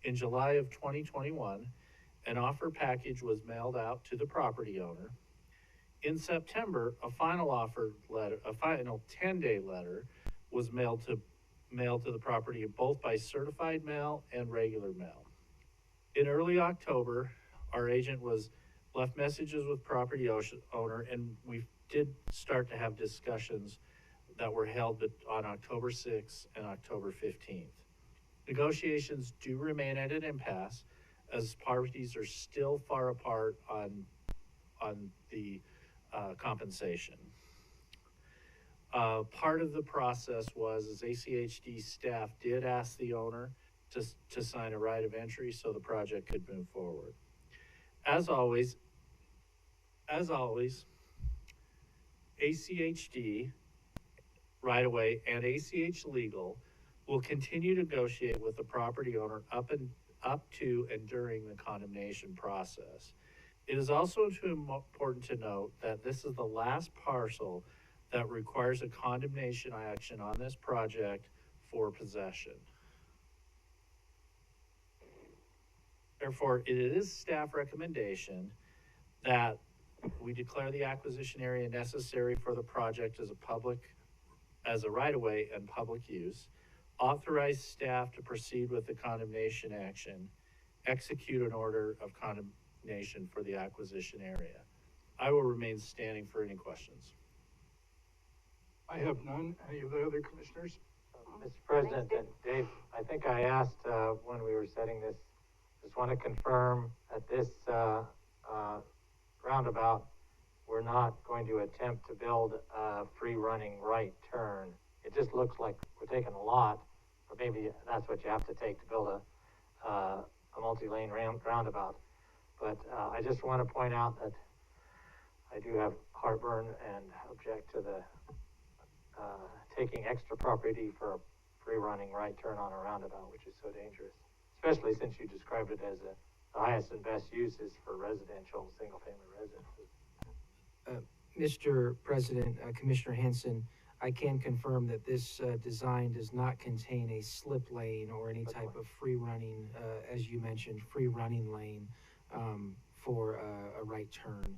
In July of 2021, an offer package was mailed out to the property owner. In September, a final 10-day letter was mailed to the property both by certified mail and regular mail. In early October, our agent left messages with property owner, and we did start to have discussions that were held on October 6th and October 15th. Negotiations do remain at an impasse as parties are still far apart on the compensation. Part of the process was ACHD staff did ask the owner to sign a right of entry so the project could move forward. As always, ACHD right away and ACH Legal will continue to negotiate with the property owner up to and during the condemnation process. It is also important to note that this is the last parcel that requires a condemnation action on this project for possession. Therefore, it is staff recommendation that We declare the acquisition area necessary for the project as a right-of-way and public use. Authorize staff to proceed with the condemnation action. Execute an order of condemnation for the acquisition area. I will remain standing for any questions. I have none. Any of the other commissioners? Mr. President, and Dave, I think I asked, when we were setting this, just want to confirm at this, roundabout, we're not going to attempt to build a free running right turn. It just looks like we're taking a lot, or maybe that's what you have to take to build a multi-lane roundabout. But, I just want to point out that I do have heartburn and object to the, taking extra property for a free running right turn on a roundabout, which is so dangerous, especially since you described it as the highest and best uses for residential, single-family residences. Mr. President, Commissioner Hanson, I can confirm that this design does not contain a slip lane or any type of free running, as you mentioned, free running lane for a right turn.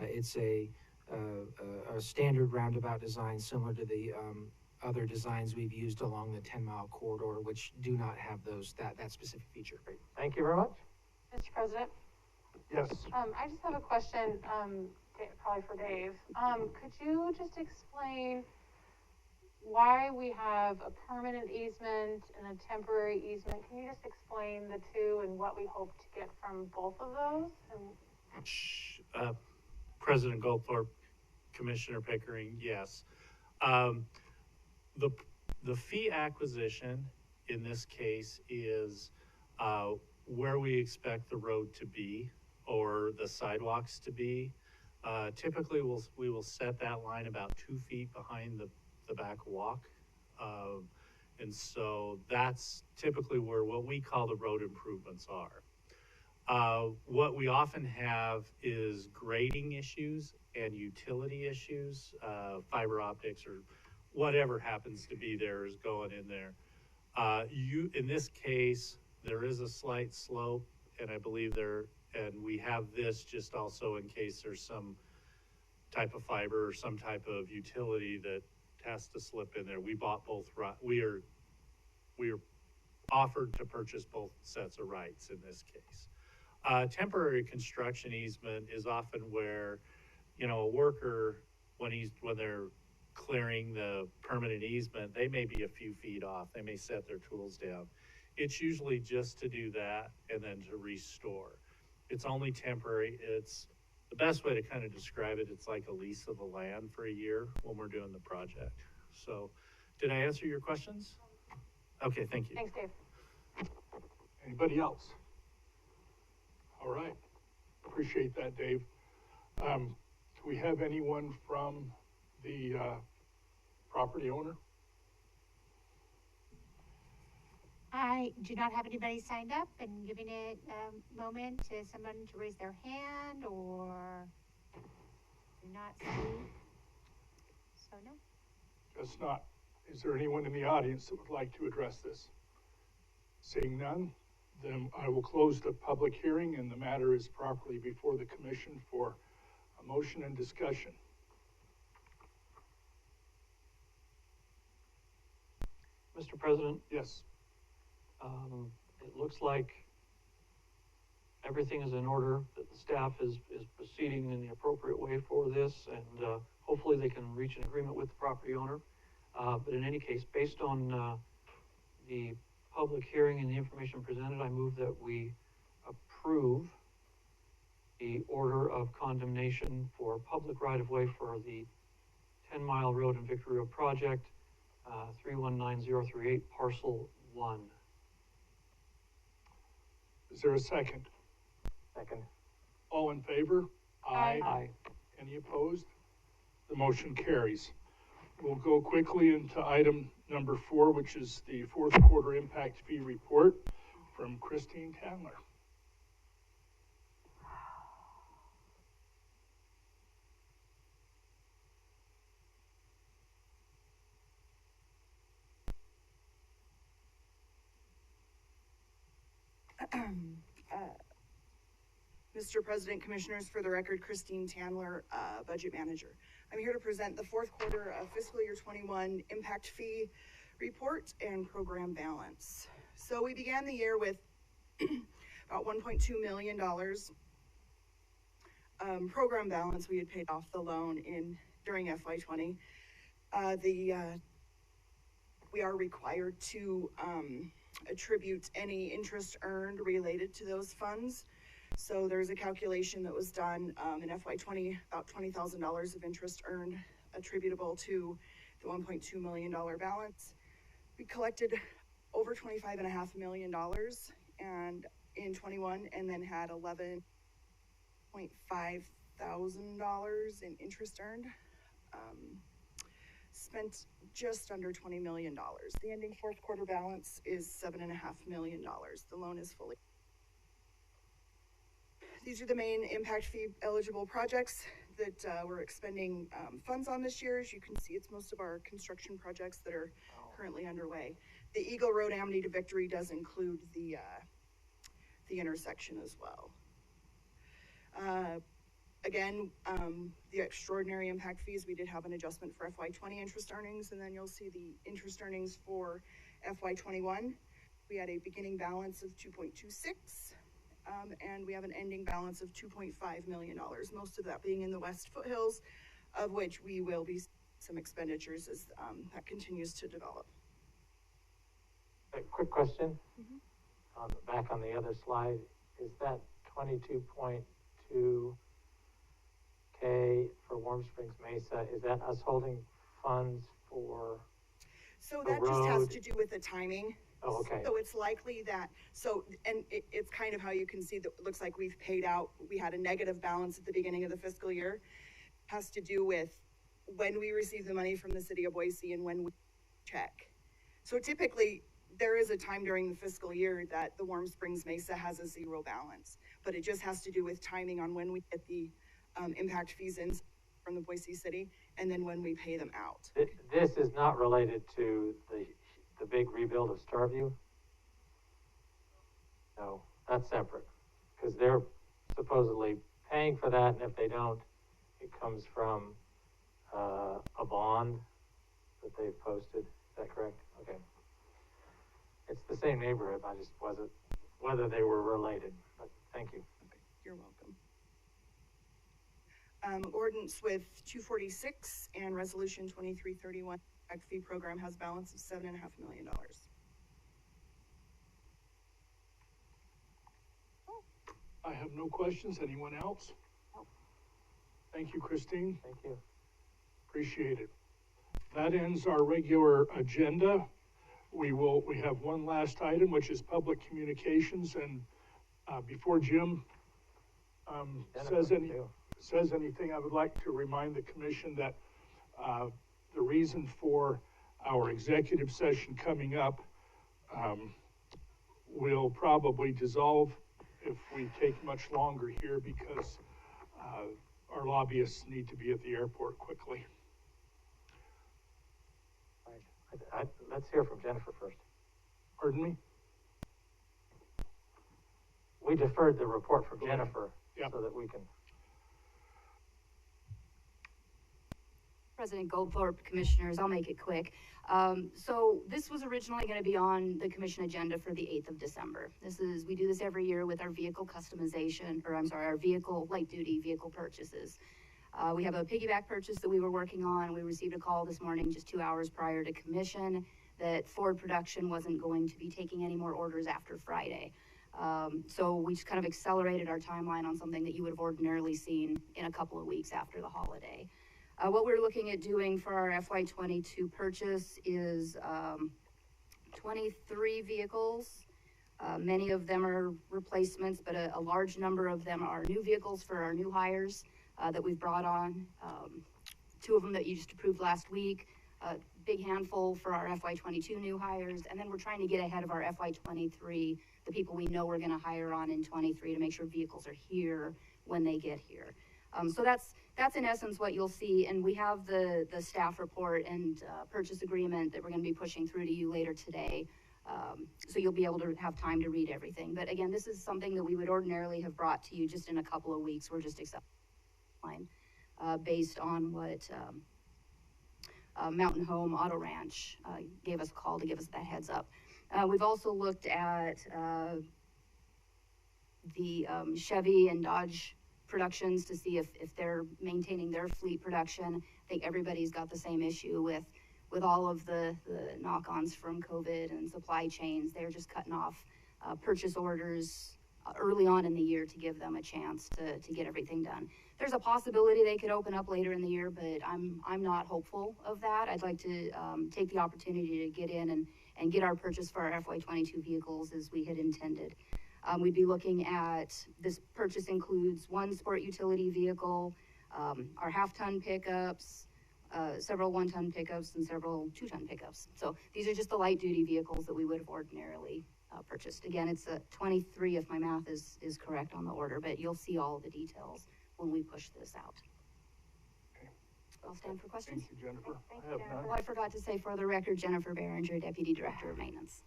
It's a standard roundabout design similar to the other designs we've used along the 10-mile corridor, which do not have that specific feature. Thank you very much. Mr. President? Yes. I just have a question, probably for Dave. Could you just explain why we have a permanent easement and a temporary easement? Can you just explain the two and what we hope to get from both of those? President Goldthorpe, Commissioner Pickering, yes. The fee acquisition in this case is where we expect the road to be or the sidewalks to be. Typically, we will set that line about 2 feet behind the back walk. And so that's typically where what we call the road improvements are. What we often have is grading issues and utility issues, fiber optics or whatever happens to be there is going in there. In this case, there is a slight slope, and I believe and we have this just also in case there's some type of fiber or some type of utility that has to slip in there. We bought both, we are offered to purchase both sets of rights in this case. Temporary construction easement is often where, a worker, when they're clearing the permanent easement, they may be a few feet off. They may set their tools down. It's usually just to do that and then to restore. It's only temporary. It's the best way to kind of describe it. It's like a lease of the land for a year when we're doing the project. So did I answer your questions? Okay, thank you. Thanks, Dave. Anybody else? All right. Appreciate that, Dave. Do we have anyone from the property owner? I do not have anybody signed up, and giving it a moment to someone to raise their hand or do not see. So no. Guess not. Is there anyone in the audience that would like to address this? Seeing none, then I will close the public hearing and the matter is properly before the commission for a motion and discussion. Mr. President? Yes. It looks like everything is in order, that the staff is proceeding in the appropriate way for this, and hopefully they can reach an agreement with the property owner. But in any case, based on the public hearing and the information presented, I move that we approve the order of condemnation for public right-of-way for the 10-mile road and Victory Road project, 319038, parcel 1. Is there a second? Second. All in favor? Aye. Aye. Any opposed? The motion carries. We'll go quickly into item number 4, which is the fourth quarter impact fee report from Christine Tandler. Mr. President, Commissioners, for the record, Christine Tandler, Budget Manager. I'm here to present the fourth quarter of fiscal year 21 impact fee report and program balance. So we began the year with about $1.2 million program balance. We had paid off the loan during FY20. We are required to attribute any interest earned related to those funds. So there's a calculation that was done in FY20, about $20,000 of interest earned attributable to the $1.2 million balance. We collected over $25.5 million and in 21, and then had $11.5 thousand in interest earned. Spent just under $20 million. The ending fourth quarter balance is $7.5 million. The loan is fully. These are the main impact fee eligible projects that we're expending funds on this year. As you can see, it's most of our construction projects that are currently underway. The Eagle Road Amity to Victory does include the intersection as well. Again, the extraordinary impact fees, we did have an adjustment for FY20 interest earnings, and then you'll see the interest earnings for FY21. We had a beginning balance of 2.26, and we have an ending balance of $2.5 million, most of that being in the West Foothills, of which we will be some expenditures as that continues to develop. A quick question. Back on the other slide, is that 22.2K for Warm Springs Mesa, is that us holding funds for So that just has to do with the timing. Oh, okay. So it's likely that, and it's kind of how you can see that it looks like we've paid out, we had a negative balance at the beginning of the fiscal year. It has to do with when we receive the money from the city of Boise and when we check. So typically, there is a time during the fiscal year that the Warm Springs Mesa has a zero balance, but it just has to do with timing on when we get the impact fees in from the Boise City and then when we pay them out. This is not related to the big rebuild of Starview? No, that's separate, because they're supposedly paying for that, and if they don't, it comes from a bond that they've posted. Is that correct? Okay. It's the same neighborhood. I just wasn't whether they were related, but thank you. Okay, you're welcome. Ordinance with 246 and resolution 2331 impact fee program has balance of $7.5 million. I have no questions. Anyone else? Nope. Thank you, Christine. Thank you. Appreciate it. That ends our regular agenda. We have one last item, which is public communications, and before Jim says anything, I would like to remind the commission that the reason for our executive session coming up will probably dissolve if we take much longer here, because our lobbyists need to be at the airport quickly. Let's hear from Jennifer first. Pardon me? We deferred the report from Jennifer so that we can. President Goldthorpe, Commissioners, I'll make it quick. So this was originally going to be on the commission agenda for the 8th of December. We do this every year with our vehicle customization, our light duty vehicle purchases. We have a piggyback purchase that we were working on. We received a call this morning, just 2 hours prior to commission, that Ford production wasn't going to be taking any more orders after Friday. So we just kind of accelerated our timeline on something that you would have ordinarily seen in a couple of weeks after the holiday. What we're looking at doing for our FY22 purchase is 23 vehicles. Many of them are replacements, but a large number of them are new vehicles for our new hires that we've brought on. 2 of them that you just approved last week, a big handful for our FY22 new hires, and then we're trying to get ahead of our FY23, the people we know we're going to hire on in 23 to make sure vehicles are here when they get here. So that's in essence what you'll see, and we have the staff report and purchase agreement that we're going to be pushing through to you later today. So you'll be able to have time to read everything. But again, this is something that we would ordinarily have brought to you just in a couple of weeks. We're just accepting based on what Mountain Home Auto Ranch gave us a call to give us that heads up. We've also looked at the Chevy and Dodge productions to see if they're maintaining their fleet production. I think everybody's got the same issue with all of the knock-ons from COVID and supply chains. They're just cutting off purchase orders early on in the year to give them a chance to get everything done. There's a possibility they could open up later in the year, but I'm not hopeful of that. I'd like to take the opportunity to get in and get our purchase for our FY22 vehicles as we had intended. We'd be looking at, this purchase includes one sport utility vehicle, our half-ton pickups, several one-ton pickups, and several two-ton pickups. So these are just the light-duty vehicles that we would have ordinarily purchased. Again, it's a 23 if my math is correct on the order, but you'll see all of the details when we push this out. Okay. I'll stand for questions. Thank you, Jennifer. Thank I have you, none. Oh, I forgot to say for the record, Jennifer Behringer, Deputy Director of Maintenance.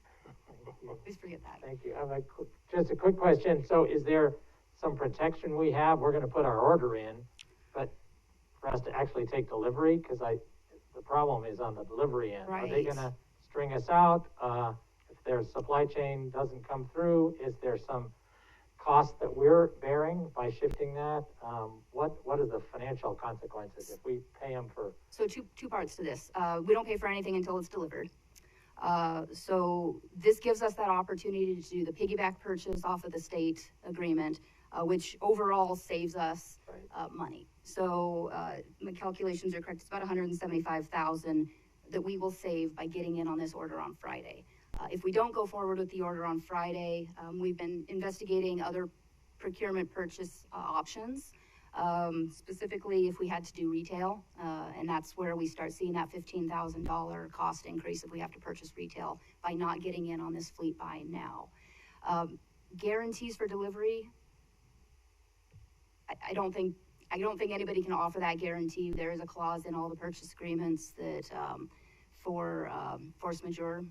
Please forget that. Thank you. I have just a quick question. So is there some protection we have? We're going to put our order in, but for us to actually take delivery, because the problem is on the delivery end. Right. Are they going to string us out? If their supply chain doesn't come through, is there some cost that we're bearing by shifting that? What are the financial consequences if we pay them for? So two parts to this. We don't pay for anything until it's delivered. So this gives us that opportunity to do the piggyback purchase off of the state agreement, which overall saves us money. So my calculations are correct. It's about $175,000 that we will save by getting in on this order on Friday. If we don't go forward with the order on Friday, we've been investigating other procurement purchase options. Specifically if we had to do retail, and that's where we start seeing that $15,000 cost increase if we have to purchase retail by not getting in on this fleet buy now. Guarantees for delivery, I don't think anybody can offer that guarantee. There is a clause in all the purchase agreements that for force majeure, in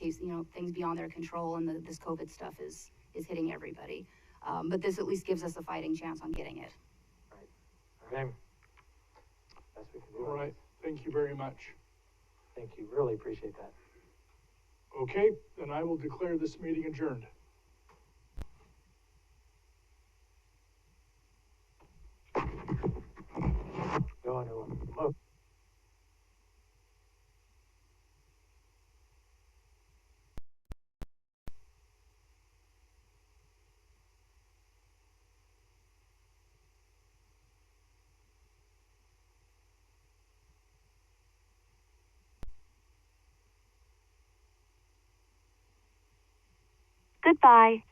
case things beyond their control, and this COVID stuff is hitting everybody. But this at least gives us a fighting chance on getting it. Okay. Best we can do. All right. Thank you very much. Thank you. Really appreciate that. Okay, then I will declare this meeting adjourned. Go on, everyone. Goodbye.